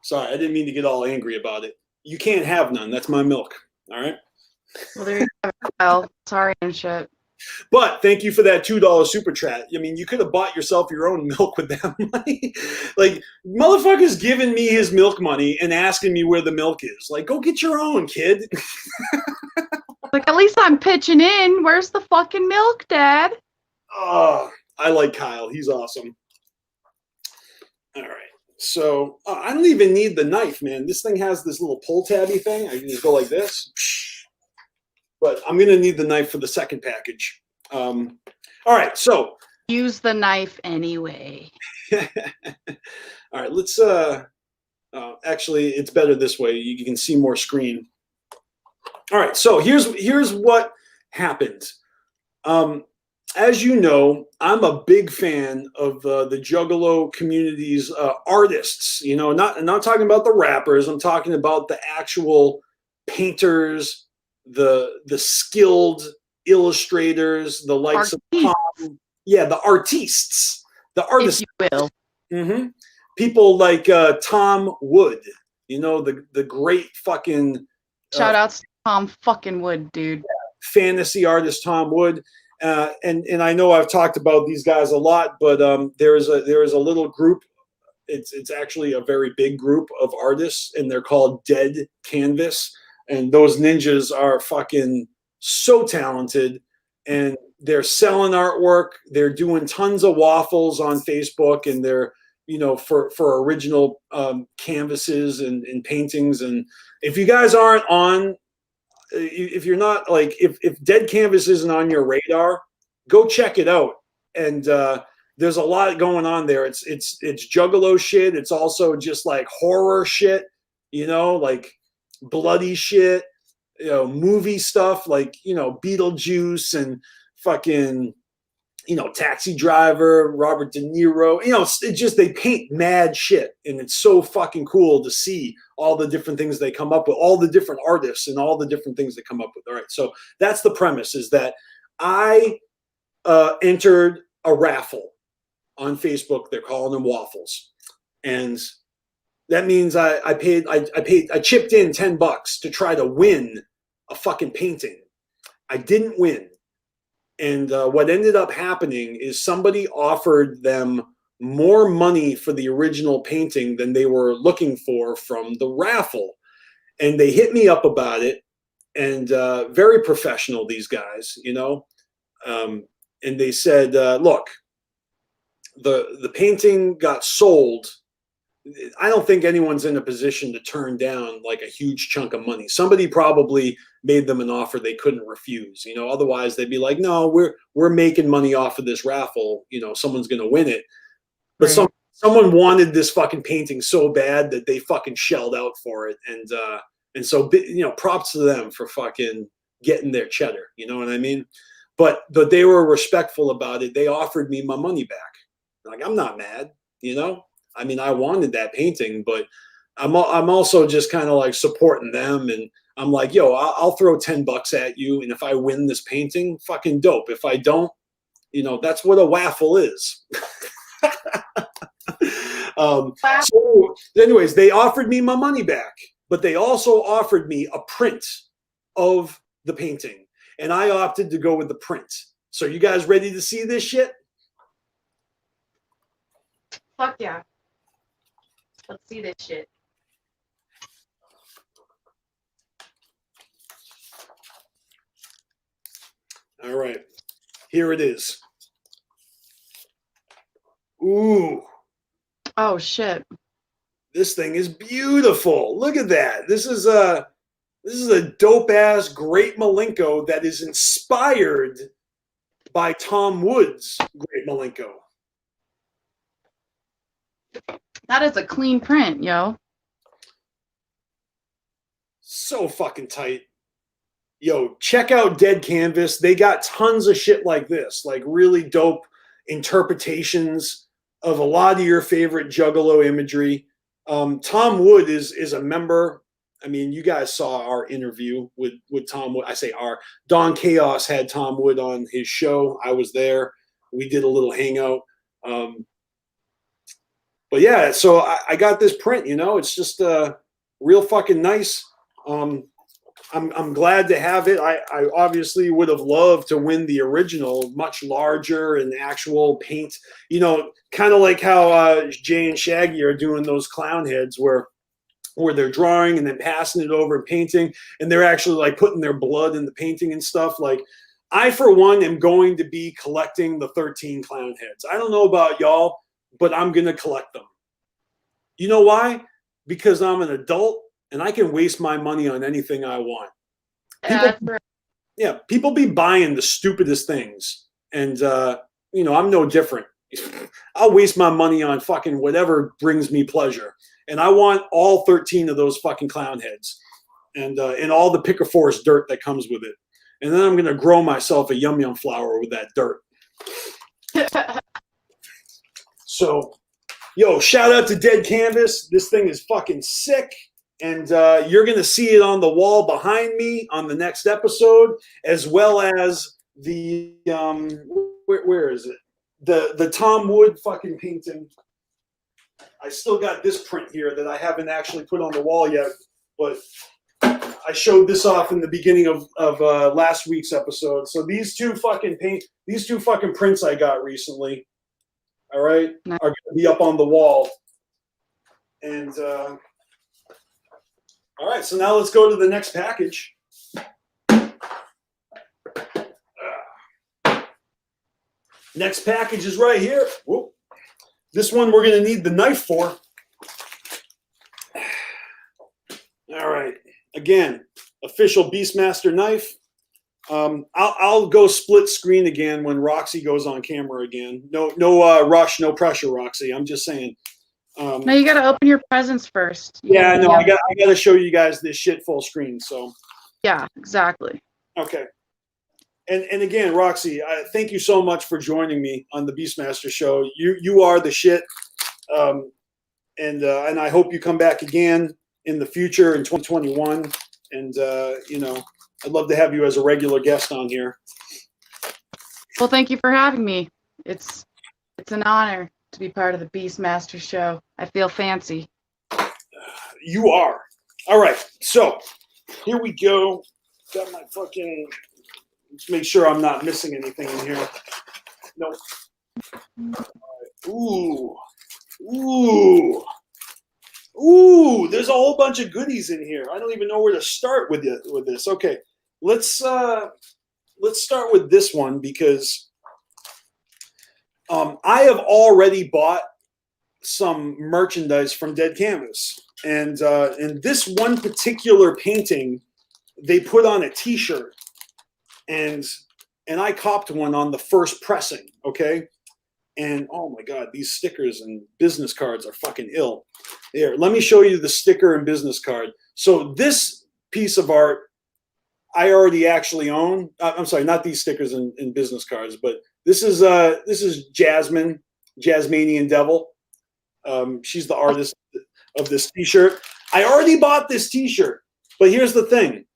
Speaker 1: Sorry, I didn't mean to get all angry about it. You can't have none. That's my milk. All right.
Speaker 2: Well, there you go. Well, sorry and shit.
Speaker 1: But thank you for that $2 super chat. I mean, you could have bought yourself your own milk with that money. Like, motherfucker's giving me his milk money and asking me where the milk is. Like, go get your own, kid.
Speaker 2: Like, at least I'm pitching in. Where's the fucking milk, Dad?
Speaker 1: Oh, I like Kyle. He's awesome. All right. So I don't even need the knife, man. This thing has this little pull tabby thing. I can just go like this. But I'm going to need the knife for the second package. All right. So
Speaker 2: use the knife anyway.
Speaker 1: All right. Let's actually, it's better this way. You can see more screen. All right. So here's what happened. As you know, I'm a big fan of the Juggalo community's artists. You know, not talking about the rappers. I'm talking about the actual painters, the skilled illustrators, the likes of Tom. Yeah, the artistes, the artists.
Speaker 2: If you will.
Speaker 1: Mm-hmm. People like Tom Wood. You know, the great fucking
Speaker 2: shout outs to Tom fucking Wood, dude.
Speaker 1: Fantasy artist Tom Wood. And I know I've talked about these guys a lot, but there is a little group. It's actually a very big group of artists, and they're called Dead Canvas. And those ninjas are fucking so talented, and they're selling artwork. They're doing tons of waffles on Facebook, and they're, you know, for original canvases and paintings. And if you guys aren't on, if you're not, like, if Dead Canvas isn't on your radar, go check it out. And there's a lot going on there. It's Juggalo shit. It's also just like horror shit, you know, like bloody shit, you know, movie stuff like, you know, Beetlejuice and fucking, you know, Taxi Driver, Robert De Niro. You know, it just, they paint mad shit, and it's so fucking cool to see all the different things they come up with, all the different artists and all the different things they come up with. All right, so that's the premise, is that I entered a raffle on Facebook. They're calling them waffles, and that means I chipped in $10 to try to win a fucking painting. I didn't win. And what ended up happening is somebody offered them more money for the original painting than they were looking for from the raffle. And they hit me up about it, and very professional, these guys, you know. And they said, look, the painting got sold. I don't think anyone's in a position to turn down like a huge chunk of money. Somebody probably made them an offer they couldn't refuse. You know, otherwise they'd be like, no, we're making money off of this raffle. You know, someone's going to win it. But
Speaker 2: Right.
Speaker 1: someone wanted this fucking painting so bad that they fucking shelled out for it. And so, you know, props to them for fucking getting their cheddar. You know what I mean? But they were respectful about it. They offered me my money back. Like, I'm not mad, you know? I mean, I wanted that painting, but I'm also just kind of like supporting them. And I'm like, yo, I'll throw $10 at you. And if I win this painting, fucking dope. If I don't, you know, that's what a waffle is. So anyways, they offered me my money back, but they also offered me a print of the painting. And I opted to go with the print. So you guys ready to see this shit?
Speaker 2: Fuck yeah. Let's see this shit.
Speaker 1: All right. Here it is. Ooh.
Speaker 2: Oh shit.
Speaker 1: This thing is beautiful. Look at that. This is a dope ass Great Malenko that is inspired by Tom Wood's Great Malenko.
Speaker 2: That is a clean print, yo.
Speaker 1: So fucking tight. yo, check out Dead Canvas. They got tons of shit like this, like really dope interpretations of a lot of your favorite Juggalo imagery. Tom Wood is a member. I mean, you guys saw our interview with Tom Wood. I say our. Don Chaos had Tom Wood on his show. I was there. We did a little hangout. But yeah, so I got this print. You know, it's just real fucking nice. I'm glad to have it. I obviously would have loved to win the original, much larger and actual paint. You know, kind of like how Jay and Shaggy are doing those clown heads where they're drawing and then passing it over and painting, and they're actually like putting their blood in the painting and stuff. Like, I, for one, am going to be collecting the 13 clown heads. I don't know about y'all, but I'm going to collect them. You know why? Because I'm an adult and I can waste my money on anything I want. People be buying the stupidest things. And, you know, I'm no different. I'll waste my money on fucking whatever brings me pleasure. And I want all 13 of those fucking clown heads and all the Pick-a-Force dirt that comes with it. And then I'm going to grow myself a Yum Yum flower with that dirt. So, yo, shout out to Dead Canvas. This thing is fucking sick. And you're going to see it on the wall behind me on the next episode, as well as the, where is it? The Tom Wood fucking painting. I still got this print here that I haven't actually put on the wall yet, but I showed this off in the beginning of last week's episode. So these two fucking prints I got recently, all right, are going to be up on the wall. And all right, so now let's go to the next package. Next package is right here. Whoop. This one we're going to need the knife for. All right. Again, official BeastMasteR knife. I'll go split screen again when Roxy goes on camera again. No rush, no pressure, Roxy. I'm just saying.
Speaker 2: No, you got to open your presents first.
Speaker 1: Yeah, no, I got to show you guys this shit full screen. So. Yeah,
Speaker 2: exactly.
Speaker 1: Okay. And again, Roxy, thank you so much for joining me on the BeastMasteR show. You are the shit. And I hope you come back again in the future in 2021. And you know, I'd love to have you as a regular guest on here.
Speaker 2: Well, thank you for having me. It's an honor to be part of the BeastMasteR show. I feel fancy.
Speaker 1: You are. All right. So here we go. Got my fucking. Let's make sure I'm not missing anything in here. Nope. Right. Ooh. There's a whole bunch of goodies in here. I don't even know where to start with this. Okay, let's start with this one because I have already bought some merchandise from Dead Canvas, and in this one particular painting, they put on a T-shirt. And I copped one on the first pressing, okay? And oh my God, these stickers and business cards are fucking ill. Here, let me show you the sticker and business card. So this piece of art, I already actually own. I'm sorry, not these stickers and business cards, but this is Jasmine, Jasmanian Devil. She's the artist of this T-shirt. I already bought this T-shirt, but here's the thing.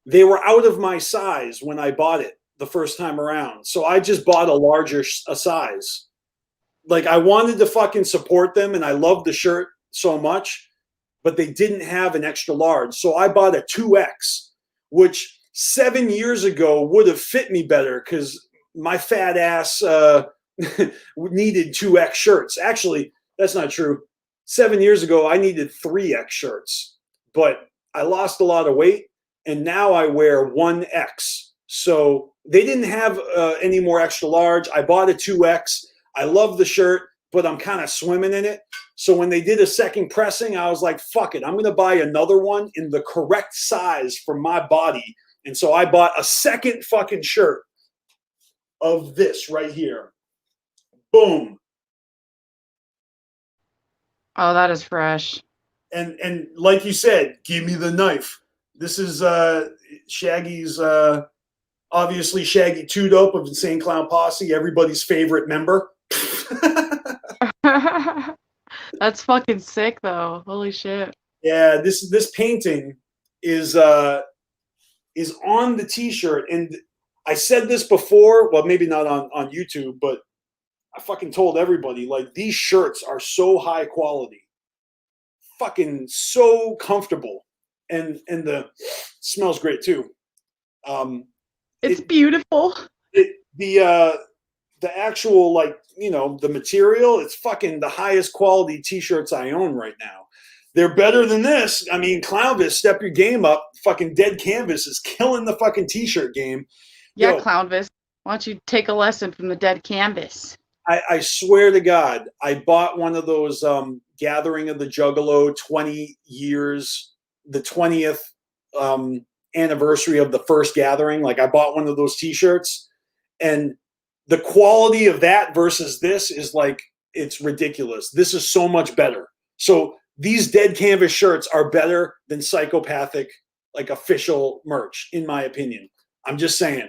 Speaker 1: They were out of my size when I bought it the first time around. So I just bought a larger size. Like, I wanted to fucking support them, and I love the shirt so much, but they didn't have an extra large. So I bought a 2X, which 7 years ago would have fit me better because my fat ass needed 2X shirts. Actually, that's not true. 7 years ago, I needed 3X shirts, but I lost a lot of weight. And now I wear 1X. So they didn't have any more extra large. I bought a 2X. I love the shirt, but I'm kind of swimming in it. So when they did a second pressing, I was like, fuck it. I'm going to buy another one in the correct size for my body. And so I bought a second fucking shirt of this right here. Boom.
Speaker 2: Oh, that is fresh.
Speaker 1: And like you said, give me the knife. This is Shaggy's obviously Shaggy Two Dope of Insane Clown Posse, everybody's favorite member.
Speaker 2: That's fucking sick, though. Holy shit.
Speaker 1: Yeah, this painting is on the T-shirt, and I said this before. Well, maybe not on YouTube, but I fucking told everybody, like, these shirts are so high quality, fucking so comfortable, and the smells great too.
Speaker 2: It's beautiful.
Speaker 1: The actual, like, you know, the material, it's fucking the highest quality T-shirts I own right now. They're better than this. I mean, Clownvis, step your game up. Fucking Dead Canvas is killing the fucking T-shirt game.
Speaker 2: Yeah, Clownvis. Why don't you take a lesson from the Dead Canvas?
Speaker 1: I swear to God, I bought one of those Gathering of the Juggalo 20 years, the 20th anniversary of the first gathering. Like, I bought one of those T-shirts, and the quality of that versus this is like, it's ridiculous. This is so much better. So these Dead Canvas shirts are better than Psychopathic, like, official merch, in my opinion. I'm just saying.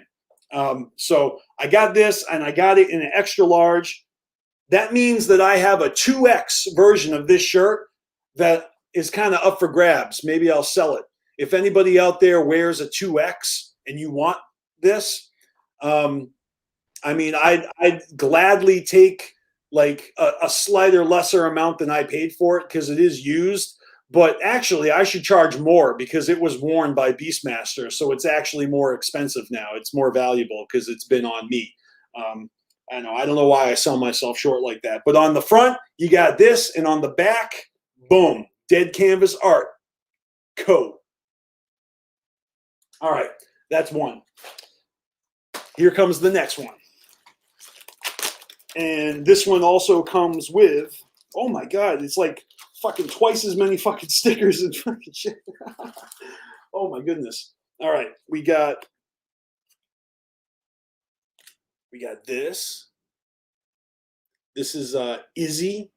Speaker 1: So I got this, and I got it in an extra large. That means that I have a 2X version of this shirt that is kind of up for grabs. Maybe I'll sell it. If anybody out there wears a 2X and you want this, I mean, I'd gladly take like a slighter lesser amount than I paid for it, because it is used. But actually, I should charge more because it was worn by BeastMasteR, so it's actually more expensive now. It's more valuable because it's been on me. I don't know why I sell myself short like that. But on the front, you got this, and on the back, boom, Dead Canvas art. Code. All right, that's one. Here comes the next one. And this one also comes with, oh my God, it's like fucking twice as many fucking stickers and fucking shit. Oh my goodness. All right, we got this. This is Izzy.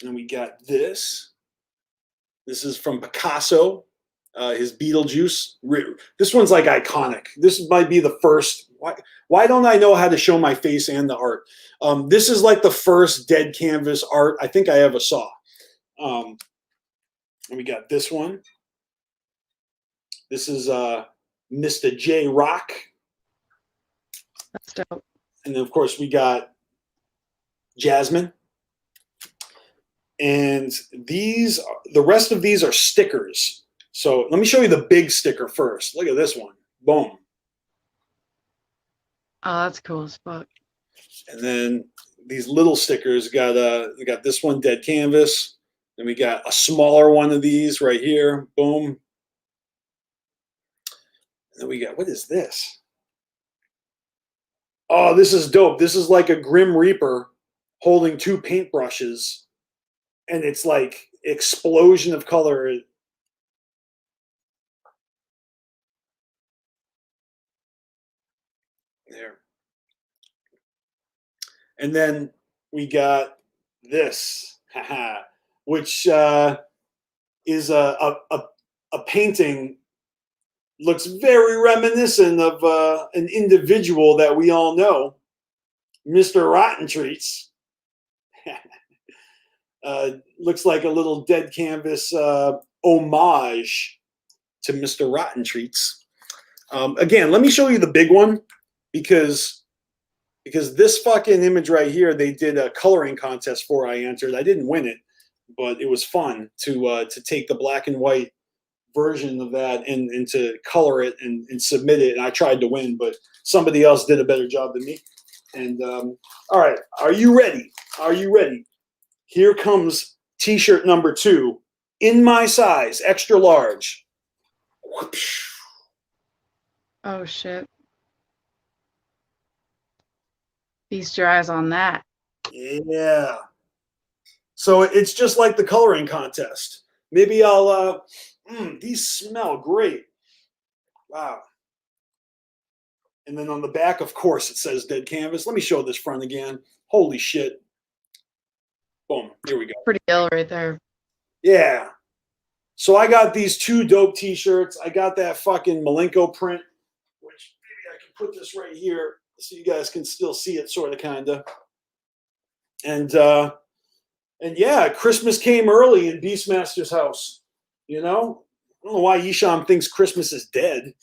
Speaker 1: And we got this. This is from Picasso, his Beetlejuice. This one's like iconic. This might be the first. Why don't I know how to show my face and the art? This is like the first Dead Canvas art I think I ever saw. And we got this one. This is Mr. J Rock.
Speaker 2: That's dope.
Speaker 1: And then, of course, we got Jasmine. And the rest of these are stickers. So let me show you the big sticker first. Look at this one. Boom.
Speaker 2: Oh, that's cool as fuck.
Speaker 1: And then these little stickers we got this one, Dead Canvas. Then we got a smaller one of these right here. Boom. And then we got, what is this? Oh, this is dope. This is like a Grim Reaper holding two paintbrushes. And it's like explosion of color. There. And then we got this, which is a painting. Looks very reminiscent of an individual that we all know, Mr. Rotten Treats. Looks like a little Dead Canvas homage to Mr. Rotten Treats. Again, let me show you the big one, because this fucking image right here, they did a coloring contest for. I entered. I didn't win it, but it was fun to take the black and white version of that and to color it and submit it. And I tried to win, but somebody else did a better job than me. And all right, are you ready? Are you ready? Here comes T-shirt number 2, in my size, extra large.
Speaker 2: Oh shit. Feast your eyes on that.
Speaker 1: Yeah. So it's just like the coloring contest. Maybe I'll, these smell great. Wow. And then on the back, of course, it says Dead Canvas. Let me show this front again. Holy shit. Boom. Here we go.
Speaker 2: Pretty ill right there.
Speaker 1: Yeah. So I got these 2 dope t-shirts. I got that fucking Malenko print, which maybe I can put this right here so you guys can still see it, sort of, kind of. And yeah, Christmas came early in BeastMasteR's house. You know, I don't know why Isham thinks Christmas is dead.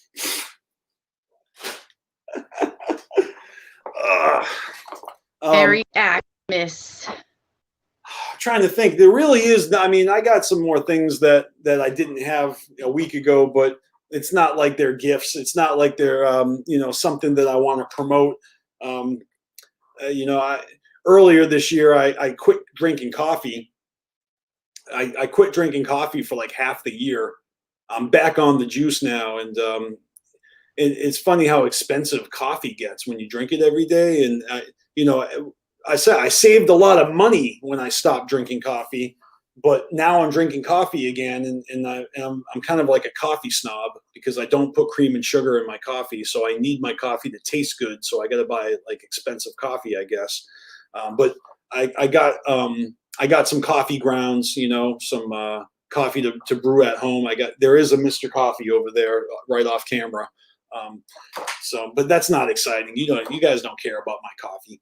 Speaker 2: Very Xmas.
Speaker 1: Trying to think. There really is. I mean, I got some more things that I didn't have a week ago, but it's not like they're gifts. It's not like they're you know, something that I want to promote. You know, earlier this year I quit drinking coffee. I quit drinking coffee for like half the year. I'm back on the juice now, and it's funny how expensive coffee gets when you drink it every day. And you know, I said I saved a lot of money when I stopped drinking coffee, but now I'm drinking coffee again, and I'm kind of like a coffee snob because I don't put cream and sugar in my coffee, so I need my coffee to taste good. So I got to buy like expensive coffee, I guess. But I got some coffee grounds, you know, some coffee to brew at home. There is a Mr. Coffee over there right off camera. So, but that's not exciting. You guys don't care about my coffee.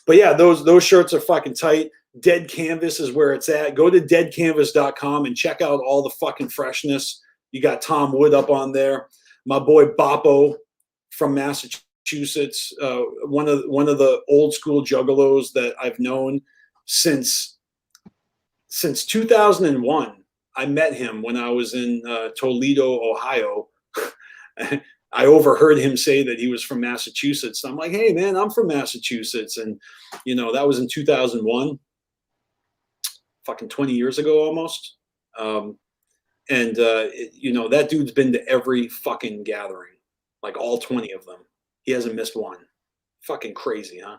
Speaker 1: But yeah, those shirts are fucking tight. Dead Canvas is where it's at. Go to deadcanvas.com and check out all the fucking freshness. You got Tom Wood up on there. My boy Boppo from Massachusetts, one of the old school juggalos that I've known since 2001. I met him when I was in Toledo, Ohio. I overheard him say that he was from Massachusetts. I'm like, hey man, I'm from Massachusetts. And you know, that was in 2001, fucking 20 years ago almost. You know, that dude's been to every fucking gathering, like all 20 of them. He hasn't missed one. Fucking crazy, huh?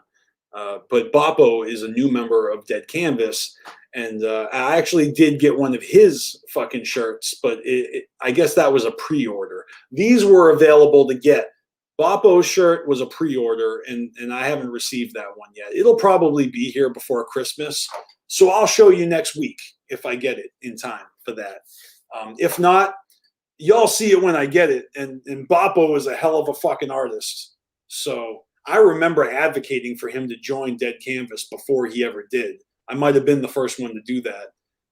Speaker 1: But Boppo is a new member of Dead Canvas, and I actually did get one of his fucking shirts, but I guess that was a pre-order. These were available to get. Boppo's shirt was a pre-order, and I haven't received that one yet. It'll probably be here before Christmas, so I'll show you next week if I get it in time for that. If not, y'all see it when I get it, and Boppo is a hell of a fucking artist, so I remember advocating for him to join Dead Canvas before he ever did. I might have been the first one to do that.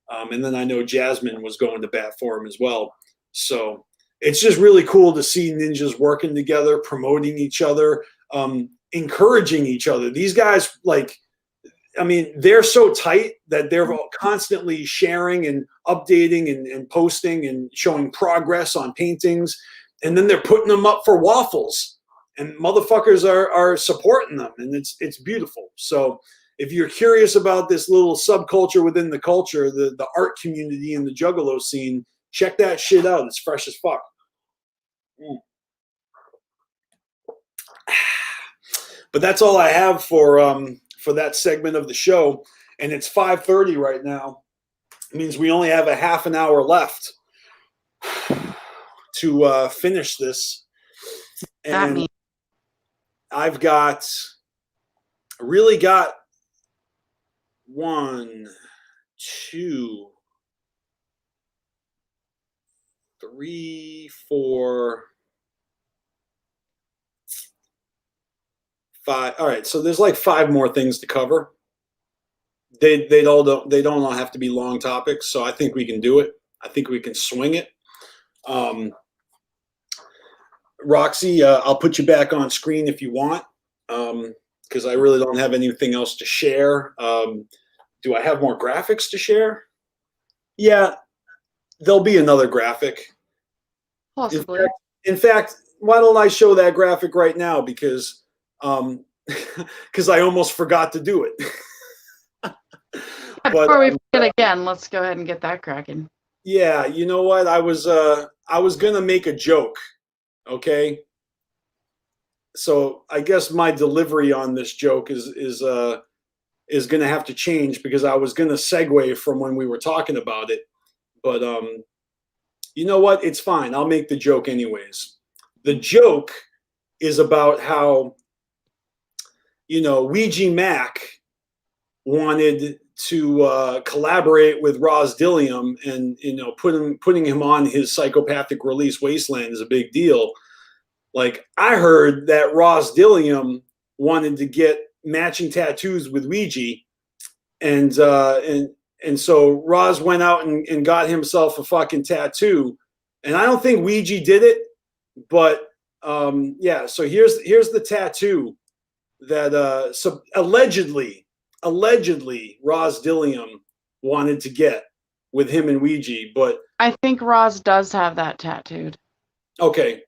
Speaker 1: And then I know Jasmine was going to bat for him as well. So it's just really cool to see ninjas working together, promoting each other, encouraging each other. These guys, like, I mean, they're so tight that they're constantly sharing and updating and posting and showing progress on paintings. And then they're putting them up for waffles. And motherfuckers are supporting them, and it's beautiful. So if you're curious about this little subculture within the culture, the art community and the Juggalo scene, check that shit out. It's fresh as fuck. But that's all I have for that segment of the show, and it's 5:30 right now. It means we only have a half an hour left to finish this. And I've really got 1, 2, 3, 4, 5. All right, so there's like 5 more things to cover. They don't all have to be long topics, so I think we can do it. I think we can swing it. Roxy, I'll put you back on screen if you want, because I really don't have anything else to share. Do I have more graphics to share? Yeah, there'll be another graphic.
Speaker 2: Possibly.
Speaker 1: In fact, why don't I show that graphic right now? Because I almost forgot to do it.
Speaker 2: Before we forget again, let's go ahead and get that cracking.
Speaker 1: Yeah, you know what? I was gonna make a joke. Okay, so I guess my delivery on this joke is going to have to change, because I was going to segue from when we were talking about it, but you know what? It's fine. I'll make the joke anyways. The joke is about how, you know, Ouija Mac wanted collaborate with Raz Dilliam, and putting him on his psychopathic release Wasteland is a big deal. Like, I heard that Raz Dilliam wanted to get matching tattoos with Ouija, and so Raz went out and got himself a fucking tattoo, and I don't think Ouija did it, but yeah. So here's the tattoo that allegedly Raz Dilliam wanted to get with him and Ouija, but
Speaker 2: I think Roz does have that tattooed.
Speaker 1: Okay,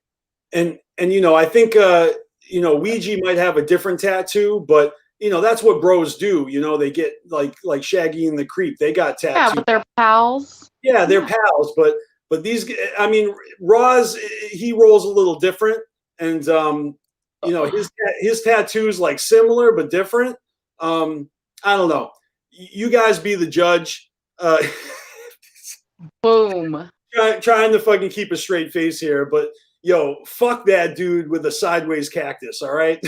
Speaker 1: and I think Ouija might have a different tattoo, but that's what bros do. They get like Shaggy and the Creep. They got tattoos.
Speaker 2: Yeah, but they're pals.
Speaker 1: Yeah, they're pals, but these, I mean, Roz, he rolls a little different, and his tattoos like similar but different. I don't know. You guys be the judge.
Speaker 2: Boom.
Speaker 1: Trying to fucking keep a straight face here, but yo, fuck that dude with a sideways cactus. All right.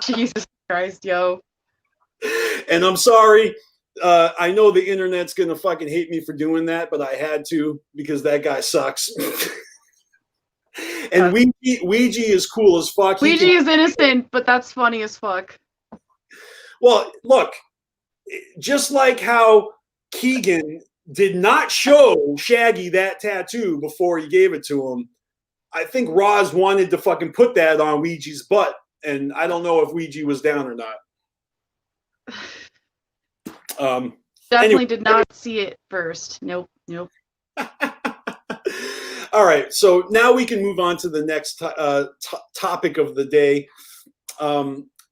Speaker 2: Jesus Christ, yo.
Speaker 1: And I'm sorry. I know the internet's gonna fucking hate me for doing that, but I had to because that guy sucks. And Ouija is cool as fuck.
Speaker 2: Ouija is innocent, but that's funny as fuck.
Speaker 1: Well, look, just like how Keegan did not show Shaggy that tattoo before he gave it to him, I think Roz wanted to fucking put that on Ouija's butt, and I don't know if Ouija was down or not.
Speaker 2: Definitely did not see it first. Nope.
Speaker 1: All right, so now we can move on to the next topic of the day.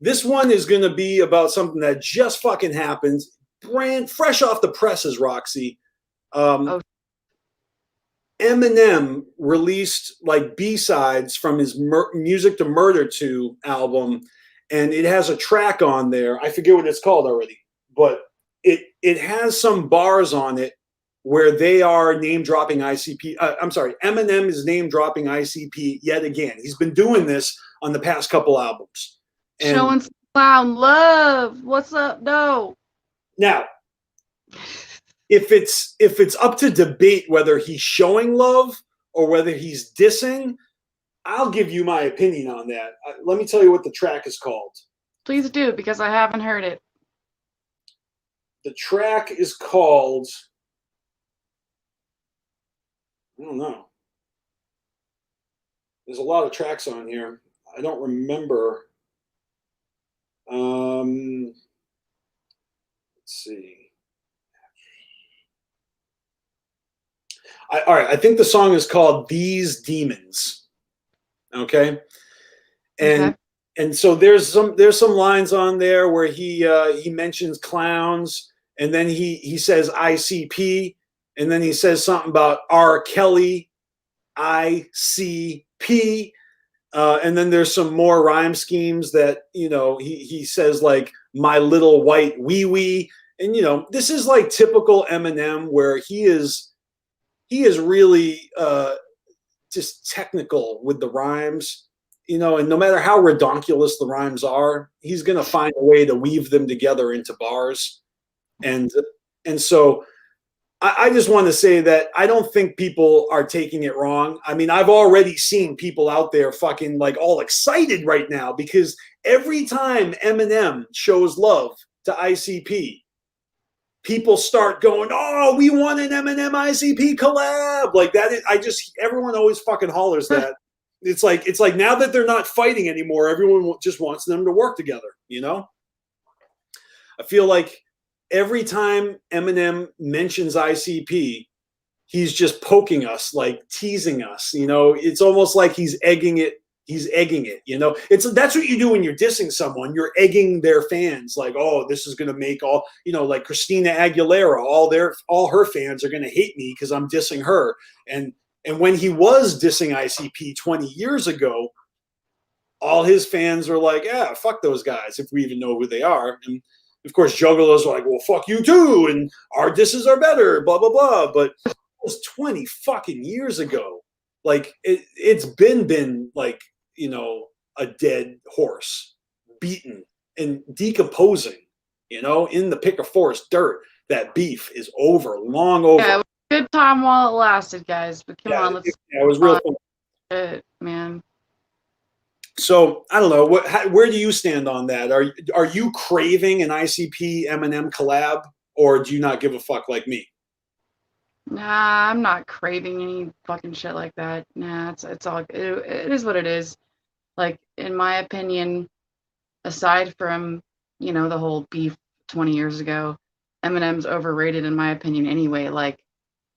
Speaker 1: This one is going to be about something that just fucking happened, brand fresh off the presses, Roxy. Eminem released like B-sides from his Music to Murder 2 album, and it has a track on there. I forget what it's called already, but it has some bars on it where they are name dropping ICP. I'm sorry, Eminem is name dropping ICP yet again. He's been doing this on the past couple albums. And
Speaker 2: showing some clown love. What's up? No.
Speaker 1: Now, if it's up to debate whether he's showing love or whether he's dissing, I'll give you my opinion on that. Let me tell you what the track is called.
Speaker 2: Please do, because I haven't heard it.
Speaker 1: The track is called, I don't know. There's a lot of tracks on here. I don't remember. Let's see. All right, I think the song is called "These Demons." Okay, and so there's some lines on there where he mentions clowns, and then he says ICP, and then he says something about R. Kelly, ICP. And then there's some more rhyme schemes that, he says like my little white wee wee. And, this is like typical Eminem where he is really just technical with the rhymes, and no matter how redonkulous the rhymes are, he's going to find a way to weave them together into bars. And so I just want to say that I don't think people are taking it wrong. I mean, I've already seen people out there fucking like all excited right now because every time Eminem shows love to ICP, people start going, "Oh, we want an Eminem ICP collab." Like that. Everyone always fucking hollers that. It's like now that they're not fighting anymore, everyone just wants them to work together. I feel like every time Eminem mentions ICP, he's just poking us, like teasing us. It's almost like he's egging it. That's what you do when you're dissing someone. You're egging their fans, like, oh, this is gonna make all, like Christina Aguilera, all her fans are gonna hate me because I'm dissing her. And when he was dissing ICP 20 years ago, all his fans were like, yeah, fuck those guys, if we even know who they are. And of course, Juggalos are like, well, fuck you too, and our disses are better, blah, blah, blah. But it was 20 fucking years ago. Like, it's been like, a dead horse, beaten and decomposing, You know, in the pick of forest dirt, that beef is over, long over.
Speaker 2: Yeah, it was a good time while it lasted, guys. But come on, let's.
Speaker 1: It was real fun.
Speaker 2: Shit, man.
Speaker 1: So I don't know where do you stand on that? Are you craving an ICP Eminem collab, or do you not give a fuck like me?
Speaker 2: Nah, I'm not craving any fucking shit like that. Nah, it's all it is what it is. Like in my opinion, aside from the whole beef 20 years ago, Eminem's overrated in my opinion anyway. Like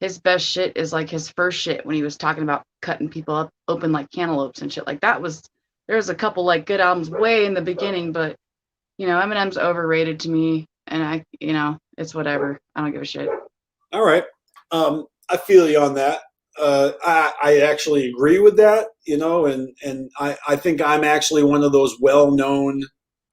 Speaker 2: his best shit is like his first shit when he was talking about cutting people up open like cantaloupes and shit. Like there's a couple like good albums way in the beginning, but Eminem's overrated to me, and it's whatever. I don't give a shit.
Speaker 1: All right. I feel you on that. I actually agree with that, and I think I'm actually one of those well-known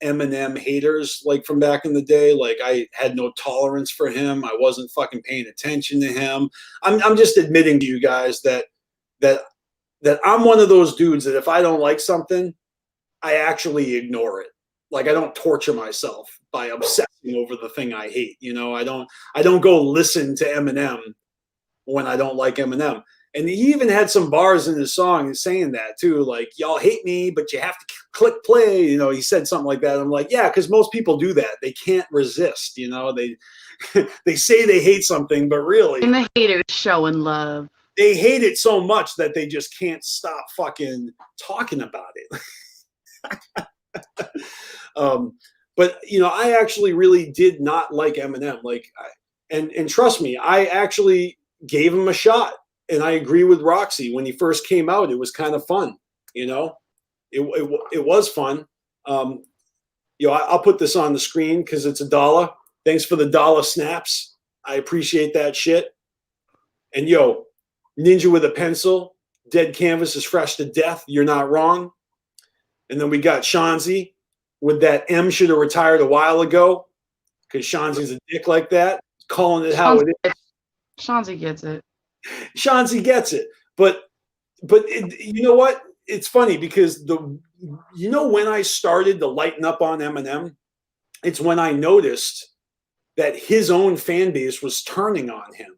Speaker 1: Eminem haters, like from back in the day. Like I had no tolerance for him. I wasn't fucking paying attention to him. I'm just admitting to you guys that I'm one of those dudes that if I don't like something, I actually ignore it. Like I don't torture myself by obsessing over the thing I hate. I don't go listen to Eminem when I don't like Eminem. And he even had some bars in his song saying that too, like, y'all hate me, but you have to click play. He said something like that. I'm like, yeah, because most people do that. They can't resist, they they say they hate something, but really.
Speaker 2: And the haters showing love.
Speaker 1: They hate it so much that they just can't stop fucking talking about it. But I actually really did not like Eminem. Like, and trust me, I actually gave him a shot. And I agree with Roxy. When he first came out, it was kind of fun. It was fun. I'll put this on the screen because it's $1. Thanks for the $1 snaps. I appreciate that shit. And Ninja with a pencil. Dead canvas is fresh to death. You're not wrong. And then we got Shanzi with that M should have retired a while ago because Shanzi's a dick like that. Calling it how it is.
Speaker 2: Shanzi gets it.
Speaker 1: Shanzi gets it. But you know what? It's funny because when I started to lighten up on Eminem, it's when I noticed that his own fan base was turning on him.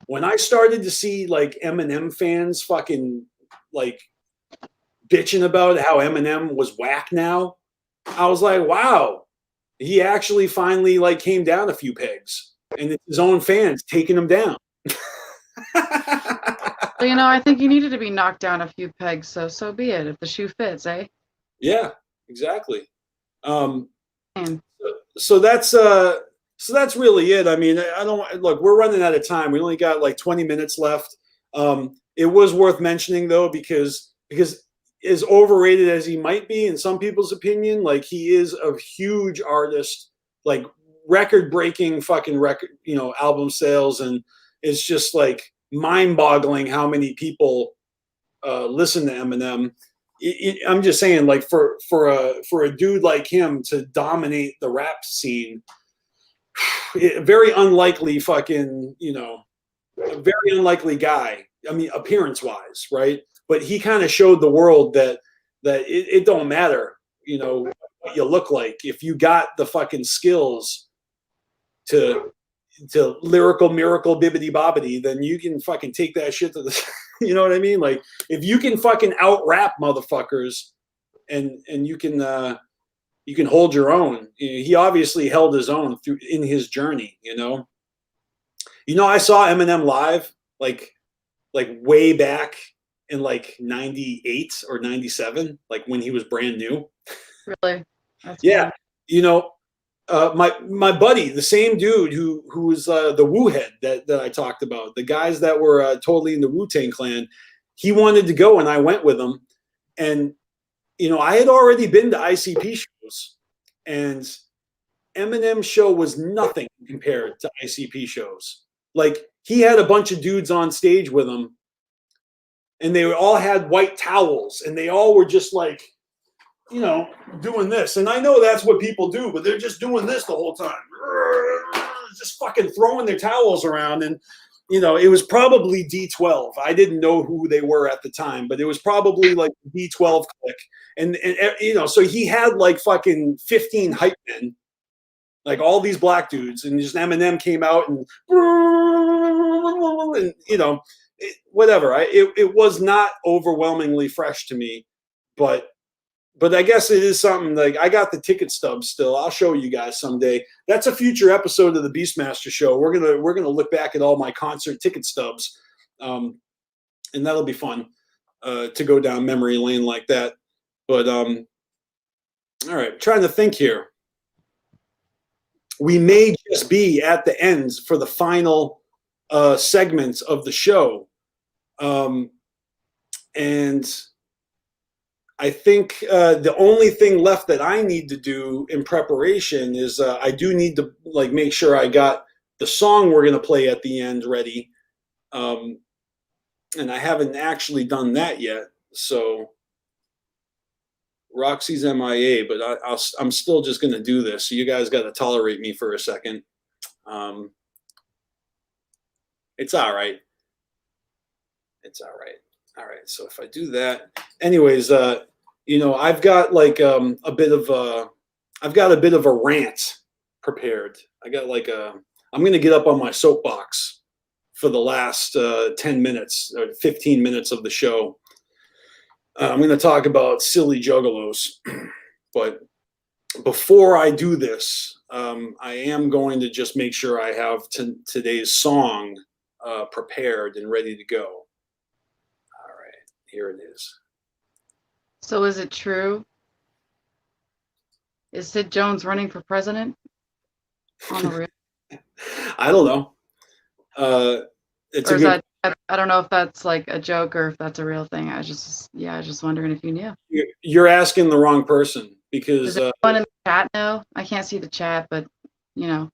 Speaker 1: When I started to see like Eminem fans fucking like bitching about how Eminem was whack now, I was like, wow, he actually finally like came down a few pegs, and it's his own fans taking him down.
Speaker 2: I think you needed to be knocked down a few pegs, so be it. If the shoe fits, eh?
Speaker 1: Yeah, exactly. So that's really it. I mean, look, we're running out of time. We only got like 20 minutes left. It was worth mentioning though, because as overrated as he might be in some people's opinion, like he is a huge artist, like record-breaking fucking record, album sales, and it's just like mind-boggling how many people listen to Eminem. I'm just saying, like for a dude like him to dominate the rap scene, very unlikely fucking, a very unlikely guy. I mean, appearance-wise, right? But he kind of showed the world that it don't matter, what you look like. If you got the fucking skills to lyrical miracle bibbity bobbity, then you can fucking take that shit to the, you know what I mean? Like if you can fucking out rap motherfuckers and you can hold your own. He obviously held his own in his journey, I saw Eminem live like way back in like 98 or 97, like when he was brand new.
Speaker 2: Really? That's
Speaker 1: yeah. Cool. My buddy, the same dude who was the Wu head that I talked about, the guys that were totally in the Wu-Tang Clan, he wanted to go and I went with him. And, I had already been to ICP shows, and Eminem's show was nothing compared to ICP shows. Like he had a bunch of dudes on stage with him, and they all had white towels, and they all were just like, doing this. And I know that's what people do, but they're just doing this the whole time. Just fucking throwing their towels around. And, it was probably D12. I didn't know who they were at the time, but it was probably like D12 clique. And so he had like fucking 15 hype men. like all these black dudes, and just Eminem came out and you know, whatever. It was not overwhelmingly fresh to me, but I guess it is something. Like, I got the ticket stubs still. I'll show you guys someday. That's a future episode of the BeastMaster show. We're gonna look back at all my concert ticket stubs, and that'll be fun to go down memory lane like that. But all right, trying to think here. We may just be at the end for the final segments of the show, and I think the only thing left that I need to do in preparation is I do need to like make sure I got the song we're gonna play at the end ready, and I haven't actually done that yet. So Roxy's MIA, but I'm still just gonna do this. So you guys got to tolerate me for a second. It's all right. It's all right. All right, so if I do that, anyways, you know, I've got like a bit of a rant prepared. I got like I'm gonna get up on my soapbox for the last 10 minutes or 15 minutes of the show. I'm gonna talk about silly juggalos, but before I do this, I am going to just make sure I have today's song prepared and ready to go. Here it is.
Speaker 2: So is it true? Is Sid Jones running for president? On the real?
Speaker 1: I don't know. It's
Speaker 2: or
Speaker 1: a
Speaker 2: is
Speaker 1: good.
Speaker 2: I don't know if that's like a joke or if that's a real thing. I was just wondering if you knew.
Speaker 1: You're asking the wrong person, because
Speaker 2: does anyone in the chat know? I can't see the chat, but you know,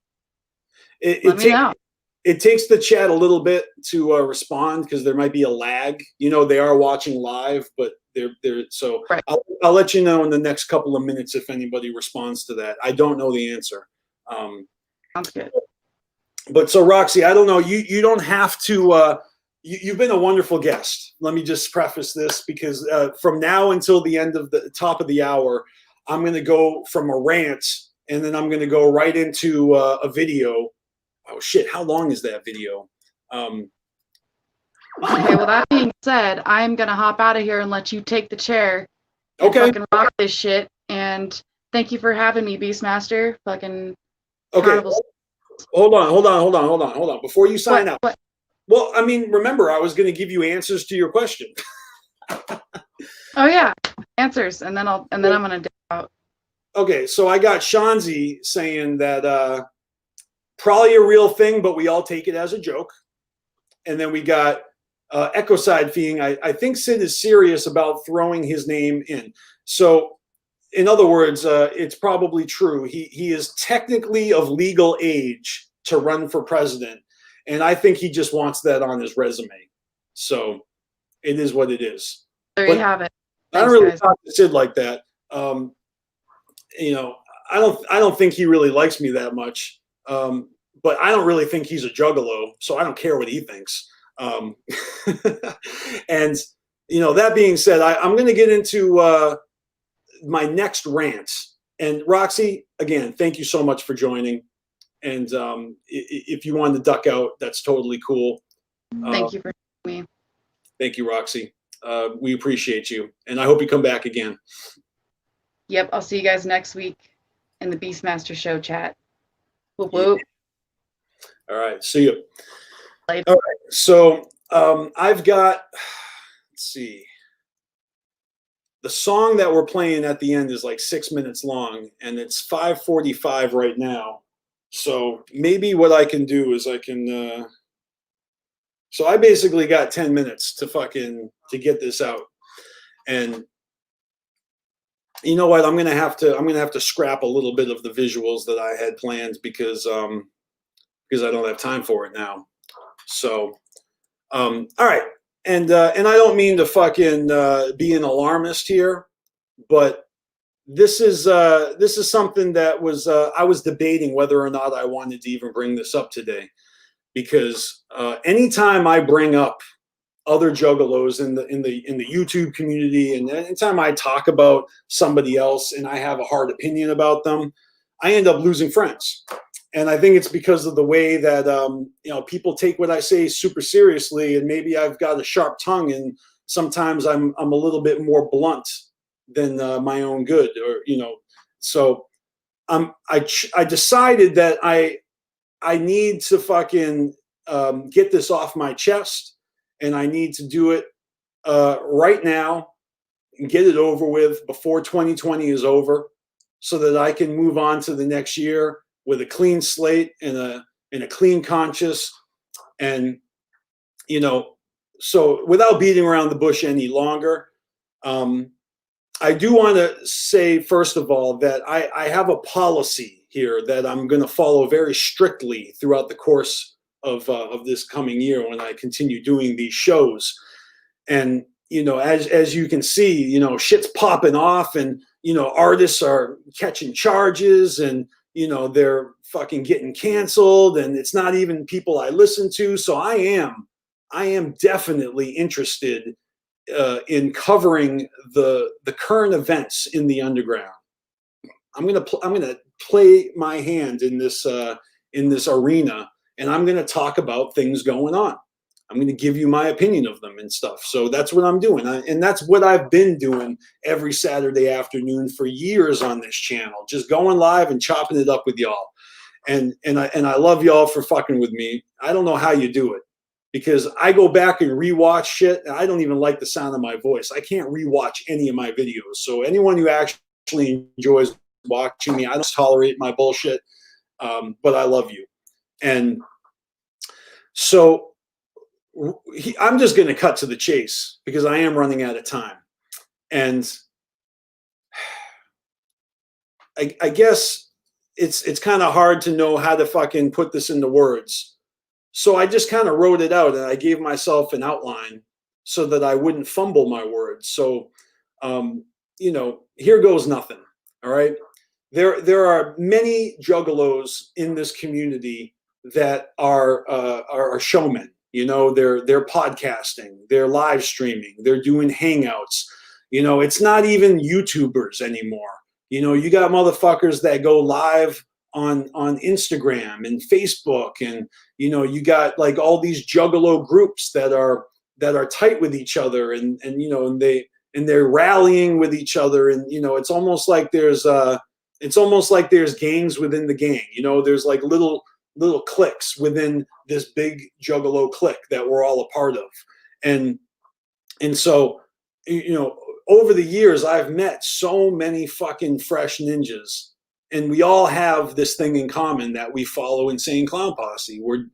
Speaker 1: let me know. It takes the chat a little bit to respond, because there might be a lag. You know, they are watching live, but they're so right. I'll let you know in the next couple of minutes if anybody responds to that. I don't know the answer.
Speaker 2: Sounds good.
Speaker 1: But so Roxy, I don't know. You don't have to. You've been a wonderful guest. Let me just preface this, because from now until the end of the top of the hour, I'm going to go from a rant, and then I'm going to go right into a video. Oh shit! How long is that video?
Speaker 2: Okay. Well, that being said, I'm gonna hop out of here and let you take the chair.
Speaker 1: Okay.
Speaker 2: Fucking rock this shit. And thank you for having me, BeastMaster. Fucking.
Speaker 1: Okay.
Speaker 2: Carnival.
Speaker 1: Hold on. Before you sign out.
Speaker 2: What?
Speaker 1: Well, I mean, remember, I was going to give you answers to your question.
Speaker 2: Oh yeah, answers, and then I'm gonna dip out. Okay,
Speaker 1: so I got Shanzi saying that. Probably a real thing, but we all take it as a joke. And then we got Ecoside feeing, I think Sid is serious about throwing his name in. So, in other words, it's probably true. He is technically of legal age to run for president. And I think he just wants that on his resume. So, it is what it is.
Speaker 2: There you have it.
Speaker 1: Thanks, I don't really talk to Sid like that. You know, I don't think he really likes me that much. But I don't really think he's a juggalo, so I don't care what he thinks. And, you know, that being said, I'm going to get into my next rant. And Roxy, again, thank you so much for joining. And if you wanted to duck out, that's totally cool.
Speaker 2: Thank you for having me.
Speaker 1: Thank you, Roxy. We appreciate you. And I hope you come back again.
Speaker 2: Yep, I'll see you guys next week in the BeastMaster show chat. Whoop, whoop.
Speaker 1: Yeah. All right, see you.
Speaker 2: Later.
Speaker 1: All right, so I've got, let's see. The song that we're playing at the end is like 6 minutes long, and it's 5:45 right now. So maybe what I can do is I can, so I basically got 10 minutes to get this out. And you know what? I'm gonna have to scrap a little bit of the visuals that I had planned, because I don't have time for it now. So, all right. And I don't mean to fucking be an alarmist here, but this is something that was I was debating whether or not I wanted to even bring this up today, because anytime I bring up other juggalos in the YouTube community, and anytime I talk about somebody else and I have a hard opinion about them, I end up losing friends. And I think it's because of the way that, people take what I say super seriously, and maybe I've got a sharp tongue, and sometimes I'm a little bit more blunt than my own good, so I decided that I need to fucking get this off my chest, and I need to do it right now and get it over with before 2020 is over, so that I can move on to the next year with a clean slate and a clean conscience. And, so without beating around the bush any longer, I do want to say, first of all, that I have a policy here that I'm going to follow very strictly throughout the course of this coming year when I continue doing these shows. And, as you can see, shit's popping off, and, artists are catching charges, and, they're fucking getting canceled, and it's not even people I listen to. So I am definitely interested in covering the current events in the underground. I'm gonna play my hand in this arena, and I'm gonna talk about things going on. I'm going to give you my opinion of them and stuff. So that's what I'm doing. And that's what I've been doing every Saturday afternoon for years on this channel, just going live and chopping it up with y'all. And I love y'all for fucking with me. I don't know how you do it, because I go back and rewatch shit, and I don't even like the sound of my voice. I can't rewatch any of my videos. So anyone who actually enjoys watching me, I don't tolerate my bullshit, but I love you. And so I'm just going to cut to the chase, because I am running out of time. And I guess it's kind of hard to know how to fucking put this into words. So I just kind of wrote it out, and I gave myself an outline so that I wouldn't fumble my words. So, here goes nothing. All right. There are many juggalos in this community that are showmen. They're podcasting, they're live streaming, they're doing hangouts. It's not even YouTubers anymore. You got motherfuckers that go live on Instagram and Facebook, and you got like all these juggalo groups that are tight with each other, and they're rallying with each other, and it's almost like there's gangs within the gang. There's like little cliques within this big juggalo clique that we're all a part of. And so, over the years, I've met so many fucking fresh ninjas, and we all have this thing in common, that we follow Insane Clown Posse. We're,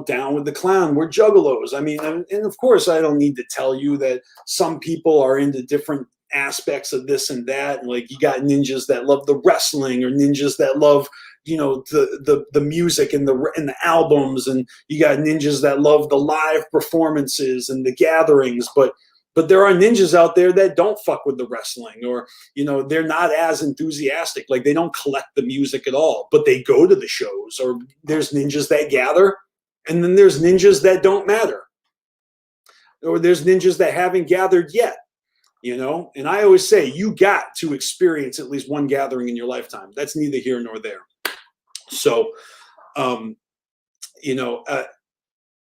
Speaker 1: down with the clown. We're juggalos. I mean, and of course, I don't need to tell you that some people are into different aspects of this and that. And like, you got ninjas that love the wrestling, or ninjas that love, the music and the albums, and you got ninjas that love the live performances and the gatherings. But there are ninjas out there that don't fuck with the wrestling, or they're not as enthusiastic. Like, they don't collect the music at all, but they go to the shows. Or there's ninjas that gather, and then there's ninjas that don't matter, or there's ninjas that haven't gathered yet. And I always say, you got to experience at least one gathering in your lifetime. That's neither here nor there. So,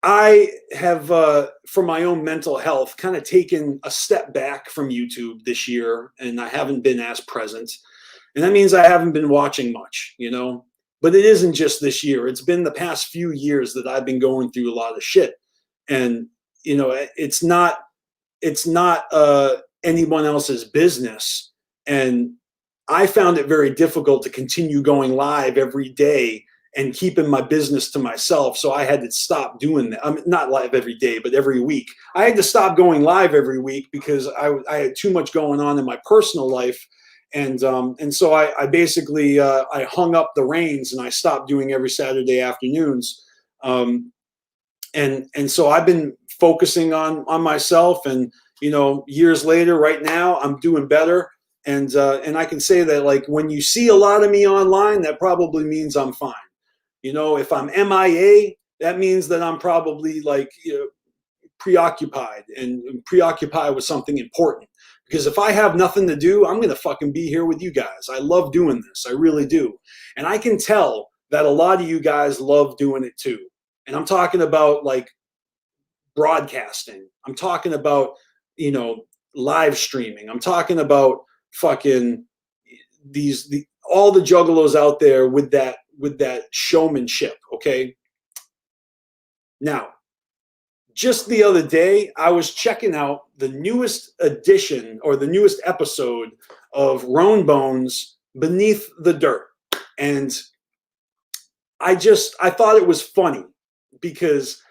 Speaker 1: I have, for my own mental health, kind of taken a step back from YouTube this year, and I haven't been as present. And that means I haven't been watching much, but it isn't just this year. It's been the past few years that I've been going through a lot of shit. And, it's not anyone else's business. And I found it very difficult to continue going live every day and keeping my business to myself. So I had to stop doing that. I'm not live every day, but every week. I had to stop going live every week because I had too much going on in my personal life. And so I basically, I hung up the reins, and I stopped doing every Saturday afternoons. And so I've been focusing on myself, and, years later, right now, I'm doing better. And I can say that, like, when you see a lot of me online, that probably means I'm fine. If I'm MIA, that means that I'm probably, like, preoccupied with something important, Because if I have nothing to do, I'm going to fucking be here with you guys. I love doing this. I really do. And I can tell that a lot of you guys love doing it too. And I'm talking about like broadcasting. I'm talking about, you know, live streaming. I'm talking about fucking all the juggalos out there with that showmanship. Okay. Now, just the other day, I was checking out the newest edition or the newest episode of Roan Bones Beneath the Dirt. And I thought it was funny because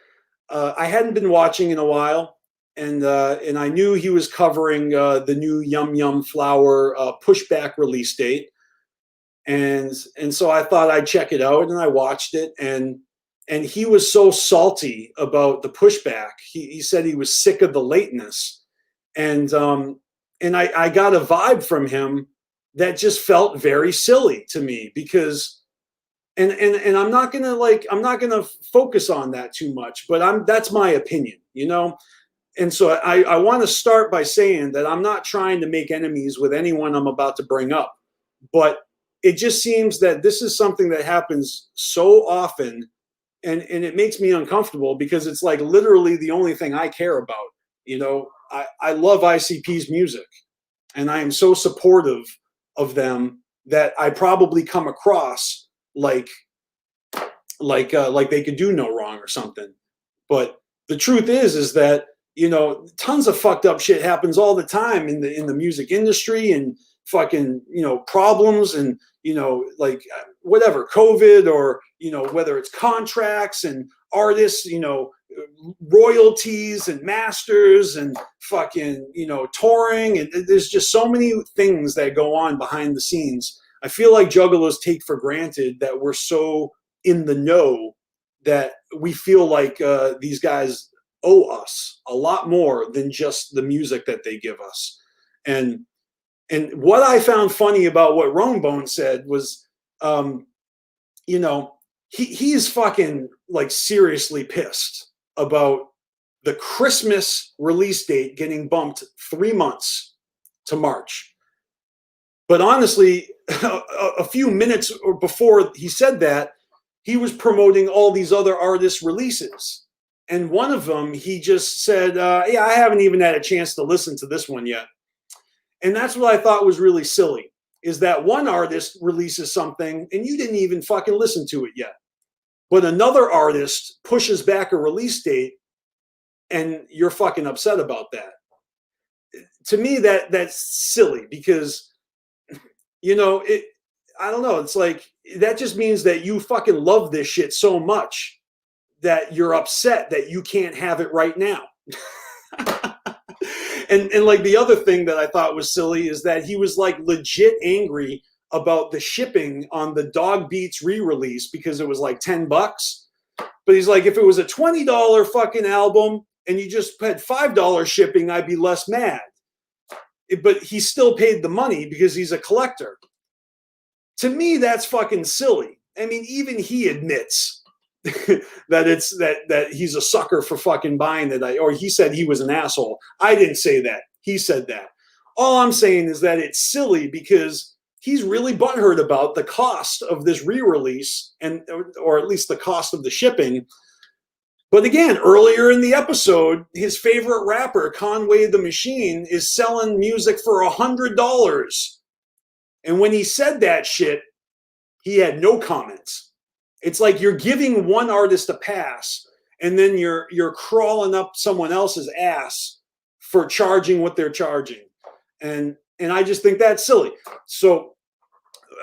Speaker 1: I hadn't been watching in a while. And I knew he was covering the new Yum Yum Flower pushback release date. And so I thought I'd check it out, and I watched it, and he was so salty about the pushback. He said he was sick of the lateness. And I got a vibe from him that just felt very silly to me because and I'm not gonna focus on that too much, but that's my opinion, you know? And so I want to start by saying that I'm not trying to make enemies with anyone I'm about to bring up, but it just seems that this is something that happens so often, and it makes me uncomfortable because it's like literally the only thing I care about. You know, I love ICP's music, and I am so supportive of them that I probably come across like they could do no wrong or something. But the truth is that, you know, tons of fucked up shit happens all the time in the music industry, and fucking, you know, problems, and, you know, like whatever, COVID, or, you know, whether it's contracts and artists, you know, royalties and masters and fucking, you know, touring. And there's just so many things that go on behind the scenes. I feel like juggalos take for granted that we're so in the know that we feel like these guys owe us a lot more than just the music that they give us. And what I found funny about what Roan Bone said was, you know, he's fucking like seriously pissed about the Christmas release date getting bumped 3 months to March. But honestly, a few minutes before he said that, he was promoting all these other artists' releases. And one of them, he just said, yeah, I haven't even had a chance to listen to this one yet. And that's what I thought was really silly, is that one artist releases something and you didn't even fucking listen to it yet. But another artist pushes back a release date and you're fucking upset about that. To me, that's silly because, you know, I don't know. It's like, that just means that you fucking love this shit so much that you're upset that you can't have it right now. And like the other thing that I thought was silly is that he was like legit angry about the shipping on the Dog Beats re-release because it was like $10. But he's like, if it was a $20 fucking album and you just had $5 shipping, I'd be less mad. But he still paid the money because he's a collector. To me, that's fucking silly. I mean, even he admits that he's a sucker for fucking buying that. Or he said he was an asshole. I didn't say that. He said that. All I'm saying is that it's silly because he's really butthurt about the cost of this re-release, and or at least the cost of the shipping. But again, earlier in the episode, his favorite rapper, Conway the Machine, is selling music for $100. And when he said that shit, he had no comments. It's like you're giving one artist a pass, and then you're crawling up someone else's ass for charging what they're charging. And I just think that's silly. So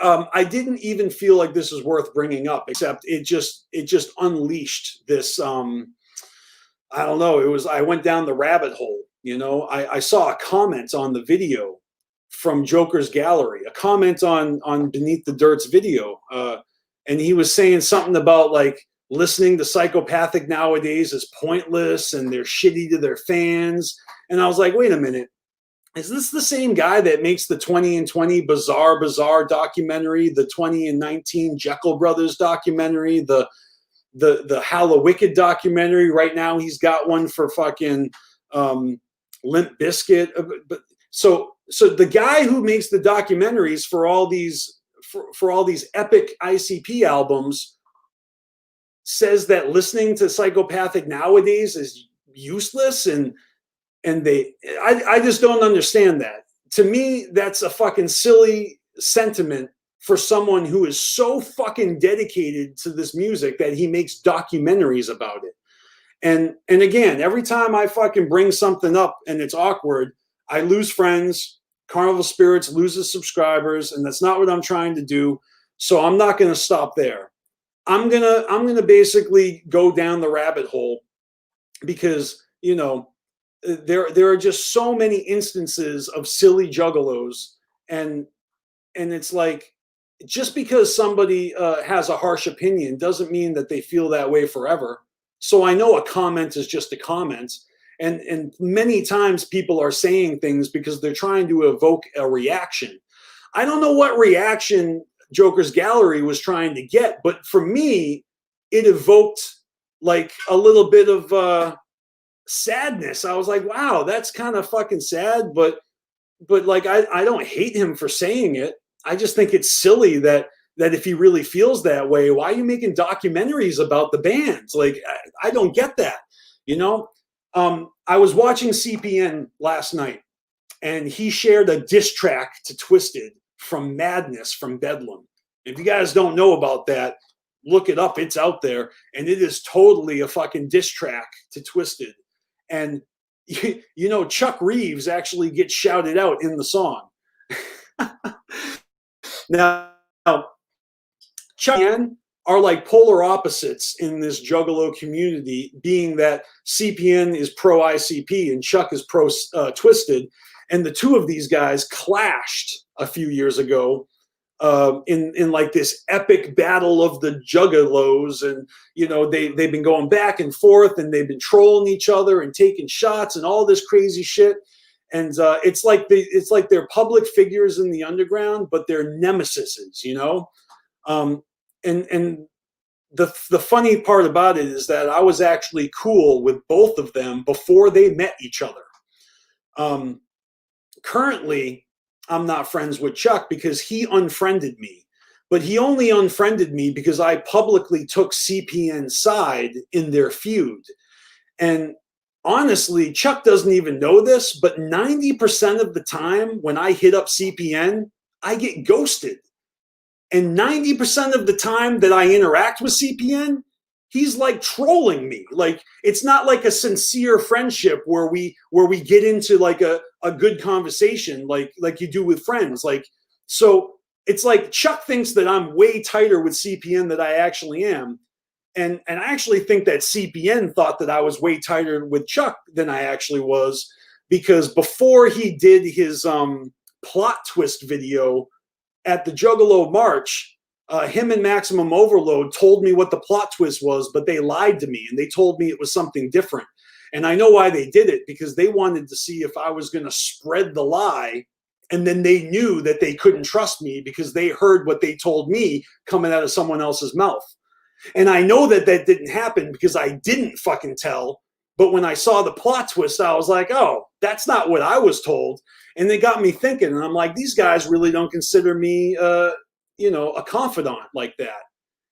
Speaker 1: I didn't even feel like this is worth bringing up, except it just unleashed this. I don't know. I went down the rabbit hole. You know, I saw a comment on the video from Joker's Gallery, a comment on Beneath the Dirt's video. And he was saying something about like listening to Psychopathic nowadays is pointless and they're shitty to their fans. And I was like, wait a minute. Is this the same guy that makes the 20 and 20 Bizarre documentary, the 20 and 19 Jekyll Brothers documentary, the Hallowicked documentary? Right now he's got one for fucking Limp Bizkit. But So the guy who makes the documentaries for all these epic ICP albums says that listening to Psychopathic nowadays is useless, and I just don't understand that. To me, that's a fucking silly sentiment for someone who is so fucking dedicated to this music that he makes documentaries about it. And again, every time I fucking bring something up and it's awkward, I lose friends. Carnival Spirits loses subscribers, and that's not what I'm trying to do. So I'm not going to stop there. I'm gonna basically go down the rabbit hole because, you know, there are just so many instances of silly juggalos, and it's like, just because somebody has a harsh opinion doesn't mean that they feel that way forever. So I know a comment is just a comment, and many times people are saying things because they're trying to evoke a reaction. I don't know what reaction Joker's Gallery was trying to get, but for me, it evoked like a little bit of sadness. I was like, wow, that's kind of fucking sad, but like I don't hate him for saying it. I just think it's silly that if he really feels that way, why are you making documentaries about the bands? Like, I don't get that, you know? I was watching CPN last night, and he shared a diss track to Twisted from Madness from Bedlam. If you guys don't know about that, look it up. It's out there, and it is totally a fucking diss track to Twisted. And you know, Chuck Reeves actually gets shouted out in the song. Now, Chuck and Ian are like polar opposites in this Juggalo community, being that CPN is pro ICP and Chuck is pro Twisted, and the two of these guys clashed a few years ago in like this epic battle of the Juggalos, and you know, they've been going back and forth, and they've been trolling each other and taking shots and all this crazy shit. And it's like they're public figures in the underground, but they're nemesises, you know. And the funny part about it is that I was actually cool with both of them before they met each other. Currently, I'm not friends with Chuck because he unfriended me, but he only unfriended me because I publicly took CPN's side in their feud. And honestly, Chuck doesn't even know this, but 90% of the time when I hit up CPN, I get ghosted. And 90% of the time that I interact with CPN, he's like trolling me. Like, it's not like a sincere friendship where we get into like a good conversation like you do with friends. Like, so it's like Chuck thinks that I'm way tighter with CPN than I actually am. And I actually think that CPN thought that I was way tighter with Chuck than I actually was, because before he did his plot twist video at the Juggalo March, him and Maximum Overload told me what the plot twist was, but they lied to me, and they told me it was something different. And I know why they did it, because they wanted to see if I was going to spread the lie, and then they knew that they couldn't trust me because they heard what they told me coming out of someone else's mouth. And I know that that didn't happen because I didn't fucking tell. But when I saw the plot twist, I was like, oh, that's not what I was told. And it got me thinking. And I'm like, these guys really don't consider me, you know, a confidant like that.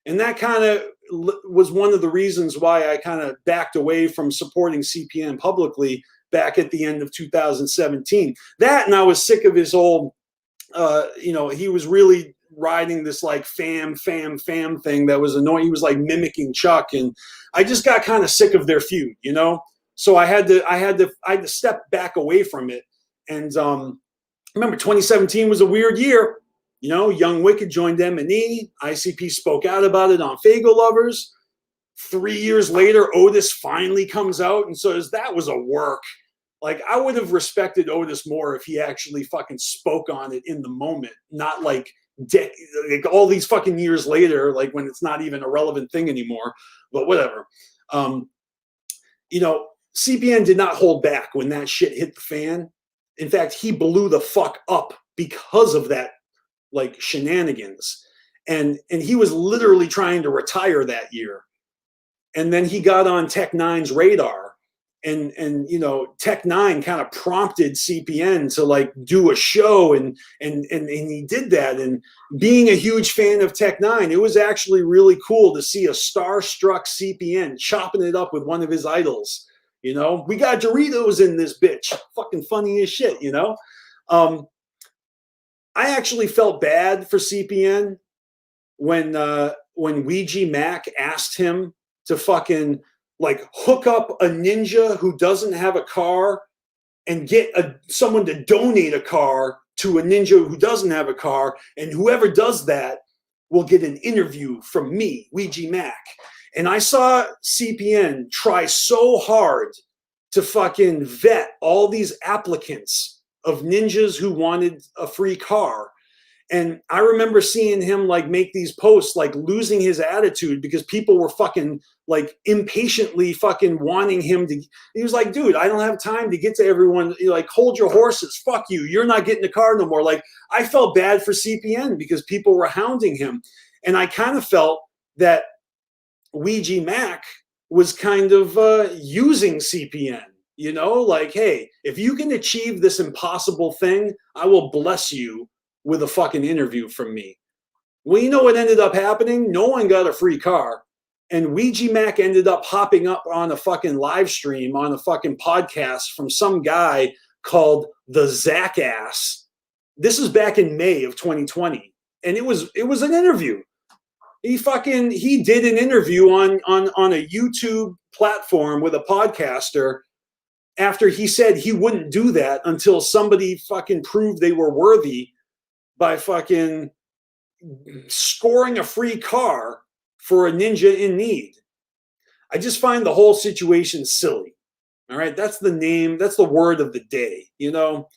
Speaker 1: And that kind of was one of the reasons why I kind of backed away from supporting CPN publicly back at the end of 2017. That, and I was sick of his old, you know, he was really riding this like fam thing that was annoying. He was like mimicking Chuck, and I just got kind of sick of their feud, you know. So I had to step back away from it. And remember, 2017 was a weird year, you know. Young Wicked joined M&E. ICP spoke out about it on Fago Lovers. 3 years later, Otis finally comes out and says that was a work. Like, I would have respected Otis more if he actually fucking spoke on it in the moment, not like all these fucking years later, like when it's not even a relevant thing anymore. But whatever. You know, CPN did not hold back when that shit hit the fan. In fact, he blew the fuck up because of that, like, shenanigans. And he was literally trying to retire that year. And then he got on Tech Nine's radar. and you know, Tech Nine kind of prompted CPN to like do a show, and he did that. And being a huge fan of Tech Nine, it was actually really cool to see a starstruck CPN chopping it up with one of his idols. You know, we got Doritos in this bitch. Fucking funny as shit, you know? I actually felt bad for CPN when Ouija Mac asked him to fucking like hook up a ninja who doesn't have a car and get someone to donate a car to a ninja who doesn't have a car. And whoever does that will get an interview from me, Ouija Mac. And I saw CPN try so hard to fucking vet all these applicants of ninjas who wanted a free car. And I remember seeing him like make these posts, like losing his attitude because people were fucking like impatiently fucking wanting him to. He was like, dude, I don't have time to get to everyone. You're like, hold your horses. Fuck you. You're not getting the car no more. Like, I felt bad for CPN because people were hounding him. And I kind of felt that Ouija Mac was kind of using CPN, you know, like, hey, if you can achieve this impossible thing, I will bless you with a fucking interview from me. Well, you know what ended up happening? No one got a free car. And Ouija Mac ended up hopping up on a fucking live stream on a fucking podcast from some guy called the Zackass. This is back in May of 2020. And it was an interview. He did an interview on a YouTube platform with a podcaster after he said he wouldn't do that until somebody fucking proved they were worthy by fucking scoring a free car for a ninja in need. I just find the whole situation silly. All right, that's the name, that's the word of the day. You know,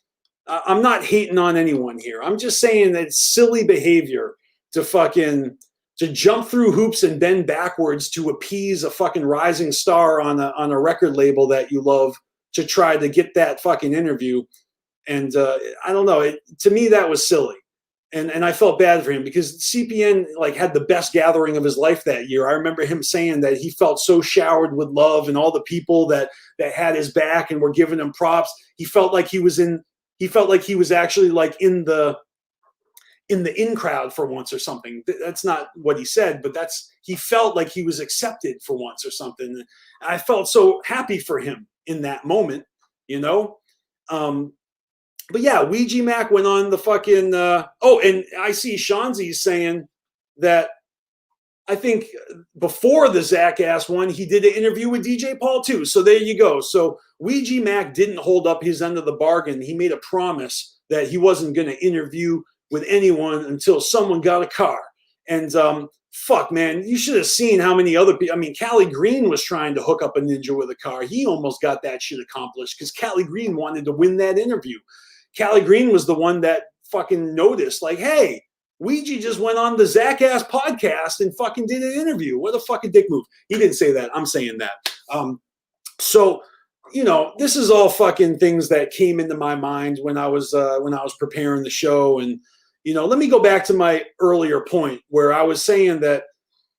Speaker 1: I'm not hating on anyone here. I'm just saying that it's silly behavior to jump through hoops and bend backwards to appease a fucking rising star on a record label that you love to try to get that fucking interview. And I don't know, to me that was silly. And I felt bad for him because CPN like had the best gathering of his life that year. I remember him saying that he felt so showered with love and all the people that had his back and were giving him props. He felt like he was actually like in the in crowd for once or something. That's not what he said, but he felt like he was accepted for once or something. I felt so happy for him in that moment, you know? But yeah, Ouija Mac went on the fucking, and I see Shanzi saying that I think before the Zackass one, he did an interview with DJ Paul too. So there you go. So Ouija Mac didn't hold up his end of the bargain. He made a promise that he wasn't going to interview with anyone until someone got a car. And fuck, man, you should have seen how many other people. I mean, Callie Green was trying to hook up a ninja with a car. He almost got that shit accomplished because Callie Green wanted to win that interview. Callie Green was the one that fucking noticed, like, hey, Ouija just went on the Zackass podcast and fucking did an interview. What a fucking dick move. He didn't say that. I'm saying that. So, you know, this is all fucking things that came into my mind when I was preparing the show. And, you know, let me go back to my earlier point where I was saying that,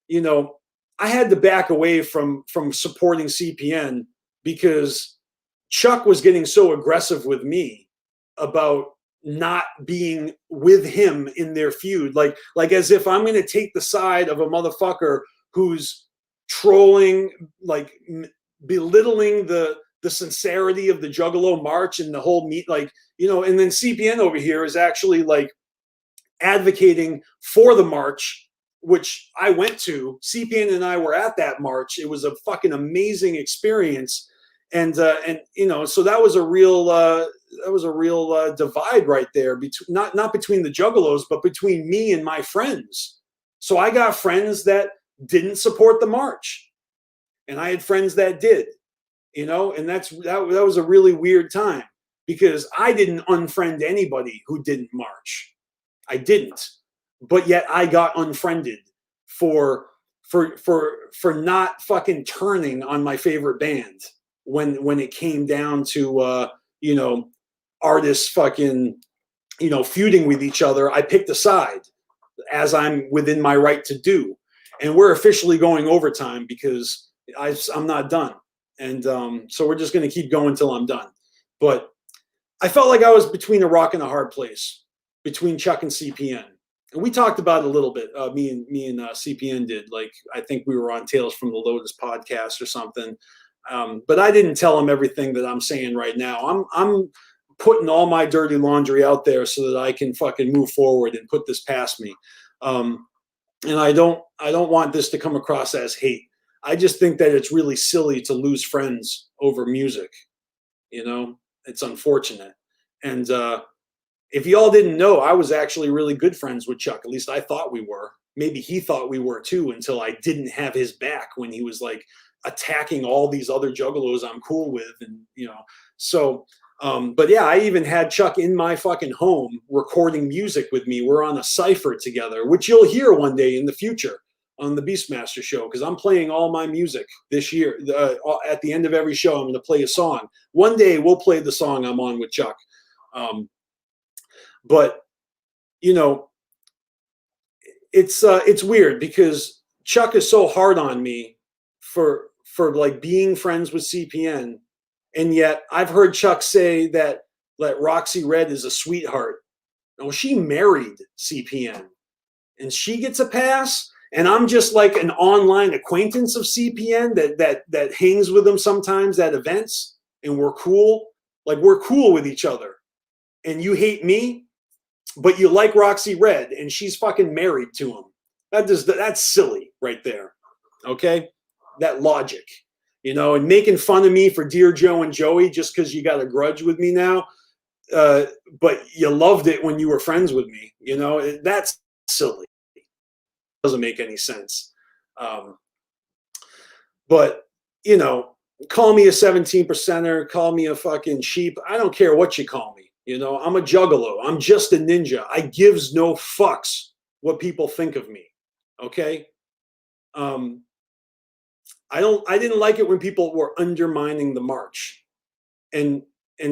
Speaker 1: you know, I had to back away from supporting CPN because Chuck was getting so aggressive with me about not being with him in their feud, like as if I'm going to take the side of a motherfucker who's trolling, like belittling the sincerity of the Juggalo march and the whole meet, like, you know, and then CPN over here is actually like advocating for the march, which I went to. CPN and I were at that march. It was a fucking amazing experience. And you know, so that was a real divide right there between not between the Juggalos, but between me and my friends. So I got friends that didn't support the march, and I had friends that did, you know, and that was a really weird time because I didn't unfriend anybody who didn't march. I didn't, but yet I got unfriended for not fucking turning on my favorite band. When it came down to, you know, artists fucking, you know, feuding with each other, I picked a side as I'm within my right to do. And we're officially going overtime because I'm not done. And so we're just going to keep going till I'm done. But I felt like I was between a rock and a hard place, between Chuck and CPN. And we talked about it a little bit. Me and CPN did. Like, I think we were on Tales from the Lotus podcast or something. But I didn't tell him everything that I'm saying right now. I'm putting all my dirty laundry out there so that I can fucking move forward and put this past me. And I don't want this to come across as hate. I just think that it's really silly to lose friends over music. You know, it's unfortunate. And if y'all didn't know, I was actually really good friends with Chuck. At least I thought we were. Maybe he thought we were too, until I didn't have his back when he was like attacking all these other juggalos I'm cool with. And, you know, so, but yeah, I even had Chuck in my fucking home recording music with me. We're on a cipher together, which you'll hear one day in the future on the BeastMasteR show, because I'm playing all my music this year. At the end of every show, I'm going to play a song. One day we'll play the song I'm on with Chuck. But, you know, it's weird because Chuck is so hard on me for like being friends with CPN. And yet I've heard Chuck say that Roxy Red is a sweetheart. No, she married CPN and she gets a pass. And I'm just like an online acquaintance of CPN that hangs with him sometimes at events, and we're cool. Like, we're cool with each other. And you hate me, but you like Roxy Red, and she's fucking married to him. That's silly right there. Okay? That logic. You know, and making fun of me for Dear Joe and Joey just because you got a grudge with me now. But you loved it when you were friends with me. You know, that's silly. Doesn't make any sense. But, you know, call me a 17%er, call me a fucking sheep. I don't care what you call me. You know, I'm a juggalo. I'm just a ninja. I gives no fucks what people think of me. Okay? I didn't like it when people were undermining the march. And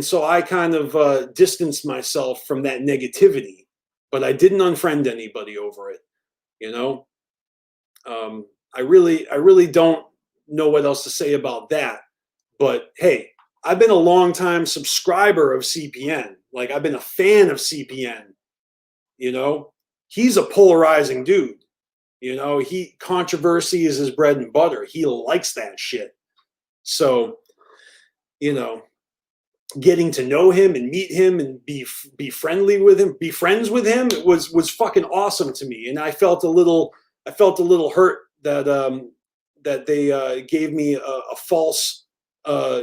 Speaker 1: so I kind of distanced myself from that negativity, but I didn't unfriend anybody over it. You know, I really don't know what else to say about that. But hey, I've been a long time subscriber of CPN. Like, I've been a fan of CPN. You know, he's a polarizing dude. You know, controversy is his bread and butter. He likes that shit. So, you know, getting to know him and meet him and be friendly with him, be friends with him, it was fucking awesome to me. And I felt a little hurt that they gave me a false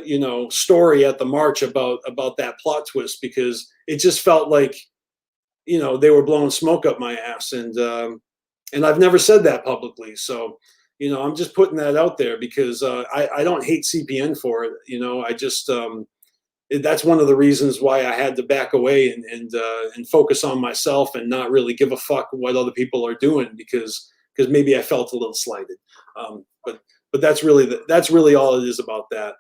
Speaker 1: you know, story at the march about that plot twist, because it just felt like, you know, they were blowing smoke up my ass. And I've never said that publicly. So, you know, I'm just putting that out there because I don't hate CPN for it. You know, I just that's one of the reasons why I had to back away and focus on myself and not really give a fuck what other people are doing, because maybe I felt a little slighted. But that's really all it is about that.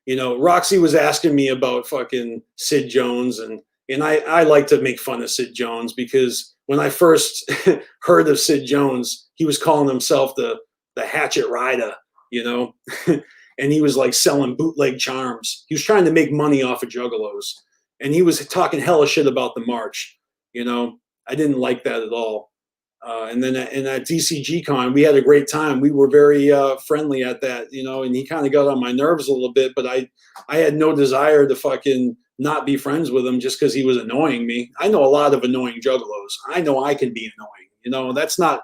Speaker 1: You know, Roxy was asking me about fucking Sid Jones, and I like to make fun of Sid Jones because when I first heard of Sid Jones, he was calling himself the Hatchet Rider, you know, and he was like selling bootleg charms. He was trying to make money off of juggalos, and he was talking hella shit about the march. You know, I didn't like that at all. And then at DCG Con, we had a great time. We were very friendly at that, you know, and he kind of got on my nerves a little bit, but I had no desire to fucking not be friends with him just because he was annoying me. I know a lot of annoying juggalos. I know I can be annoying, you know, that's not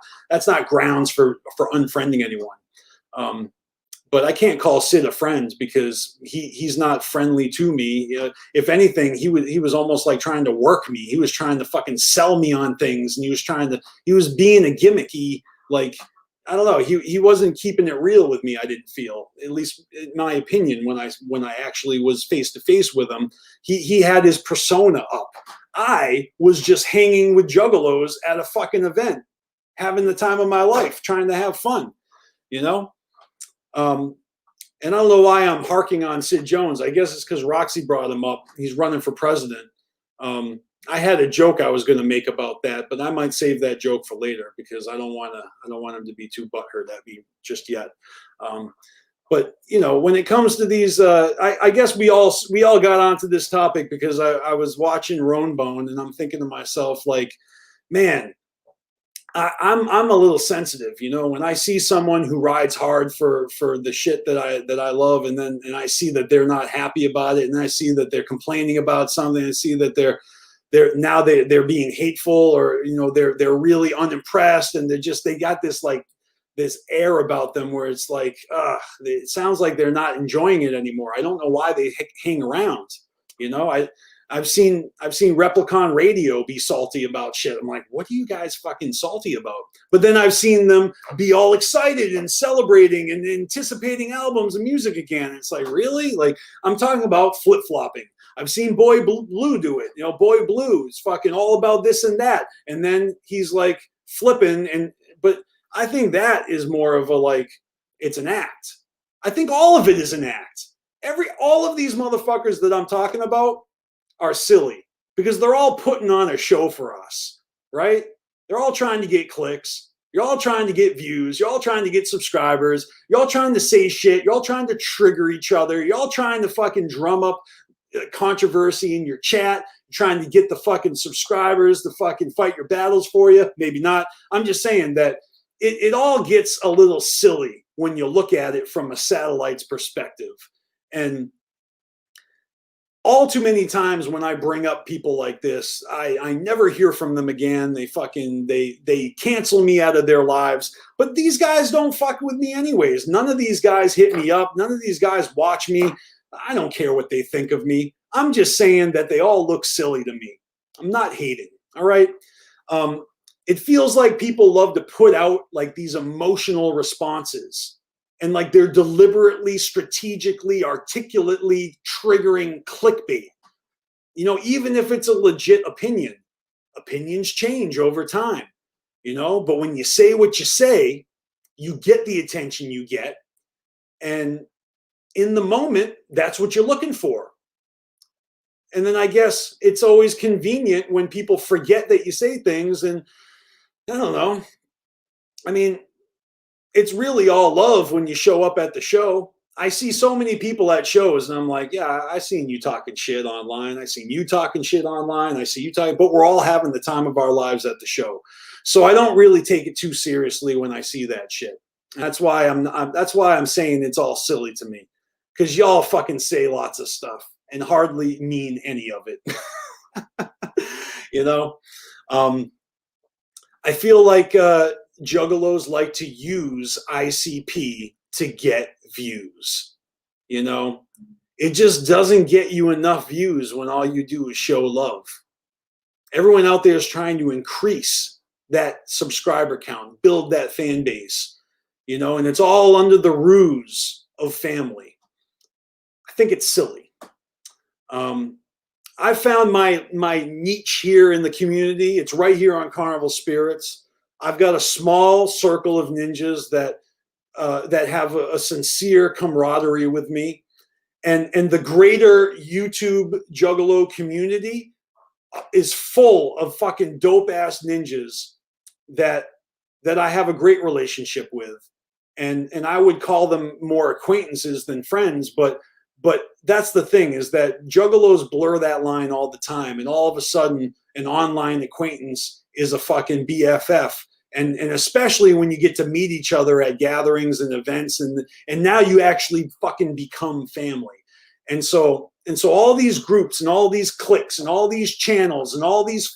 Speaker 1: grounds for unfriending anyone. But I can't call Sid a friend because he's not friendly to me. If anything, he was almost like trying to work me. He was trying to fucking sell me on things, and he was being a gimmicky, like, I don't know. He wasn't keeping it real with me. I didn't feel, at least in my opinion, when I actually was face to face with him, he had his persona up. I was just hanging with juggalos at a fucking event, having the time of my life, trying to have fun, you know? And I don't know why I'm harking on Sid Jones. I guess it's because Roxy brought him up. He's running for president. I had a joke I was going to make about that, but I might save that joke for later because I don't want him to be too butthurt at me just yet. But you know, when it comes to these, I guess we all got onto this topic because I was watching Roan Bone, and I'm thinking to myself, like, man, I'm a little sensitive, you know, when I see someone who rides hard for the shit that I love, and I see that they're not happy about it, and I see that they're complaining about something, and see that they're being hateful, or you know, they're really unimpressed, and they got this like this air about them where it's like, it sounds like they're not enjoying it anymore. I don't know why they hang around, you know. I've seen Replicon Radio be salty about shit. I'm like, what are you guys fucking salty about? But then I've seen them be all excited and celebrating and anticipating albums and music again. It's like, really? Like, I'm talking about flip-flopping. I've seen Boy Blue do it. You know, Boy Blue is fucking all about this and that. And then he's like flipping, but I think that is more of a, like, it's an act. I think all of it is an act. All of these motherfuckers that I'm talking about are silly because they're all putting on a show for us, right? They're all trying to get clicks. You're all trying to get views. You're all trying to get subscribers. You're all trying to say shit. You're all trying to trigger each other. You're all trying to fucking drum up controversy in your chat, trying to get the fucking subscribers to fucking fight your battles for you. Maybe not. I'm just saying that it all gets a little silly when you look at it from a satellite's perspective. And all too many times when I bring up people like this, I never hear from them again. They cancel me out of their lives. But these guys don't fuck with me anyways. None of these guys hit me up. None of these guys watch me. I don't care what they think of me. I'm just saying that they all look silly to me. I'm not hating, all right? It feels like people love to put out like these emotional responses, and like they're deliberately, strategically, articulately triggering clickbait. You know, even if it's a legit opinion, opinions change over time, you know, but when you say what you say, you get the attention you get. And in the moment, that's what you're looking for. And then I guess it's always convenient when people forget that you say things, and I don't know. I mean, it's really all love when you show up at the show. I see so many people at shows, and I'm like, yeah, I seen you talking shit online. I seen you talking shit online. I see you talking, but we're all having the time of our lives at the show. So I don't really take it too seriously when I see that shit. That's why I'm saying it's all silly to me, because y'all fucking say lots of stuff and hardly mean any of it. You know, I feel like juggalos like to use ICP to get views. You know, it just doesn't get you enough views when all you do is show love. Everyone out there is trying to increase that subscriber count, build that fan base, you know, and it's all under the ruse of family. I think it's silly. I found my niche here in the community. It's right here on Carnival Spirits. I've got a small circle of ninjas that have a sincere camaraderie with me, and the greater YouTube Juggalo community is full of fucking dope ass ninjas that I have a great relationship with, and I would call them more acquaintances than friends, but that's the thing, is that juggalos blur that line all the time, and all of a sudden an online acquaintance is a fucking BFF. And especially when you get to meet each other at gatherings and events, and now you actually fucking become family. And so all these groups and all these cliques and all these channels and all these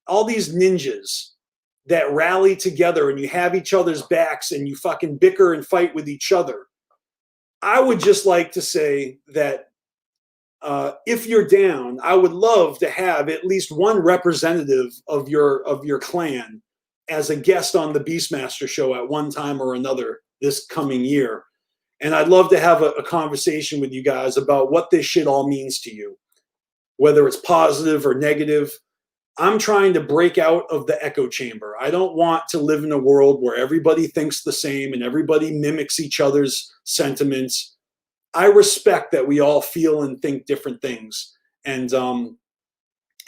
Speaker 1: ninjas that rally together, and you have each other's backs, and you fucking bicker and fight with each other. I would just like to say that if you're down, I would love to have at least one representative of your clan as a guest on the BeastMasteR show at one time or another this coming year. And I'd love to have a conversation with you guys about what this shit all means to you, whether it's positive or negative. I'm trying to break out of the echo chamber. I don't want to live in a world where everybody thinks the same and everybody mimics each other's sentiments. I respect that we all feel and think different things. And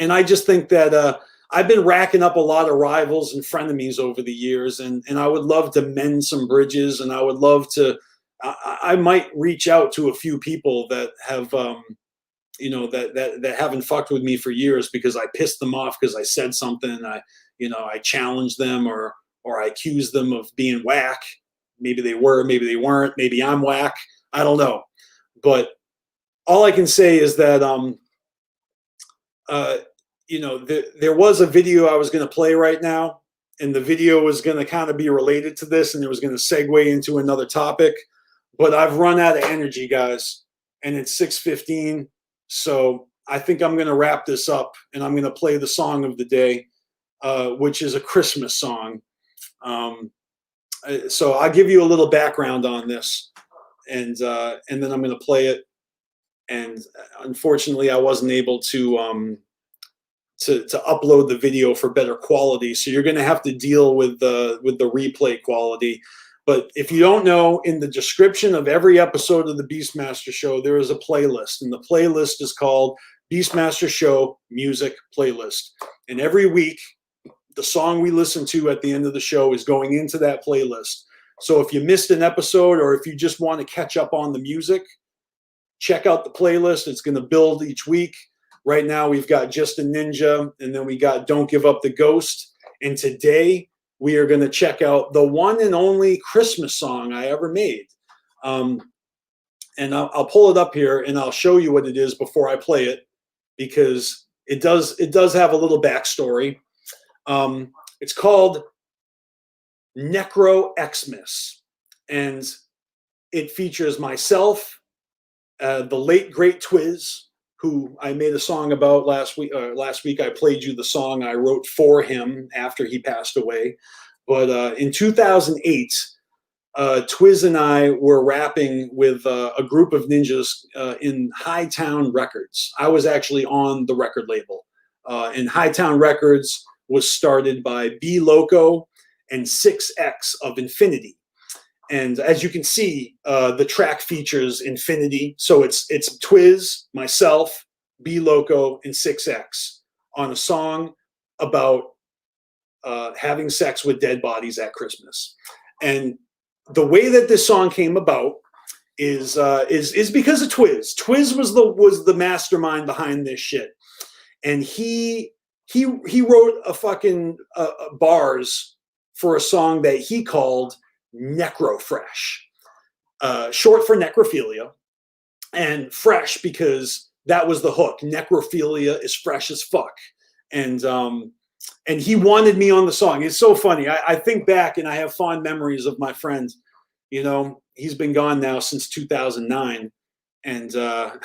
Speaker 1: I just think that I've been racking up a lot of rivals and frenemies over the years, and I would love to mend some bridges, and I would love to I might reach out to a few people that have, you know, that haven't fucked with me for years because I pissed them off because I said something. I challenged them or I accused them of being whack. Maybe they were, maybe they weren't. Maybe I'm whack. I don't know. But all I can say is that, there was a video I was going to play right now, and the video was going to kind of be related to this, and it was going to segue into another topic. But I've run out of energy, guys, and it's 6:15. So I think I'm going to wrap this up, and I'm going to play the song of the day, which is a Christmas song. So I'll give you a little background on this, and then I'm going to play it. And unfortunately, I wasn't able to upload the video for better quality, so you're going to have to deal with the replay quality. But if you don't know, in the description of every episode of the BeastMasteR Show, there is a playlist, and the playlist is called BeastMasteR Show Music Playlist. And every week, the song we listen to at the end of the show is going into that playlist. So if you missed an episode, or if you just want to catch up on the music, check out the playlist. It's going to build each week. Right now, we've got Just a Ninja, and then we got Don't Give Up the Ghost. And today, we are going to check out the one and only Christmas song I ever made. And I'll pull it up here, and I'll show you what it is before I play it, because it does have a little backstory. It's called Necro Xmas, and it features myself, the late great Twiz, who I made a song about last week. Last week I played you the song I wrote for him after he passed away. But in 2008, Twiz and I were rapping with a group of ninjas in Hightown Records. I was actually on the record label. And Hightown Records was started by B Loco and 6X of Infinity. And as you can see, the track features Infinity. So it's Twiz, myself, B Loco, and 6X on a song about having sex with dead bodies at Christmas. And the way that this song came about is because of Twiz. Twiz was the mastermind behind this shit, and he wrote a fucking bars for a song that he called Necrofresh, short for necrophilia, and fresh because that was the hook. Necrophilia is fresh as fuck, and he wanted me on the song. It's so funny. I think back and I have fond memories of my friend. You know, he's been gone now since 2009, and so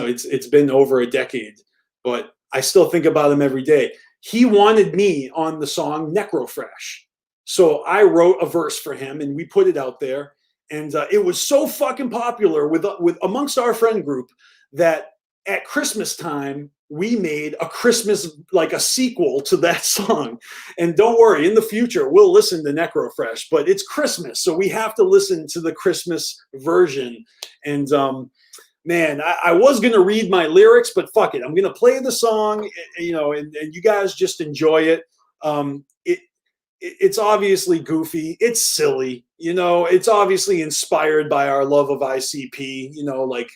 Speaker 1: it's been over a decade. But I still think about him every day. He wanted me on the song Necrofresh. So I wrote a verse for him, and we put it out there, and it was so fucking popular with amongst our friend group that at Christmas time we made a Christmas, like a sequel to that song. And don't worry, in the future we'll listen to Necrofresh, but it's Christmas, so we have to listen to the Christmas version. And man, I was gonna read my lyrics, but fuck it, I'm gonna play the song, you know, and you guys just enjoy it. It's obviously goofy. It's silly. You know, it's obviously inspired by our love of ICP, you know, like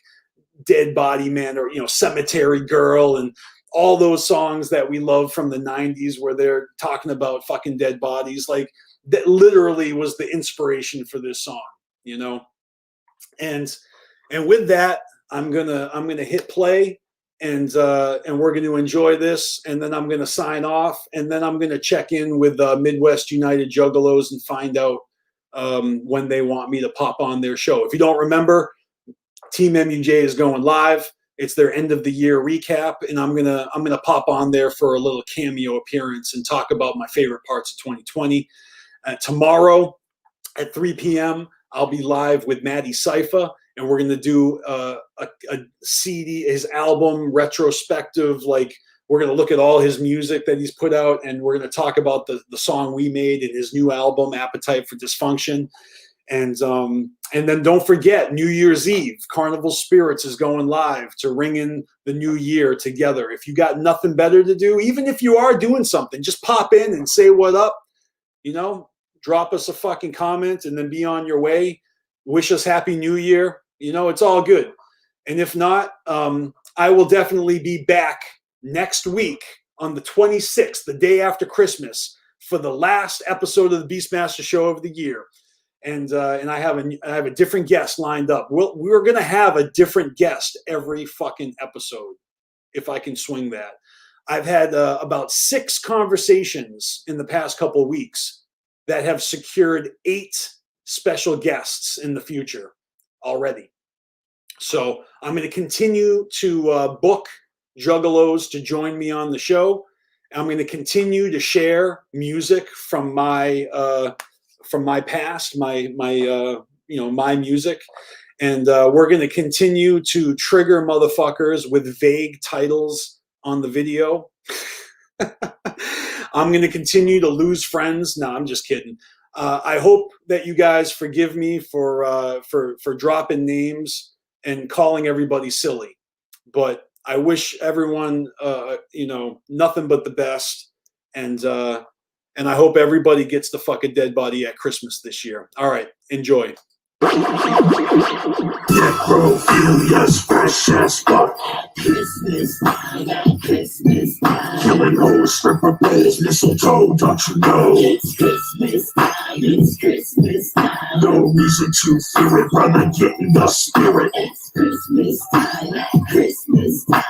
Speaker 1: Dead Body Man or, you know, Cemetery Girl and all those songs that we love from the 90s where they're talking about fucking dead bodies. Like that literally was the inspiration for this song, you know? And with that, I'm gonna hit play, and we're going to enjoy this, and then I'm going to sign off, and then I'm going to check in with Midwest United Juggalos and find out when they want me to pop on their show. If you don't remember, Team MUJ is going live. It's their end of the year recap, and I'm gonna pop on there for a little cameo appearance and talk about my favorite parts of 2020. Tomorrow at 3 p.m. I'll be live with Maddie Cypher, and we're gonna do a CD, his album retrospective. Like, we're gonna look at all his music that he's put out, and we're gonna talk about the song we made in his new album, Appetite for Dysfunction. And then don't forget, New Year's Eve, Carnival Spirits is going live to ring in the new year together. If you got nothing better to do, even if you are doing something, just pop in and say what up, you know, drop us a fucking comment and then be on your way. wish us Happy New Year. You know, it's all good. And if not, I will definitely be back next week on the 26th, the day after Christmas, for the last episode of the BeastMasteR show of the year. And I have a different guest lined up. We're going to have a different guest every fucking episode, if I can swing that. I've had about 6 conversations in the past couple of weeks that have secured 8 special guests in the future already. So I'm going to continue to book Juggalos to join me on the show. I'm going to continue to share music from my past, my music, and we're going to continue to trigger motherfuckers with vague titles on the video. I'm going to continue to lose friends. No, I'm just kidding. I hope that you guys forgive me for dropping names and calling everybody silly, but I wish everyone nothing but the best, and I hope everybody gets to fuck a dead body at Christmas this year. All right, enjoy.
Speaker 3: Necrophilia's fresh as fuck. Christmas time, Christmas time. Killing hoes, stripper poles, mistletoe, don't you know? It's Christmas time, it's Christmas time. No reason to fear it, brother, get in the spirit. It's Christmas time, Christmas time.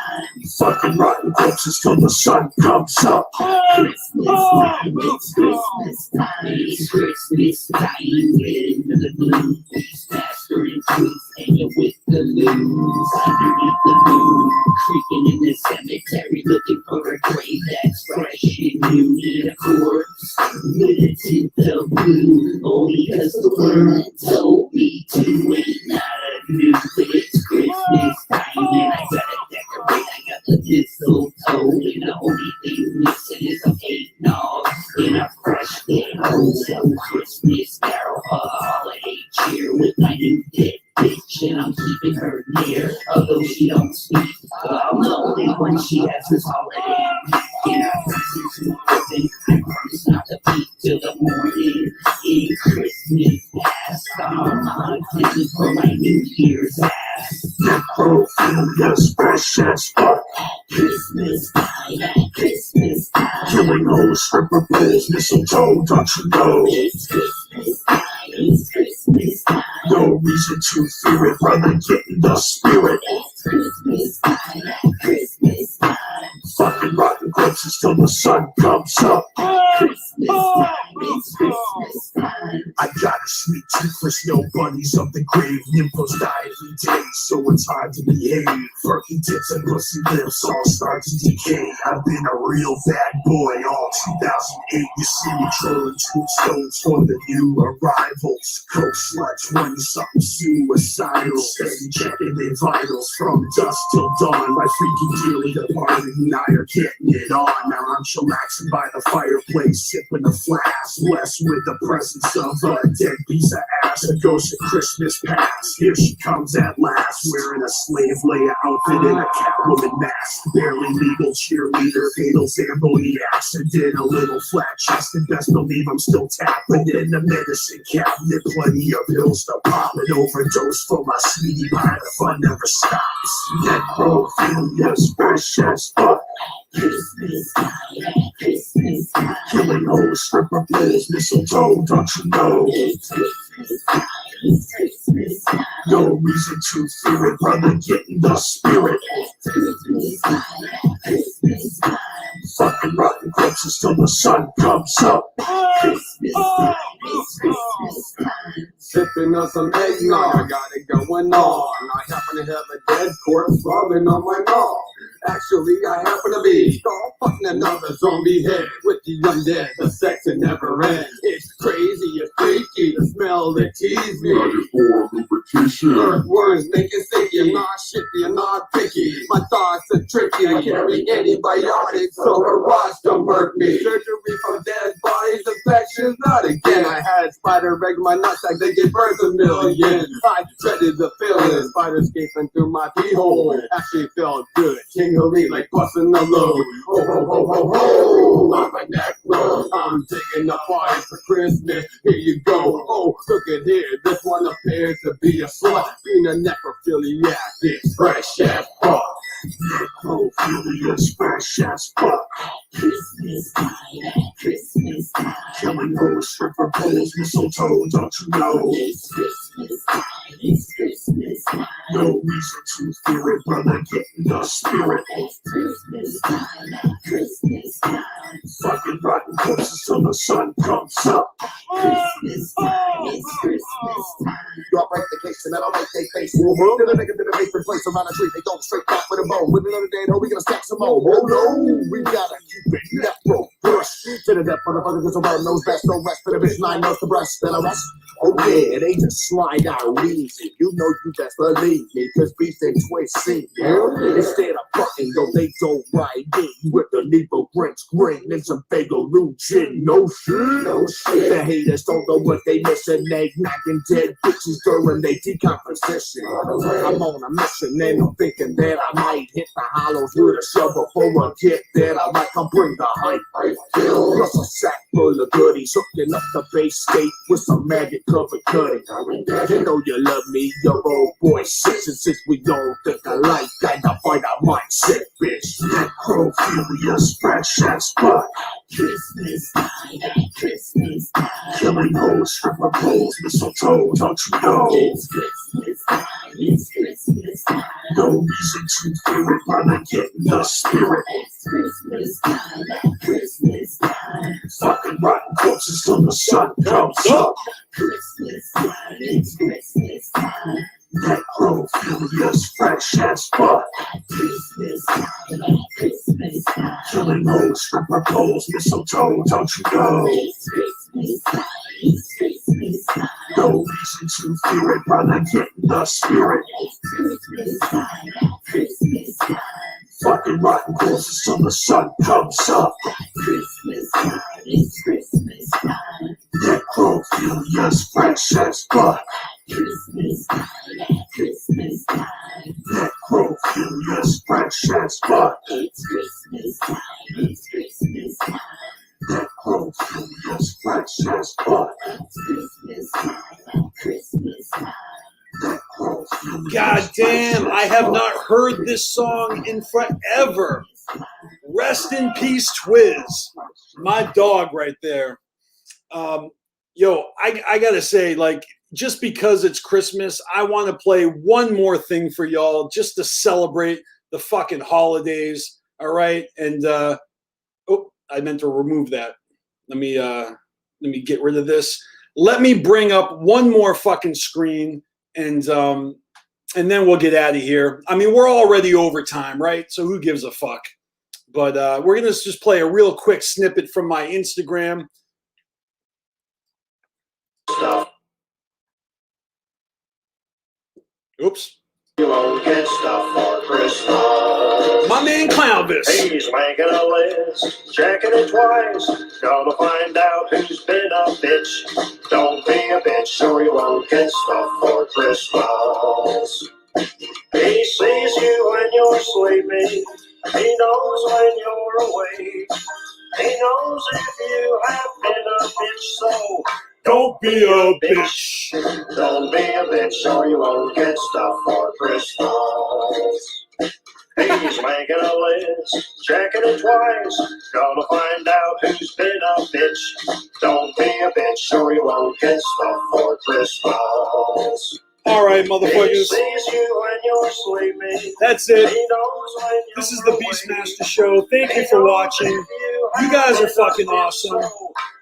Speaker 3: Fucking rotten corpses till the sun comes up. Christmas time, it's Christmas time. It's Christmas time, in the blue. BeastMasteR in truth, hanging with the loons. Underneath the moon, creeping in the cemetery, looking for a grave that's fresh and new. In a corpse, with a tint of blue. Only cause the world told me to. Ain't not a new, but it's Christmas time, and I gotta decorate. I got the mistletoe, and the only thing missing is a eggnog and a fresh dead wholesale Christmas carol. A holiday cheer with my new dead bitch, and I'm keeping her near. Although she don't speak, I'm the only one she has this holiday. And I promise to nothing, I promise not to peek till the morning. In Christmas past, I'm on clicking for my New Year's ass. Necrophilia's fresh as fuck. Christmas time, Christmas time. Killing hoes, stripper poles, mistletoe, don't you know? It's Christmas time, it's Christmas time. No reason to fear it, brother, get in the spirit. It's Christmas time, Christmas time. Fucking rotten corpses till the sun comes up. Christmas time, it's Christmas time. I got a sweet tooth, there's no bunnies of the grave. Nymphos die every day, so it's hard to behave. Perky tits and pussy lips all start to decay. I've been a real bad boy all 2008. You see me trolling tombstones for the new arrivals. Coke sluts, 20-something suicidal. Steady checking their vitals from dusk till dawn. My freaky dearly departed and I are getting it on. Now I'm chillaxing by the fireplace, sipping a flask, blessed with the presence of a dead piece of ass. A ghost of Christmas past. Here she comes at last, wearing a slave Leia outfit and a Catwoman mask. Barely legal cheerleader, fatal Zamboni accident. A little flat chested, best believe I'm still tapping in the medicine cabinet. Plenty of pills to pop, an overdose for my sweetie pie. The fun never stops. Necrophilia's fresh as fuck. Christmas time, Christmas time. Killing hoes, stripper poles, mistletoe, don't you know? It's Christmas time, it's Christmas time. No reason to fear it, brother, get in the spirit. It's Christmas time, Christmas time. Fucking rotten corpses till the sun comes up. Christmas time, it's Christmas time.
Speaker 4: Sipping on some eggnog, I got it going on. I happen to have a dead corpse falling on my dog. Actually, I happen to be fucking another zombie head with the undead. The sex it never ends. It's crazy, it's freaky, the smell that tease me.
Speaker 3: I just pour lubricant competition.
Speaker 4: Words make it sticky, I'm not shifty, I'm not picky. My thoughts are tricky, I carry antibiotics, so her watch don't murk me. Surgery from dead bodies, infections, not again. I had spider egg my nutsack, they gave birth a million. I dreaded the feeling, spider escaping through my pee hole. Actually felt good, tingly like busting a load. Ho ho ho ho ho, on my neck roll. I'm digging up fires for Christmas, here you go. Oh, look at here, this one appears to be a slut. Being a necrophiliac, this fresh ass fuck.
Speaker 3: Necrophilia's fresh as fuck. Christmas time at Christmas time. Killing hoes, stripper poles, mistletoe, don't you know? It's Christmas time, it's Christmas time. No reason to fear it, but I'm getting the spirit. It's Christmas time at Christmas time. Fucking rotten corpses till the sun comes up. Christmas time, it's Christmas time.
Speaker 4: Drop right the case and then I'll make they face. Then a nigga to the basement place around a tree. They don't straight up with a bone. With another day, we gonna stack some more. Oh no, we gotta keep it necro push. To the depth, motherfucker, cause the world knows best. No rest for the bitch, 9 knows the breast. Then I rest. Oh yeah, they just slide out easy. You know you best believe me, cause beast and twist see you. Instead of fucking, yo, they don't ride in with the Nebo French green and some bagel new gin. No shit, no shit. The haters don't know what they missing. They knocking dead bitches during they decomposition. I'm on a mission and I'm thinking that I might hit the hollows with a shovel before I get there. I might come bring the hype. Plus a sack full of goodies, hooking up the base state with some maggot covered cutting. You know you love me, your old boy 6 and 6. We don't think alike, kinda fight our mindset, bitch.
Speaker 3: Necrophilia's fresh as fuck.
Speaker 2: Christmas time at Christmas time.
Speaker 3: Killing hoes, stripper poles, mistletoe, don't you know?
Speaker 2: It's Christmas time, it's Christmas time.
Speaker 3: No reason to fear it, but I'm getting the spirit.
Speaker 2: It's Christmas time at Christmas time.
Speaker 3: Fucking rotten corpses till the sun comes up.
Speaker 2: Christmas time, it's Christmas time.
Speaker 3: Necrophilia's fresh as fuck.
Speaker 2: Christmas time at Christmas time.
Speaker 3: Killing hoes, stripper poles, mistletoe, don't you know?
Speaker 2: It's Christmas time, it's Christmas time.
Speaker 3: No reason to fear it, but I'm getting the spirit.
Speaker 2: It's Christmas time at Christmas time.
Speaker 3: Fucking rotten corpses till the sun comes up.
Speaker 2: Christmas time, it's Christmas time.
Speaker 3: Necrophilia's fresh as fuck.
Speaker 2: Christmas time at Christmas time.
Speaker 3: Necrophilia's fresh as fuck.
Speaker 2: It's Christmas time, it's Christmas time.
Speaker 3: Necrophilia's fresh as fuck.
Speaker 2: It's Christmas time at Christmas time.
Speaker 1: God damn, I have not heard this song in forever. Rest in peace, Twiz. My dog right there. Yo, I gotta say, like, just because it's Christmas, I want to play one more thing for y'all just to celebrate the fucking holidays. All right. And oh, I meant to remove that. Let me get rid of this. Let me bring up one more fucking screen and then we'll get out of here. I mean, we're already over time, right? So who gives a fuck? But we're gonna just play a real quick snippet from my Instagram. Oops.
Speaker 5: You won't get stuff for Christmas.
Speaker 1: My man Clownvis.
Speaker 5: He's making a list, checking it twice. Gotta find out who's been a bitch. Don't be a bitch or you won't get stuff for Christmas. He sees you when you're sleeping. He knows when you're awake. He knows if you have been a bitch, so
Speaker 1: don't be a bitch.
Speaker 5: Don't be a bitch or you won't get stuff for Christmas. He's making a list, checking it twice. Gotta find out who's been a bitch. Don't be a bitch or you won't get stuff for Christmas.
Speaker 1: All right,
Speaker 5: He
Speaker 1: motherfuckers.
Speaker 5: sees you when you're sleeping.
Speaker 1: That's it.
Speaker 5: He knows when you're
Speaker 1: This is the
Speaker 5: awake.
Speaker 1: BeastMasteR Show. Thank you for watching. You guys are fucking awesome.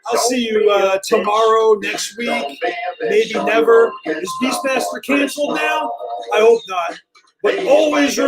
Speaker 1: I'll see you tomorrow, next week, maybe never. Is BeastMasteR canceled now? I hope not. But always remember.